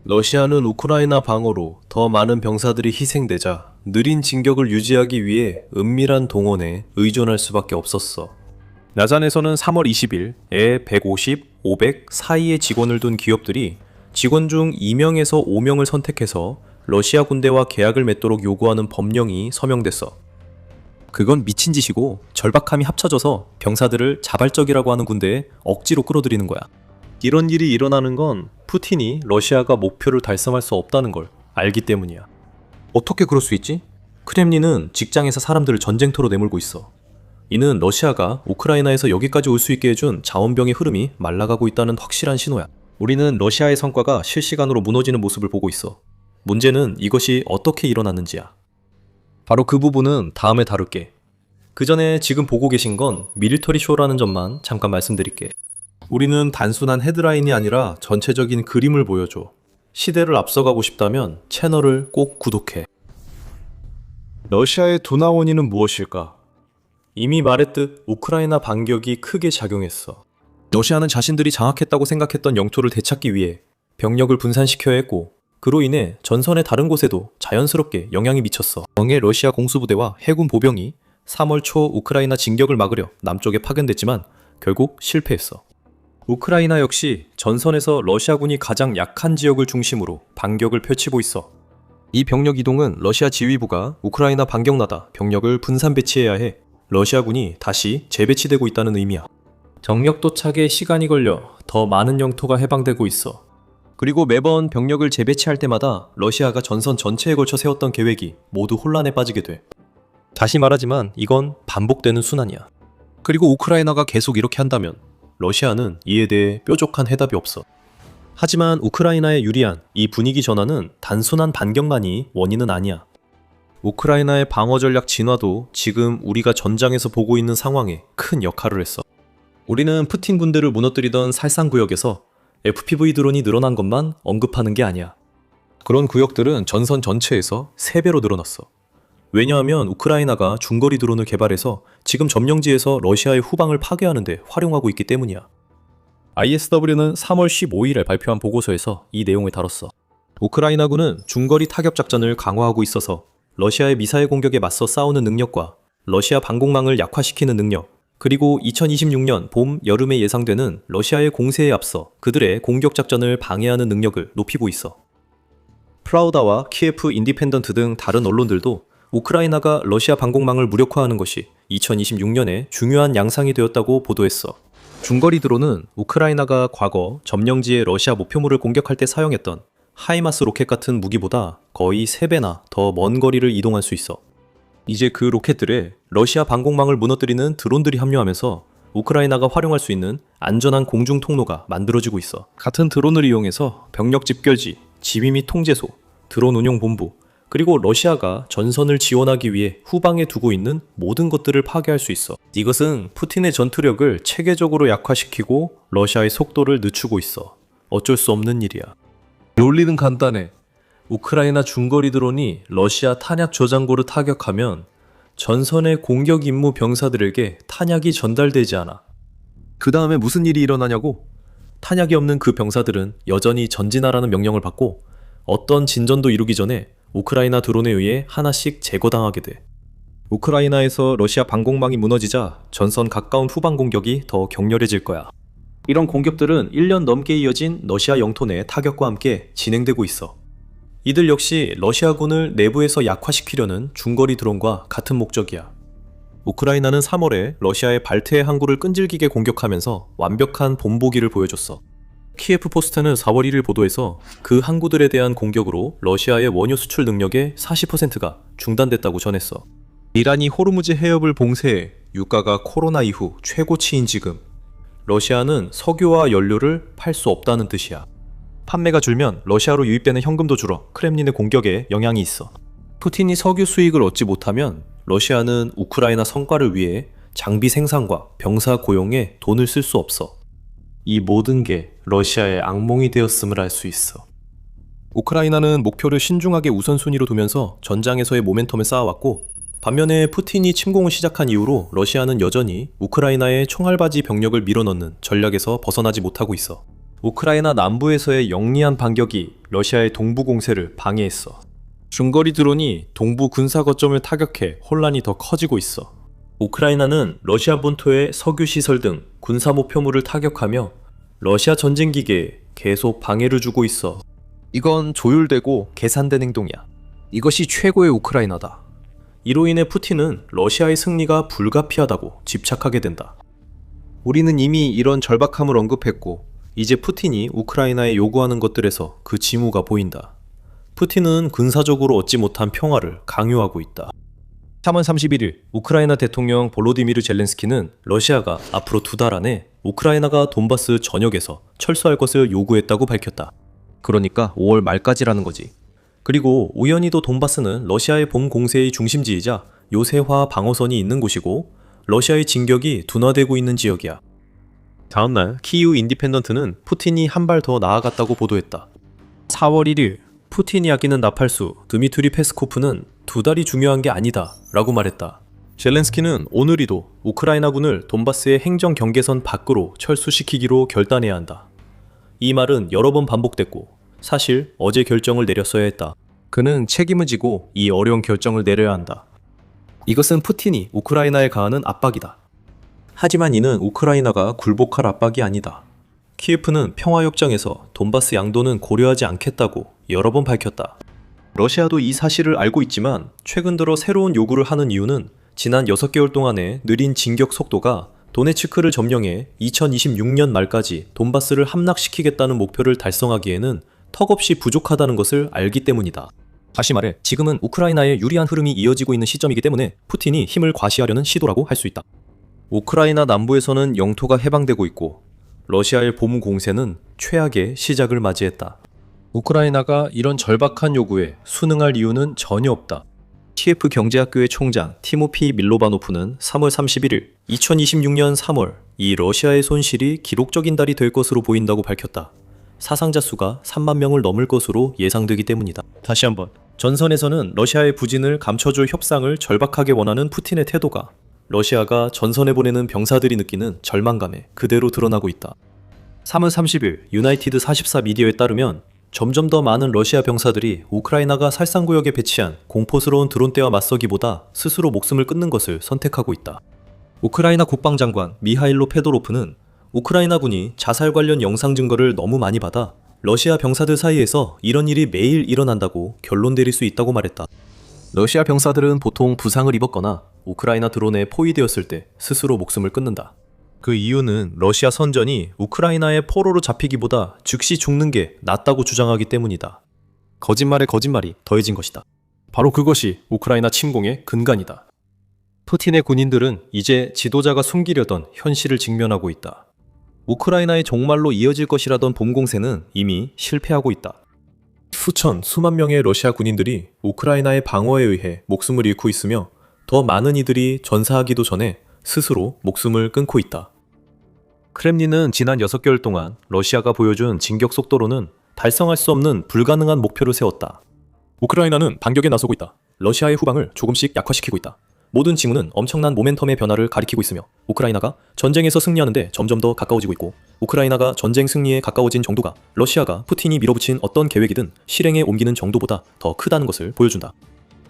러시아는 우크라이나 방어로 더 많은 병사들이 희생되자 느린 진격을 유지하기 위해 은밀한 동원에 의존할 수밖에 없었어. 나잔에서는 3월 20일에 150, 500 사이의 직원을 둔 기업들이 직원 중 2명에서 5명을 선택해서 러시아 군대와 계약을 맺도록 요구하는 법령이 서명됐어. 그건 미친 짓이고 절박함이 합쳐져서 병사들을 자발적이라고 하는 군대에 억지로 끌어들이는 거야. 이런 일이 일어나는 건 푸틴이 러시아가 목표를 달성할 수 없다는 걸 알기 때문이야. 어떻게 그럴 수 있지? 크렘린은 직장에서 사람들을 전쟁터로 내몰고 있어. 이는 러시아가 우크라이나에서 여기까지 올 수 있게 해준 자원병의 흐름이 말라가고 있다는 확실한 신호야. 우리는 러시아의 성과가 실시간으로 무너지는 모습을 보고 있어. 문제는 이것이 어떻게 일어났는지야. 바로 그 부분은 다음에 다룰게. 그 전에 지금 보고 계신 건 밀리터리 쇼라는 점만 잠깐 말씀드릴게. 우리는 단순한 헤드라인이 아니라 전체적인 그림을 보여줘. 시대를 앞서가고 싶다면 채널을 꼭 구독해. 러시아의 둔화 원인은 무엇일까? 이미 말했듯 우크라이나 반격이 크게 작용했어. 러시아는 자신들이 장악했다고 생각했던 영토를 되찾기 위해 병력을 분산시켜야 했고 그로 인해 전선의 다른 곳에도 자연스럽게 영향이 미쳤어. 영의 러시아 공수부대와 해군 보병이 3월 초 우크라이나 진격을 막으려 남쪽에 파견됐지만 결국 실패했어. 우크라이나 역시 전선에서 러시아군이 가장 약한 지역을 중심으로 반격을 펼치고 있어. 이 병력 이동은 러시아 지휘부가 우크라이나 반격나다 병력을 분산 배치해야 해 러시아군이 다시 재배치되고 있다는 의미야. 정력 도착에 시간이 걸려 더 많은 영토가 해방되고 있어. 그리고 매번 병력을 재배치할 때마다 러시아가 전선 전체에 걸쳐 세웠던 계획이 모두 혼란에 빠지게 돼. 다시 말하지만 이건 반복되는 순환이야. 그리고 우크라이나가 계속 이렇게 한다면 러시아는 이에 대해 뾰족한 해답이 없어. 하지만 우크라이나에 유리한 이 분위기 전환은 단순한 반격만이 원인은 아니야. 우크라이나의 방어 전략 진화도 지금 우리가 전장에서 보고 있는 상황에 큰 역할을 했어. 우리는 푸틴 군대를 무너뜨리던 살상구역에서 FPV 드론이 늘어난 것만 언급하는 게 아니야. 그런 구역들은 전선 전체에서 3배로 늘어났어. 왜냐하면 우크라이나가 중거리 드론을 개발해서 지금 점령지에서 러시아의 후방을 파괴하는데 활용하고 있기 때문이야. ISW는 3월 15일에 발표한 보고서에서 이 내용을 다뤘어. 우크라이나군은 중거리 타격 작전을 강화하고 있어서 러시아의 미사일 공격에 맞서 싸우는 능력과 러시아 방공망을 약화시키는 능력, 그리고 2026년 봄, 여름에 예상되는 러시아의 공세에 앞서 그들의 공격 작전을 방해하는 능력을 높이고 있어. 프라우다와 키예프 인디펜던트 등 다른 언론들도 우크라이나가 러시아 방공망을 무력화하는 것이 2026년에 중요한 양상이 되었다고 보도했어. 중거리 드론은 우크라이나가 과거 점령지의 러시아 목표물을 공격할 때 사용했던 하이마스 로켓 같은 무기보다 거의 3배나 더 먼 거리를 이동할 수 있어. 이제 그 로켓들에 러시아 방공망을 무너뜨리는 드론들이 합류하면서 우크라이나가 활용할 수 있는 안전한 공중 통로가 만들어지고 있어. 같은 드론을 이용해서 병력 집결지, 지휘 및 통제소, 드론 운용 본부, 그리고 러시아가 전선을 지원하기 위해 후방에 두고 있는 모든 것들을 파괴할 수 있어. 이것은 푸틴의 전투력을 체계적으로 약화시키고 러시아의 속도를 늦추고 있어. 어쩔 수 없는 일이야. 논리는 간단해. 우크라이나 중거리 드론이 러시아 탄약 저장고를 타격하면 전선의 공격 임무 병사들에게 탄약이 전달되지 않아. 그 다음에 무슨 일이 일어나냐고? 탄약이 없는 그 병사들은 여전히 전진하라는 명령을 받고 어떤 진전도 이루기 전에 우크라이나 드론에 의해 하나씩 제거당하게 돼. 우크라이나에서 러시아 방공망이 무너지자 전선 가까운 후방 공격이 더 격렬해질 거야. 이런 공격들은 1년 넘게 이어진 러시아 영토 내 타격과 함께 진행되고 있어. 이들 역시 러시아군을 내부에서 약화시키려는 중거리 드론과 같은 목적이야. 우크라이나는 3월에 러시아의 발트해 항구를 끈질기게 공격하면서 완벽한 본보기를 보여줬어. 키예프 포스트는 4월 1일 보도에서 그 항구들에 대한 공격으로 러시아의 원유 수출 능력의 40%가 중단됐다고 전했어. 이란이 호르무즈 해협을 봉쇄해 유가가 코로나 이후 최고치인 지금 러시아는 석유와 연료를 팔 수 없다는 뜻이야. 판매가 줄면 러시아로 유입되는 현금도 줄어 크렘린의 공격에 영향이 있어. 푸틴이 석유 수익을 얻지 못하면 러시아는 우크라이나 성과를 위해 장비 생산과 병사 고용에 돈을 쓸 수 없어. 이 모든 게 러시아의 악몽이 되었음을 알 수 있어. 우크라이나는 목표를 신중하게 우선순위로 두면서 전장에서의 모멘텀을 쌓아왔고, 반면에 푸틴이 침공을 시작한 이후로 러시아는 여전히 우크라이나의 총알바지 병력을 밀어넣는 전략에서 벗어나지 못하고 있어. 우크라이나 남부에서의 영리한 반격이 러시아의 동부 공세를 방해했어. 중거리 드론이 동부 군사 거점을 타격해 혼란이 더 커지고 있어. 우크라이나는 러시아 본토의 석유 시설 등 군사 목표물을 타격하며 러시아 전쟁 기계에 계속 방해를 주고 있어. 이건 조율되고 계산된 행동이야. 이것이 최고의 우크라이나다. 이로 인해 푸틴은 러시아의 승리가 불가피하다고 집착하게 된다. 우리는 이미 이런 절박함을 언급했고, 이제 푸틴이 우크라이나에 요구하는 것들에서 그 징후가 보인다. 푸틴은 군사적으로 얻지 못한 평화를 강요하고 있다. 3월 31일 우크라이나 대통령 볼로디미르 젤렌스키는 러시아가 앞으로 2달 안에 우크라이나가 돈바스 전역에서 철수할 것을 요구했다고 밝혔다. 그러니까 5월 말까지라는 거지. 그리고 우연히도 돈바스는 러시아의 봄 공세의 중심지이자 요새화 방어선이 있는 곳이고 러시아의 진격이 둔화되고 있는 지역이야. 다음날 키이우 인디펜던트는 푸틴이 한 발 더 나아갔다고 보도했다. 4월 1일 푸틴이 아끼는 나팔수 드미트리 페스코프는 2달이 중요한 게 아니다 라고 말했다. 젤렌스키는 오늘이도 우크라이나군을 돈바스의 행정 경계선 밖으로 철수시키기로 결단해야 한다. 이 말은 여러 번 반복됐고 사실 어제 결정을 내렸어야 했다. 그는 책임을 지고 이 어려운 결정을 내려야 한다. 이것은 푸틴이 우크라이나에 가하는 압박이다. 하지만 이는 우크라이나가 굴복할 압박이 아니다. 키예프는 평화협정에서 돈바스 양도는 고려하지 않겠다고 여러 번 밝혔다. 러시아도 이 사실을 알고 있지만 최근 들어 새로운 요구를 하는 이유는 지난 6개월 동안의 느린 진격 속도가 도네츠크를 점령해 2026년 말까지 돈바스를 함락시키겠다는 목표를 달성하기에는 턱없이 부족하다는 것을 알기 때문이다. 다시 말해 지금은 우크라이나의 유리한 흐름이 이어지고 있는 시점이기 때문에 푸틴이 힘을 과시하려는 시도라고 할 수 있다. 우크라이나 남부에서는 영토가 해방되고 있고 러시아의 봄 공세는 최악의 시작을 맞이했다. 우크라이나가 이런 절박한 요구에 순응할 이유는 전혀 없다. 키예프 경제학교의 총장 티모피 밀로바노프는 3월 31일 2026년 3월 이 러시아의 손실이 기록적인 달이 될 것으로 보인다고 밝혔다. 사상자 수가 3만 명을 넘을 것으로 예상되기 때문이다. 다시 한번 전선에서는 러시아의 부진을 감춰줄 협상을 절박하게 원하는 푸틴의 태도가 러시아가 전선에 보내는 병사들이 느끼는 절망감에 그대로 드러나고 있다. 3월 30일 유나이티드 44 미디어에 따르면 점점 더 많은 러시아 병사들이 우크라이나가 살상구역에 배치한 공포스러운 드론대와 맞서기보다 스스로 목숨을 끊는 것을 선택하고 있다. 우크라이나 국방장관 미하일로 페도로프는 우크라이나군이 자살 관련 영상 증거를 너무 많이 받아 러시아 병사들 사이에서 이런 일이 매일 일어난다고 결론 내릴 수 있다고 말했다. 러시아 병사들은 보통 부상을 입었거나 우크라이나 드론에 포위되었을 때 스스로 목숨을 끊는다. 그 이유는 러시아 선전이 우크라이나의 포로로 잡히기보다 즉시 죽는 게 낫다고 주장하기 때문이다. 거짓말에 거짓말이 더해진 것이다. 바로 그것이 우크라이나 침공의 근간이다. 푸틴의 군인들은 이제 지도자가 숨기려던 현실을 직면하고 있다. 우크라이나의 종말로 이어질 것이라던 봄 공세는 이미 실패하고 있다. 수만 명의 러시아 군인들이 우크라이나의 방어에 의해 목숨을 잃고 있으며 더 많은 이들이 전사하기도 전에 스스로 목숨을 끊고 있다. 크렘린은 지난 6개월 동안 러시아가 보여준 진격 속도로는 달성할 수 없는 불가능한 목표를 세웠다. 우크라이나는 반격에 나서고 있다. 러시아의 후방을 조금씩 약화시키고 있다. 모든 징후는 엄청난 모멘텀의 변화를 가리키고 있으며 우크라이나가 전쟁에서 승리하는데 점점 더 가까워지고 있고 우크라이나가 전쟁 승리에 가까워진 정도가 러시아가 푸틴이 밀어붙인 어떤 계획이든 실행에 옮기는 정도보다 더 크다는 것을 보여준다.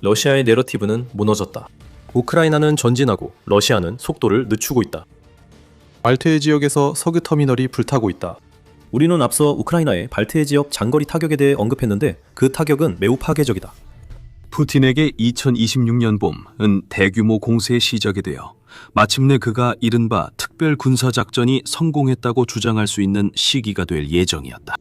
러시아의 내러티브는 무너졌다. 우크라이나는 전진하고 러시아는 속도를 늦추고 있다. 발트해 지역에서 석유 터미널이 불타고 있다. 우리는 앞서 우크라이나의 발트해 지역 장거리 타격에 대해 언급했는데 그 타격은 매우 파괴적이다. 푸틴에게 2026년 봄은 대규모 공세의 시작이 되어 마침내 그가 이른바 특별 군사작전이 성공했다고 주장할 수 있는 시기가 될 예정이었다.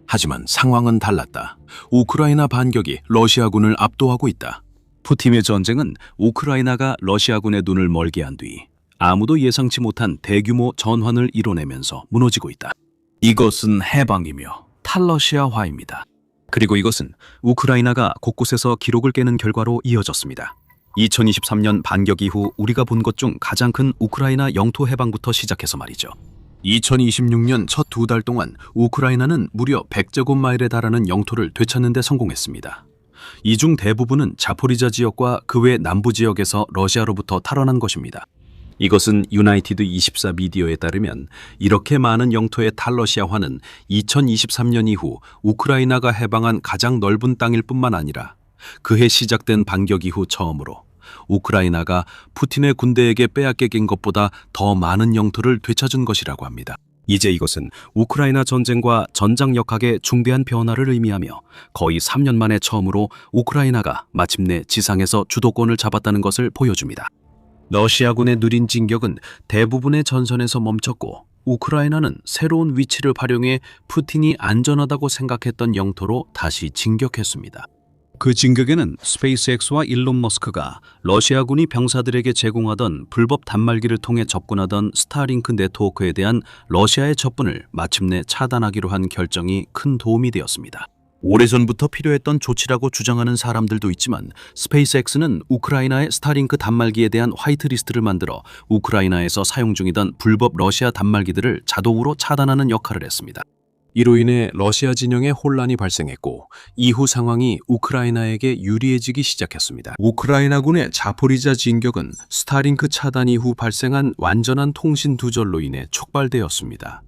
하지만 상황은 달랐다. 우크라이나 반격이 러시아군을 압도하고 있다. 푸틴의 전쟁은 우크라이나가 러시아군의 눈을 멀게 한 뒤 아무도 예상치 못한 대규모 전환을 이뤄내면서 무너지고 있다. 이것은 해방이며 탈러시아화입니다. 그리고 이것은 우크라이나가 곳곳에서 기록을 깨는 결과로 이어졌습니다. 2023년 반격 이후 우리가 본 것 중 가장 큰 우크라이나 영토 해방부터 시작해서 말이죠. 2026년 첫 2달 동안 우크라이나는 무려 100제곱마일에 달하는 영토를 되찾는 데 성공했습니다. 이 중 대부분은 자포리자 지역과 그 외 남부 지역에서 러시아로부터 탈환한 것입니다. 이것은 유나이티드 24 미디어에 따르면 이렇게 많은 영토의 탈러시아화는 2023년 이후 우크라이나가 해방한 가장 넓은 땅일 뿐만 아니라 그해 시작된 반격 이후 처음으로 우크라이나가 푸틴의 군대에게 빼앗긴 것보다 더 많은 영토를 되찾은 것이라고 합니다. 이제 이것은 우크라이나 전쟁과 전장역학의 중대한 변화를 의미하며 거의 3년 만에 처음으로 우크라이나가 마침내 지상에서 주도권을 잡았다는 것을 보여줍니다. 러시아군의 느린 진격은 대부분의 전선에서 멈췄고 우크라이나는 새로운 위치를 활용해 푸틴이 안전하다고 생각했던 영토로 다시 진격했습니다. 그 진격에는 스페이스X와 일론 머스크가 러시아군이 병사들에게 제공하던 불법 단말기를 통해 접근하던 스타링크 네트워크에 대한 러시아의 접근을 마침내 차단하기로 한 결정이 큰 도움이 되었습니다. 오래전부터 필요했던 조치라고 주장하는 사람들도 있지만 스페이스X는 우크라이나의 스타링크 단말기에 대한 화이트리스트를 만들어 우크라이나에서 사용 중이던 불법 러시아 단말기들을 자동으로 차단하는 역할을 했습니다. 이로 인해 러시아 진영에 혼란이 발생했고 이후 상황이 우크라이나에게 유리해지기 시작했습니다. 우크라이나군의 자포리자 진격은 스타링크 차단 이후 발생한 완전한 통신 두절로 인해 촉발되었습니다.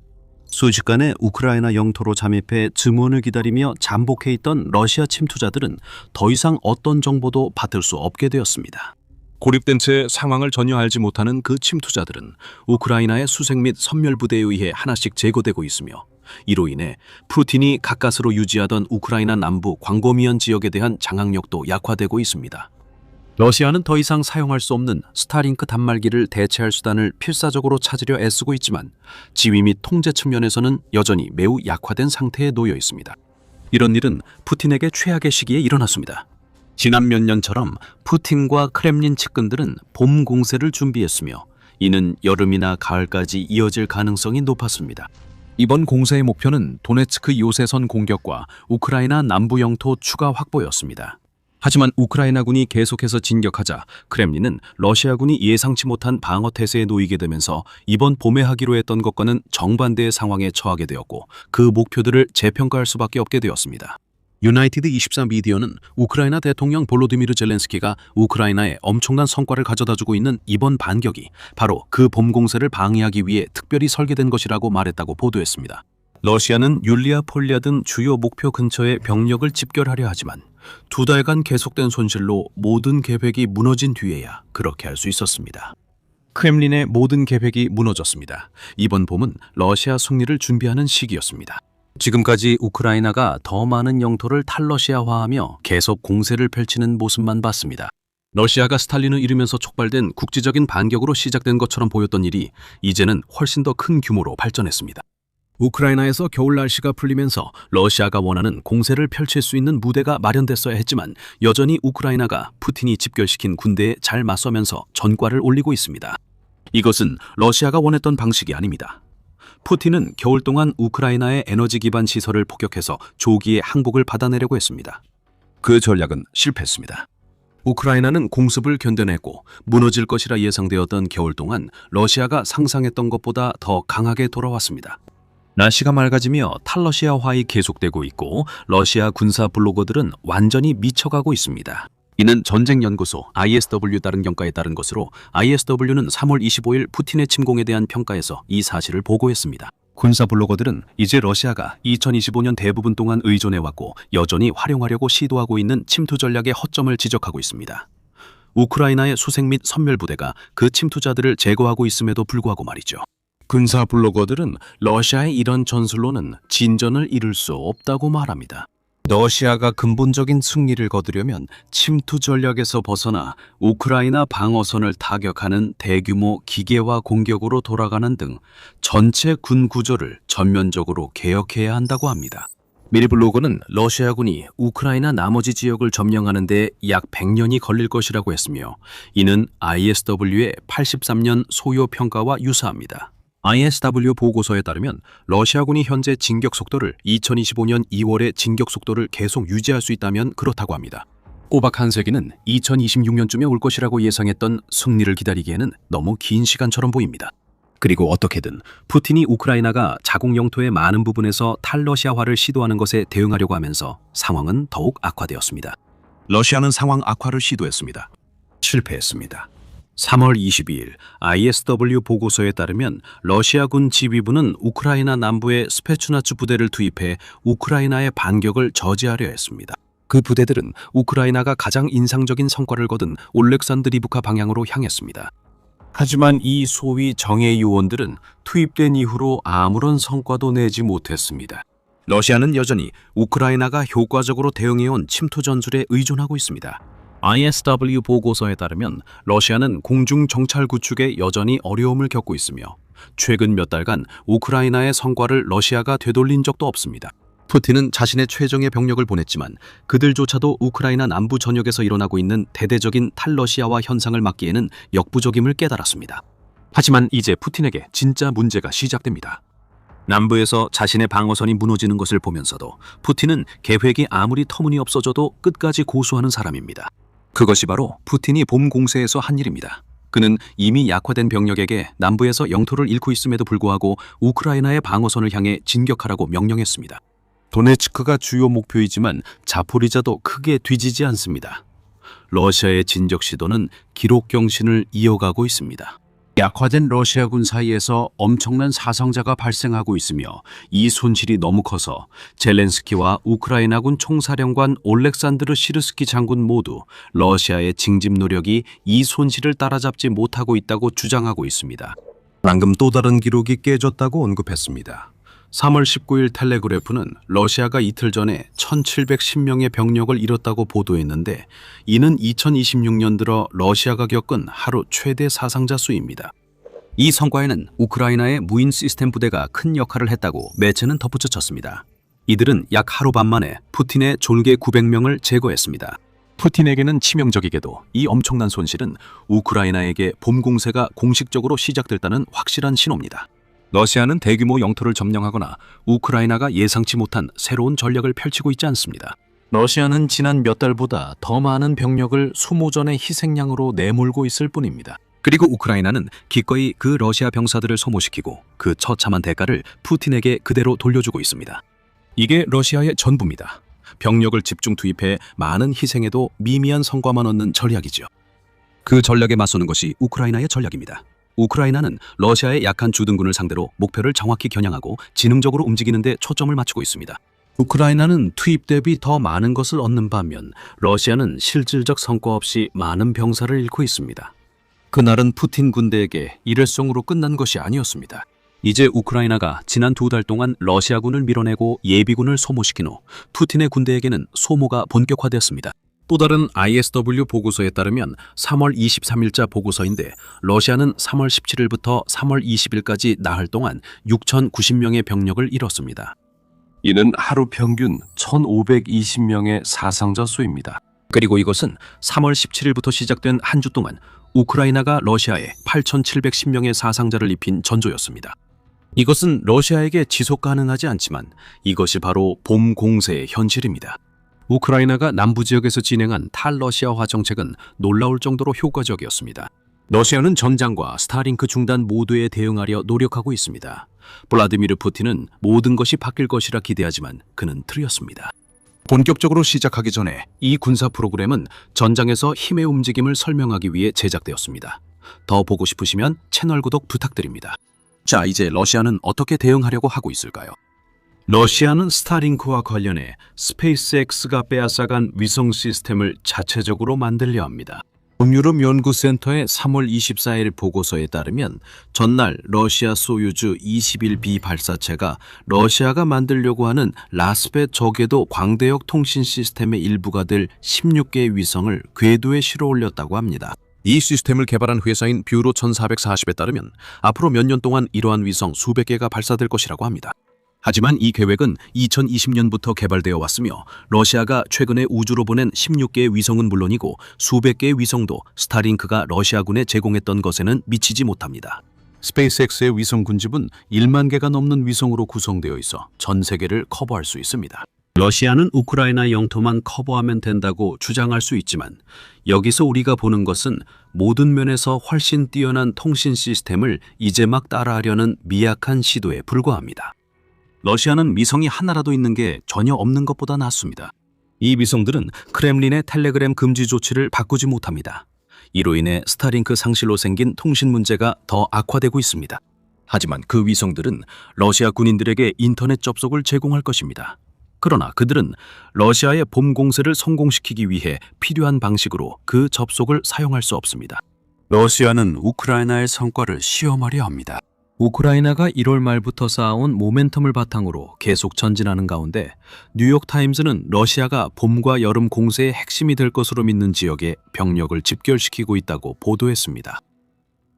순식간에 우크라이나 영토로 잠입해 증원을 기다리며 잠복해 있던 러시아 침투자들은 더 이상 어떤 정보도 받을 수 없게 되었습니다. 고립된 채 상황을 전혀 알지 못하는 그 침투자들은 우크라이나의 수색 및 선멸 부대에 의해 하나씩 제거되고 있으며 이로 인해 푸틴이 가까스로 유지하던 우크라이나 남부 광고미안 지역에 대한 장악력도 약화되고 있습니다. 러시아는 더 이상 사용할 수 없는 스타링크 단말기를 대체할 수단을 필사적으로 찾으려 애쓰고 있지만 지휘 및 통제 측면에서는 여전히 매우 약화된 상태에 놓여 있습니다. 이런 일은 푸틴에게 최악의 시기에 일어났습니다. 지난 몇 년처럼 푸틴과 크렘린 측근들은 봄 공세를 준비했으며 이는 여름이나 가을까지 이어질 가능성이 높았습니다. 이번 공세의 목표는 도네츠크 요새선 공격과 우크라이나 남부 영토 추가 확보였습니다. 하지만 우크라이나군이 계속해서 진격하자 크렘린은 러시아군이 예상치 못한 방어 태세에 놓이게 되면서 이번 봄에 하기로 했던 것과는 정반대의 상황에 처하게 되었고 그 목표들을 재평가할 수밖에 없게 되었습니다. 유나이티드 24 미디어는 우크라이나 대통령 볼로디미르 젤렌스키가 우크라이나에 엄청난 성과를 가져다주고 있는 이번 반격이 바로 그 봄 공세를 방해하기 위해 특별히 설계된 것이라고 말했다고 보도했습니다. 러시아는 율리아 폴리아 등 주요 목표 근처에 병력을 집결하려 하지만 2달간 계속된 손실로 모든 계획이 무너진 뒤에야 그렇게 할 수 있었습니다. 크렘린의 모든 계획이 무너졌습니다. 이번 봄은 러시아 승리를 준비하는 시기였습니다. 지금까지 우크라이나가 더 많은 영토를 탈러시아화하며 계속 공세를 펼치는 모습만 봤습니다. 러시아가 스탈린을 잃으면서 촉발된 국지적인 반격으로 시작된 것처럼 보였던 일이 이제는 훨씬 더 큰 규모로 발전했습니다. 우크라이나에서 겨울 날씨가 풀리면서 러시아가 원하는 공세를 펼칠 수 있는 무대가 마련됐어야 했지만 여전히 우크라이나가 푸틴이 집결시킨 군대에 잘 맞서면서 전과를 올리고 있습니다. 이것은 러시아가 원했던 방식이 아닙니다. 푸틴은 겨울 동안 우크라이나의 에너지 기반 시설을 폭격해서 조기에 항복을 받아내려고 했습니다. 그 전략은 실패했습니다. 우크라이나는 공습을 견뎌냈고 무너질 것이라 예상되었던 겨울 동안 러시아가 상상했던 것보다 더 강하게 돌아왔습니다. 날씨가 맑아지며 탈러시아화가 계속되고 있고 러시아 군사 블로거들은 완전히 미쳐가고 있습니다. 이는 전쟁연구소 ISW 다른 경과에 따른 것으로 ISW는 3월 25일 푸틴의 침공에 대한 평가에서 이 사실을 보고했습니다. 군사 블로거들은 이제 러시아가 2025년 대부분 동안 의존해왔고 여전히 활용하려고 시도하고 있는 침투 전략의 허점을 지적하고 있습니다. 우크라이나의 수색 및 선멸 부대가 그 침투자들을 제거하고 있음에도 불구하고 말이죠. 군사 블로거들은 러시아의 이런 전술로는 진전을 이룰 수 없다고 말합니다. 러시아가 근본적인 승리를 거두려면 침투 전략에서 벗어나 우크라이나 방어선을 타격하는 대규모 기계화 공격으로 돌아가는 등 전체 군 구조를 전면적으로 개혁해야 한다고 합니다. 미리블로거는 러시아군이 우크라이나 나머지 지역을 점령하는 데 약 100년이 걸릴 것이라고 했으며 이는 ISW의 83년 소요 평가와 유사합니다. ISW 보고서에 따르면 러시아군이 현재 진격 속도를 2025년 2월의 진격 속도를 계속 유지할 수 있다면 그렇다고 합니다. 꼬박 한 세기는 2026년쯤에 올 것이라고 예상했던 승리를 기다리기에는 너무 긴 시간처럼 보입니다. 그리고 어떻게든 푸틴이 우크라이나가 자국 영토의 많은 부분에서 탈러시아화를 시도하는 것에 대응하려고 하면서 상황은 더욱 악화되었습니다. 러시아는 상황 악화를 시도했습니다. 실패했습니다. 3월 22일 ISW 보고서에 따르면 러시아군 지휘부는 우크라이나 남부에 스페추나츠 부대를 투입해 우크라이나의 반격을 저지하려 했습니다. 그 부대들은 우크라이나가 가장 인상적인 성과를 거둔 올렉산드리브카 방향으로 향했습니다. 하지만 이 소위 정예 요원들은 투입된 이후로 아무런 성과도 내지 못했습니다. 러시아는 여전히 우크라이나가 효과적으로 대응해온 침투 전술에 의존하고 있습니다. ISW 보고서에 따르면 러시아는 공중 정찰 구축에 여전히 어려움을 겪고 있으며 최근 몇 달간 우크라이나의 성과를 러시아가 되돌린 적도 없습니다. 푸틴은 자신의 최정예 병력을 보냈지만 그들조차도 우크라이나 남부 전역에서 일어나고 있는 대대적인 탈러시아화 현상을 막기에는 역부족임을 깨달았습니다. 하지만 이제 푸틴에게 진짜 문제가 시작됩니다. 남부에서 자신의 방어선이 무너지는 것을 보면서도 푸틴은 계획이 아무리 터무니없어져도 끝까지 고수하는 사람입니다. 그것이 바로 푸틴이 봄 공세에서 한 일입니다. 그는 이미 약화된 병력에게 남부에서 영토를 잃고 있음에도 불구하고 우크라이나의 방어선을 향해 진격하라고 명령했습니다. 도네츠크가 주요 목표이지만 자포리자도 크게 뒤지지 않습니다. 러시아의 진격 시도는 기록 경신을 이어가고 있습니다. 약화된 러시아군 사이에서 엄청난 사상자가 발생하고 있으며 이 손실이 너무 커서 젤렌스키와 우크라이나군 총사령관 올렉산드르 시르스키 장군 모두 러시아의 징집 노력이 이 손실을 따라잡지 못하고 있다고 주장하고 있습니다. 방금 또 다른 기록이 깨졌다고 언급했습니다. 3월 19일 텔레그래프는 러시아가 이틀 전에 1710명의 병력을 잃었다고 보도했는데 이는 2026년 들어 러시아가 겪은 하루 최대 사상자 수입니다. 이 성과에는 우크라이나의 무인 시스템 부대가 큰 역할을 했다고 매체는 덧붙여 쳤습니다. 이들은 약 하루 반 만에 푸틴의 졸개 900명을 제거했습니다. 푸틴에게는 치명적이게도 이 엄청난 손실은 우크라이나에게 봄 공세가 공식적으로 시작됐다는 확실한 신호입니다. 러시아는 대규모 영토를 점령하거나 우크라이나가 예상치 못한 새로운 전략을 펼치고 있지 않습니다. 러시아는 지난 몇 달보다 더 많은 병력을 수모전의 희생양으로 내몰고 있을 뿐입니다. 그리고 우크라이나는 기꺼이 그 러시아 병사들을 소모시키고 그 처참한 대가를 푸틴에게 그대로 돌려주고 있습니다. 이게 러시아의 전부입니다. 병력을 집중 투입해 많은 희생에도 미미한 성과만 얻는 전략이죠. 그 전략에 맞서는 것이 우크라이나의 전략입니다. 우크라이나는 러시아의 약한 주둔군을 상대로 목표를 정확히 겨냥하고 지능적으로 움직이는 데 초점을 맞추고 있습니다. 우크라이나는 투입 대비 더 많은 것을 얻는 반면 러시아는 실질적 성과 없이 많은 병사를 잃고 있습니다. 그날은 푸틴 군대에게 일회성으로 끝난 것이 아니었습니다. 이제 우크라이나가 지난 2달 동안 러시아군을 밀어내고 예비군을 소모시킨 후 푸틴의 군대에게는 소모가 본격화되었습니다. 또 다른 ISW 보고서에 따르면 3월 23일자 보고서인데 러시아는 3월 17일부터 3월 20일까지 나흘 동안 6,090명의 병력을 잃었습니다. 이는 하루 평균 1,520명의 사상자 수입니다. 그리고 이것은 3월 17일부터 시작된 한 주 동안 우크라이나가 러시아에 8,710명의 사상자를 입힌 전조였습니다. 이것은 러시아에게 지속 가능하지 않지만 이것이 바로 봄 공세의 현실입니다. 우크라이나가 남부 지역에서 진행한 탈러시아화 정책은 놀라울 정도로 효과적이었습니다. 러시아는 전장과 스타링크 중단 모두에 대응하려 노력하고 있습니다. 블라디미르 푸틴은 모든 것이 바뀔 것이라 기대하지만 그는 틀렸습니다. 본격적으로 시작하기 전에 이 군사 프로그램은 전장에서 힘의 움직임을 설명하기 위해 제작되었습니다. 더 보고 싶으시면 채널 구독 부탁드립니다. 자, 이제 러시아는 어떻게 대응하려고 하고 있을까요? 러시아는 스타링크와 관련해 스페이스X가 빼앗아간 위성 시스템을 자체적으로 만들려 합니다. 북유럽 연구센터의 3월 24일 보고서에 따르면 전날 러시아 소유주 21B 발사체가 러시아가 만들려고 하는 라스베 저궤도 광대역 통신 시스템의 일부가 될 16개의 위성을 궤도에 실어 올렸다고 합니다. 이 시스템을 개발한 회사인 뷰로 1440에 따르면 앞으로 몇 년 동안 이러한 위성 수백 개가 발사될 것이라고 합니다. 하지만 이 계획은 2020년부터 개발되어 왔으며 러시아가 최근에 우주로 보낸 16개의 위성은 물론이고 수백 개의 위성도 스타링크가 러시아군에 제공했던 것에는 미치지 못합니다. 스페이스X의 위성 군집은 1만 개가 넘는 위성으로 구성되어 있어 전 세계를 커버할 수 있습니다. 러시아는 우크라이나 영토만 커버하면 된다고 주장할 수 있지만 여기서 우리가 보는 것은 모든 면에서 훨씬 뛰어난 통신 시스템을 이제 막 따라하려는 미약한 시도에 불과합니다. 러시아는 위성이 하나라도 있는 게 전혀 없는 것보다 낫습니다. 이 위성들은 크렘린의 텔레그램 금지 조치를 바꾸지 못합니다. 이로 인해 스타링크 상실로 생긴 통신 문제가 더 악화되고 있습니다. 하지만 그 위성들은 러시아 군인들에게 인터넷 접속을 제공할 것입니다. 그러나 그들은 러시아의 봄 공세를 성공시키기 위해 필요한 방식으로 그 접속을 사용할 수 없습니다. 러시아는 우크라이나의 성과를 시험하려 합니다. 우크라이나가 1월 말부터 쌓아온 모멘텀을 바탕으로 계속 전진하는 가운데 뉴욕타임즈는 러시아가 봄과 여름 공세의 핵심이 될 것으로 믿는 지역에 병력을 집결시키고 있다고 보도했습니다.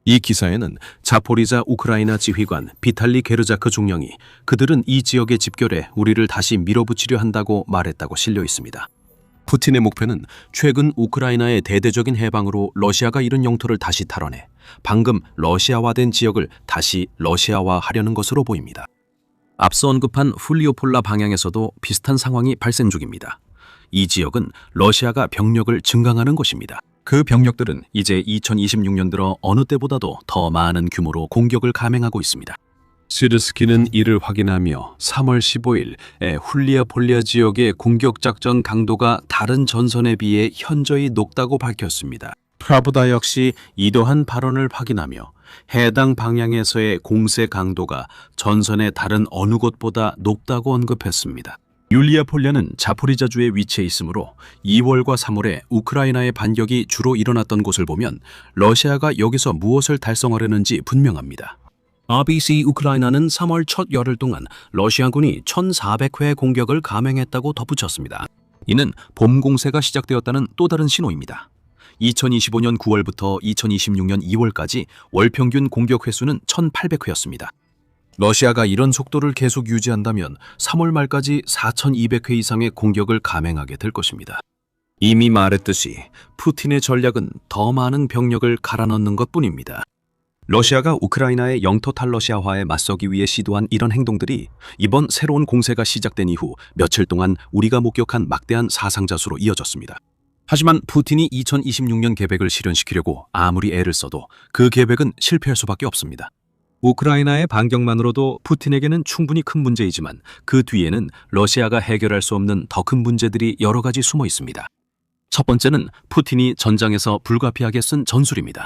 이 기사에는 자포리자 우크라이나 지휘관 비탈리 게르자크 중령이 그들은 이 지역에 집결해 우리를 다시 밀어붙이려 한다고 말했다고 실려 있습니다. 푸틴의 목표는 최근 우크라이나의 대대적인 해방으로 러시아가 잃은 영토를 다시 탈환해 방금 러시아화된 지역을 다시 러시아화하려는 것으로 보입니다. 앞서 언급한 훌리오폴라 방향에서도 비슷한 상황이 발생 중입니다. 이 지역은 러시아가 병력을 증강하는 곳입니다. 그 병력들은 이제 2026년 들어 어느 때보다도 더 많은 규모로 공격을 감행하고 있습니다. 시르스키는 이를 확인하며 3월 15일에 훌리아폴리아 지역의 공격작전 강도가 다른 전선에 비해 현저히 높다고 밝혔습니다. 프라보다 역시 이러한 발언을 확인하며 해당 방향에서의 공세 강도가 전선의 다른 어느 곳보다 높다고 언급했습니다. 율리아폴리아는 자포리자주에 위치해 있으므로 2월과 3월에 우크라이나의 반격이 주로 일어났던 곳을 보면 러시아가 여기서 무엇을 달성하려는지 분명합니다. RBC 우크라이나는 3월 첫 열흘 동안 러시아군이 1,400회 공격을 감행했다고 덧붙였습니다. 이는 봄 공세가 시작되었다는 또 다른 신호입니다. 2025년 9월부터 2026년 2월까지 월 평균 공격 횟수는 1,800회였습니다. 러시아가 이런 속도를 계속 유지한다면 3월 말까지 4,200회 이상의 공격을 감행하게 될 것입니다. 이미 말했듯이 푸틴의 전략은 더 많은 병력을 갈아넣는 것뿐입니다. 러시아가 우크라이나의 영토 탈러시아화에 맞서기 위해 시도한 이런 행동들이 이번 새로운 공세가 시작된 이후 며칠 동안 우리가 목격한 막대한 사상자 수로 이어졌습니다. 하지만 푸틴이 2026년 계획을 실현시키려고 아무리 애를 써도 그 계획은 실패할 수밖에 없습니다. 우크라이나의 반격만으로도 푸틴에게는 충분히 큰 문제이지만 그 뒤에는 러시아가 해결할 수 없는 더 큰 문제들이 여러 가지 숨어 있습니다. 첫 번째는 푸틴이 전장에서 불가피하게 쓴 전술입니다.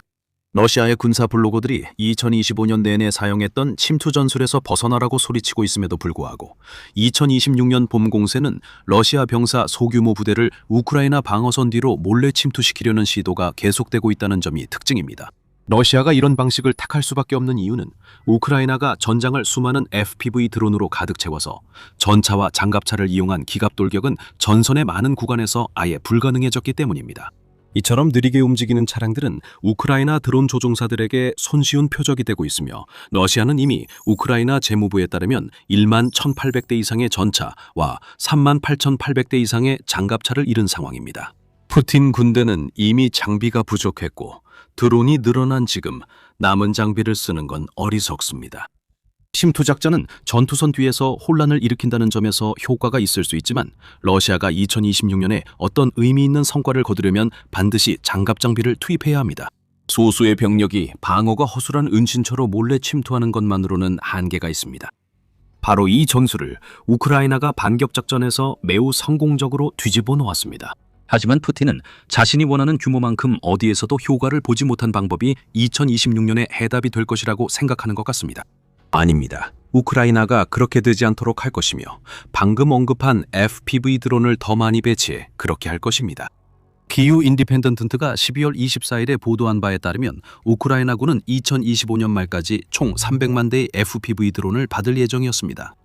러시아의 군사 블로거들이 2025년 내내 사용했던 침투 전술에서 벗어나라고 소리치고 있음에도 불구하고 2026년 봄 공세는 러시아 병사 소규모 부대를 우크라이나 방어선 뒤로 몰래 침투시키려는 시도가 계속되고 있다는 점이 특징입니다. 러시아가 이런 방식을 택할 수밖에 없는 이유는 우크라이나가 전장을 수많은 FPV 드론으로 가득 채워서 전차와 장갑차를 이용한 기갑 돌격은 전선의 많은 구간에서 아예 불가능해졌기 때문입니다. 이처럼 느리게 움직이는 차량들은 우크라이나 드론 조종사들에게 손쉬운 표적이 되고 있으며 러시아는 이미 우크라이나 재무부에 따르면 1만 1,800대 이상의 전차와 3만 8,800대 이상의 장갑차를 잃은 상황입니다. 푸틴 군대는 이미 장비가 부족했고 드론이 늘어난 지금 남은 장비를 쓰는 건 어리석습니다. 침투 작전은 전투선 뒤에서 혼란을 일으킨다는 점에서 효과가 있을 수 있지만 러시아가 2026년에 어떤 의미 있는 성과를 거두려면 반드시 장갑 장비를 투입해야 합니다. 소수의 병력이 방어가 허술한 은신처로 몰래 침투하는 것만으로는 한계가 있습니다. 바로 이 전술을 우크라이나가 반격 작전에서 매우 성공적으로 뒤집어 놓았습니다. 하지만 푸틴은 자신이 원하는 규모만큼 어디에서도 효과를 보지 못한 방법이 2026년에 해답이 될 것이라고 생각하는 것 같습니다. 아닙니다. 우크라이나가 그렇게 되지 않도록 할 것이며 방금 언급한 FPV 드론을 더 많이 배치해 그렇게 할 것입니다. 기유 인디펜던트가 12월 24일에 보도한 바에 따르면 우크라이나군은 2025년 말까지 총 300만 대의 FPV 드론을 받을 예정이었습니다.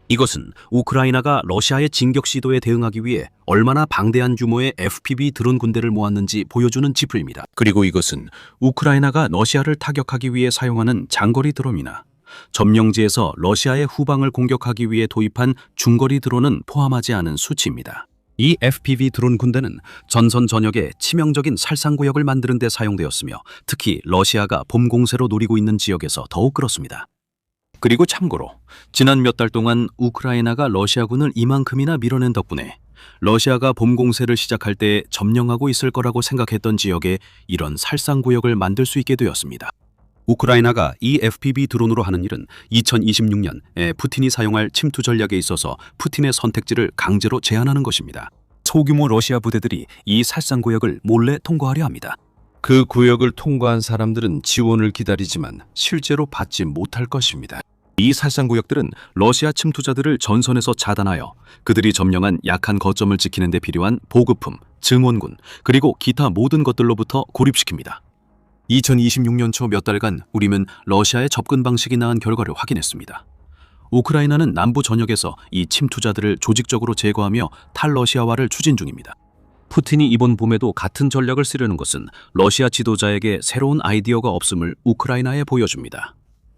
이것은 우크라이나가 러시아의 진격 시도에 대응하기 위해 얼마나 방대한 규모의 FPV 드론 군대를 모았는지 보여주는 지표입니다. 그리고 이것은 우크라이나가 러시아를 타격하기 위해 사용하는 장거리 드론이나 점령지에서 러시아의 후방을 공격하기 위해 도입한 중거리 드론은 포함하지 않은 수치입니다. 이 FPV 드론 군대는 전선 전역에 치명적인 살상구역을 만드는 데 사용되었으며 특히 러시아가 봄 공세로 노리고 있는 지역에서 더욱 그렇습니다. 그리고 참고로 지난 몇 달 동안 우크라이나가 러시아군을 이만큼이나 밀어낸 덕분에 러시아가 봄 공세를 시작할 때 점령하고 있을 거라고 생각했던 지역에 이런 살상구역을 만들 수 있게 되었습니다. 우크라이나가 이 FPV 드론으로 하는 일은 2026년에 푸틴이 사용할 침투 전략에 있어서 푸틴의 선택지를 강제로 제한하는 것입니다. 소규모 러시아 부대들이 이 살상구역을 몰래 통과하려 합니다. 그 구역을 통과한 사람들은 지원을 기다리지만 실제로 받지 못할 것입니다. 이 살상구역들은 러시아 침투자들을 전선에서 차단하여 그들이 점령한 약한 거점을 지키는 데 필요한 보급품, 증원군, 그리고 기타 모든 것들로부터 고립시킵니다. 2026년 초 몇 달간 우리는 러시아의 접근 방식이 나은 결과를 확인했습니다. 우크라이나는 남부 전역에서 이 침투자들을 조직적으로 제거하며 탈러시아화를 추진 중입니다. 푸틴이 이번 봄에도 같은 전략을 쓰려는 것은 러시아 지도자에게 새로운 아이디어가 없음을 우크라이나에 보여줍니다.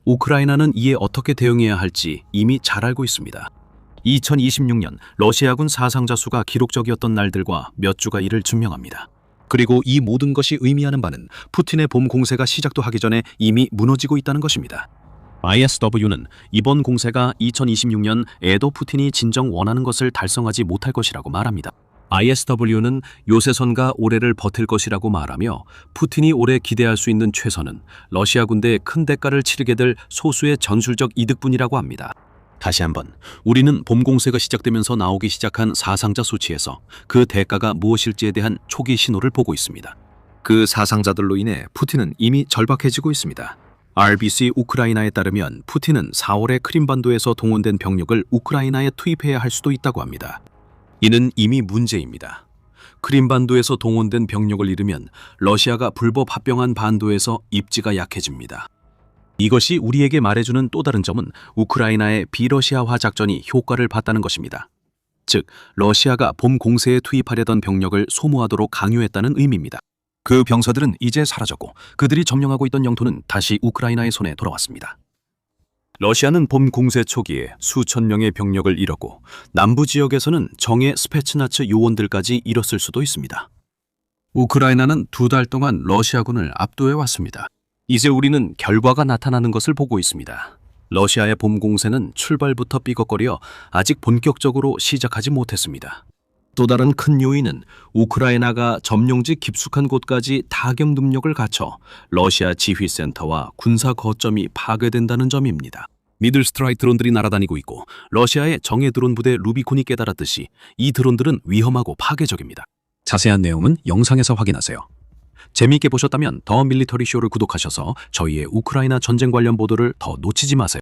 우크라이나는 이에 어떻게 대응해야 할지 이미 잘 알고 있습니다. 2026년 러시아군 사상자 수가 기록적이었던 날들과 몇 주가 이를 증명합니다. 그리고 이 모든 것이 의미하는 바는 푸틴의 봄 공세가 시작도 하기 전에 이미 무너지고 있다는 것입니다. ISW는 이번 공세가 2026년에도 푸틴이 진정 원하는 것을 달성하지 못할 것이라고 말합니다. ISW는 요새선과 올해를 버틸 것이라고 말하며 푸틴이 올해 기대할 수 있는 최선은 러시아 군대에 큰 대가를 치르게 될 소수의 전술적 이득뿐이라고 합니다. 다시 한번 우리는 봄 공세가 시작되면서 나오기 시작한 사상자 수치에서 그 대가가 무엇일지에 대한 초기 신호를 보고 있습니다. 그 사상자들로 인해 푸틴은 이미 절박해지고 있습니다. RBC 우크라이나에 따르면 푸틴은 4월에 크림반도에서 동원된 병력을 우크라이나에 투입해야 할 수도 있다고 합니다. 이는 이미 문제입니다. 크림반도에서 동원된 병력을 잃으면 러시아가 불법 합병한 반도에서 입지가 약해집니다. 이것이 우리에게 말해주는 또 다른 점은 우크라이나의 비러시아화 작전이 효과를 봤다는 것입니다. 즉, 러시아가 봄 공세에 투입하려던 병력을 소모하도록 강요했다는 의미입니다. 그 병사들은 이제 사라졌고 그들이 점령하고 있던 영토는 다시 우크라이나의 손에 돌아왔습니다. 러시아는 봄 공세 초기에 수천 명의 병력을 잃었고 남부 지역에서는 정예 스페츠나츠 요원들까지 잃었을 수도 있습니다. 우크라이나는 2달 동안 러시아군을 압도해 왔습니다. 이제 우리는 결과가 나타나는 것을 보고 있습니다. 러시아의 봄 공세는 출발부터 삐걱거려 아직 본격적으로 시작하지 못했습니다. 또 다른 큰 요인은 우크라이나가 점령지 깊숙한 곳까지 타격 능력을 갖춰 러시아 지휘센터와 군사 거점이 파괴된다는 점입니다. 미들 스트라이크 드론들이 날아다니고 있고 러시아의 정예 드론 부대 루비콘이 깨달았듯이 이 드론들은 위험하고 파괴적입니다. 자세한 내용은 영상에서 확인하세요. 재미있게 보셨다면 더 밀리터리 쇼를 구독하셔서 저희의 우크라이나 전쟁 관련 보도를 더 놓치지 마세요.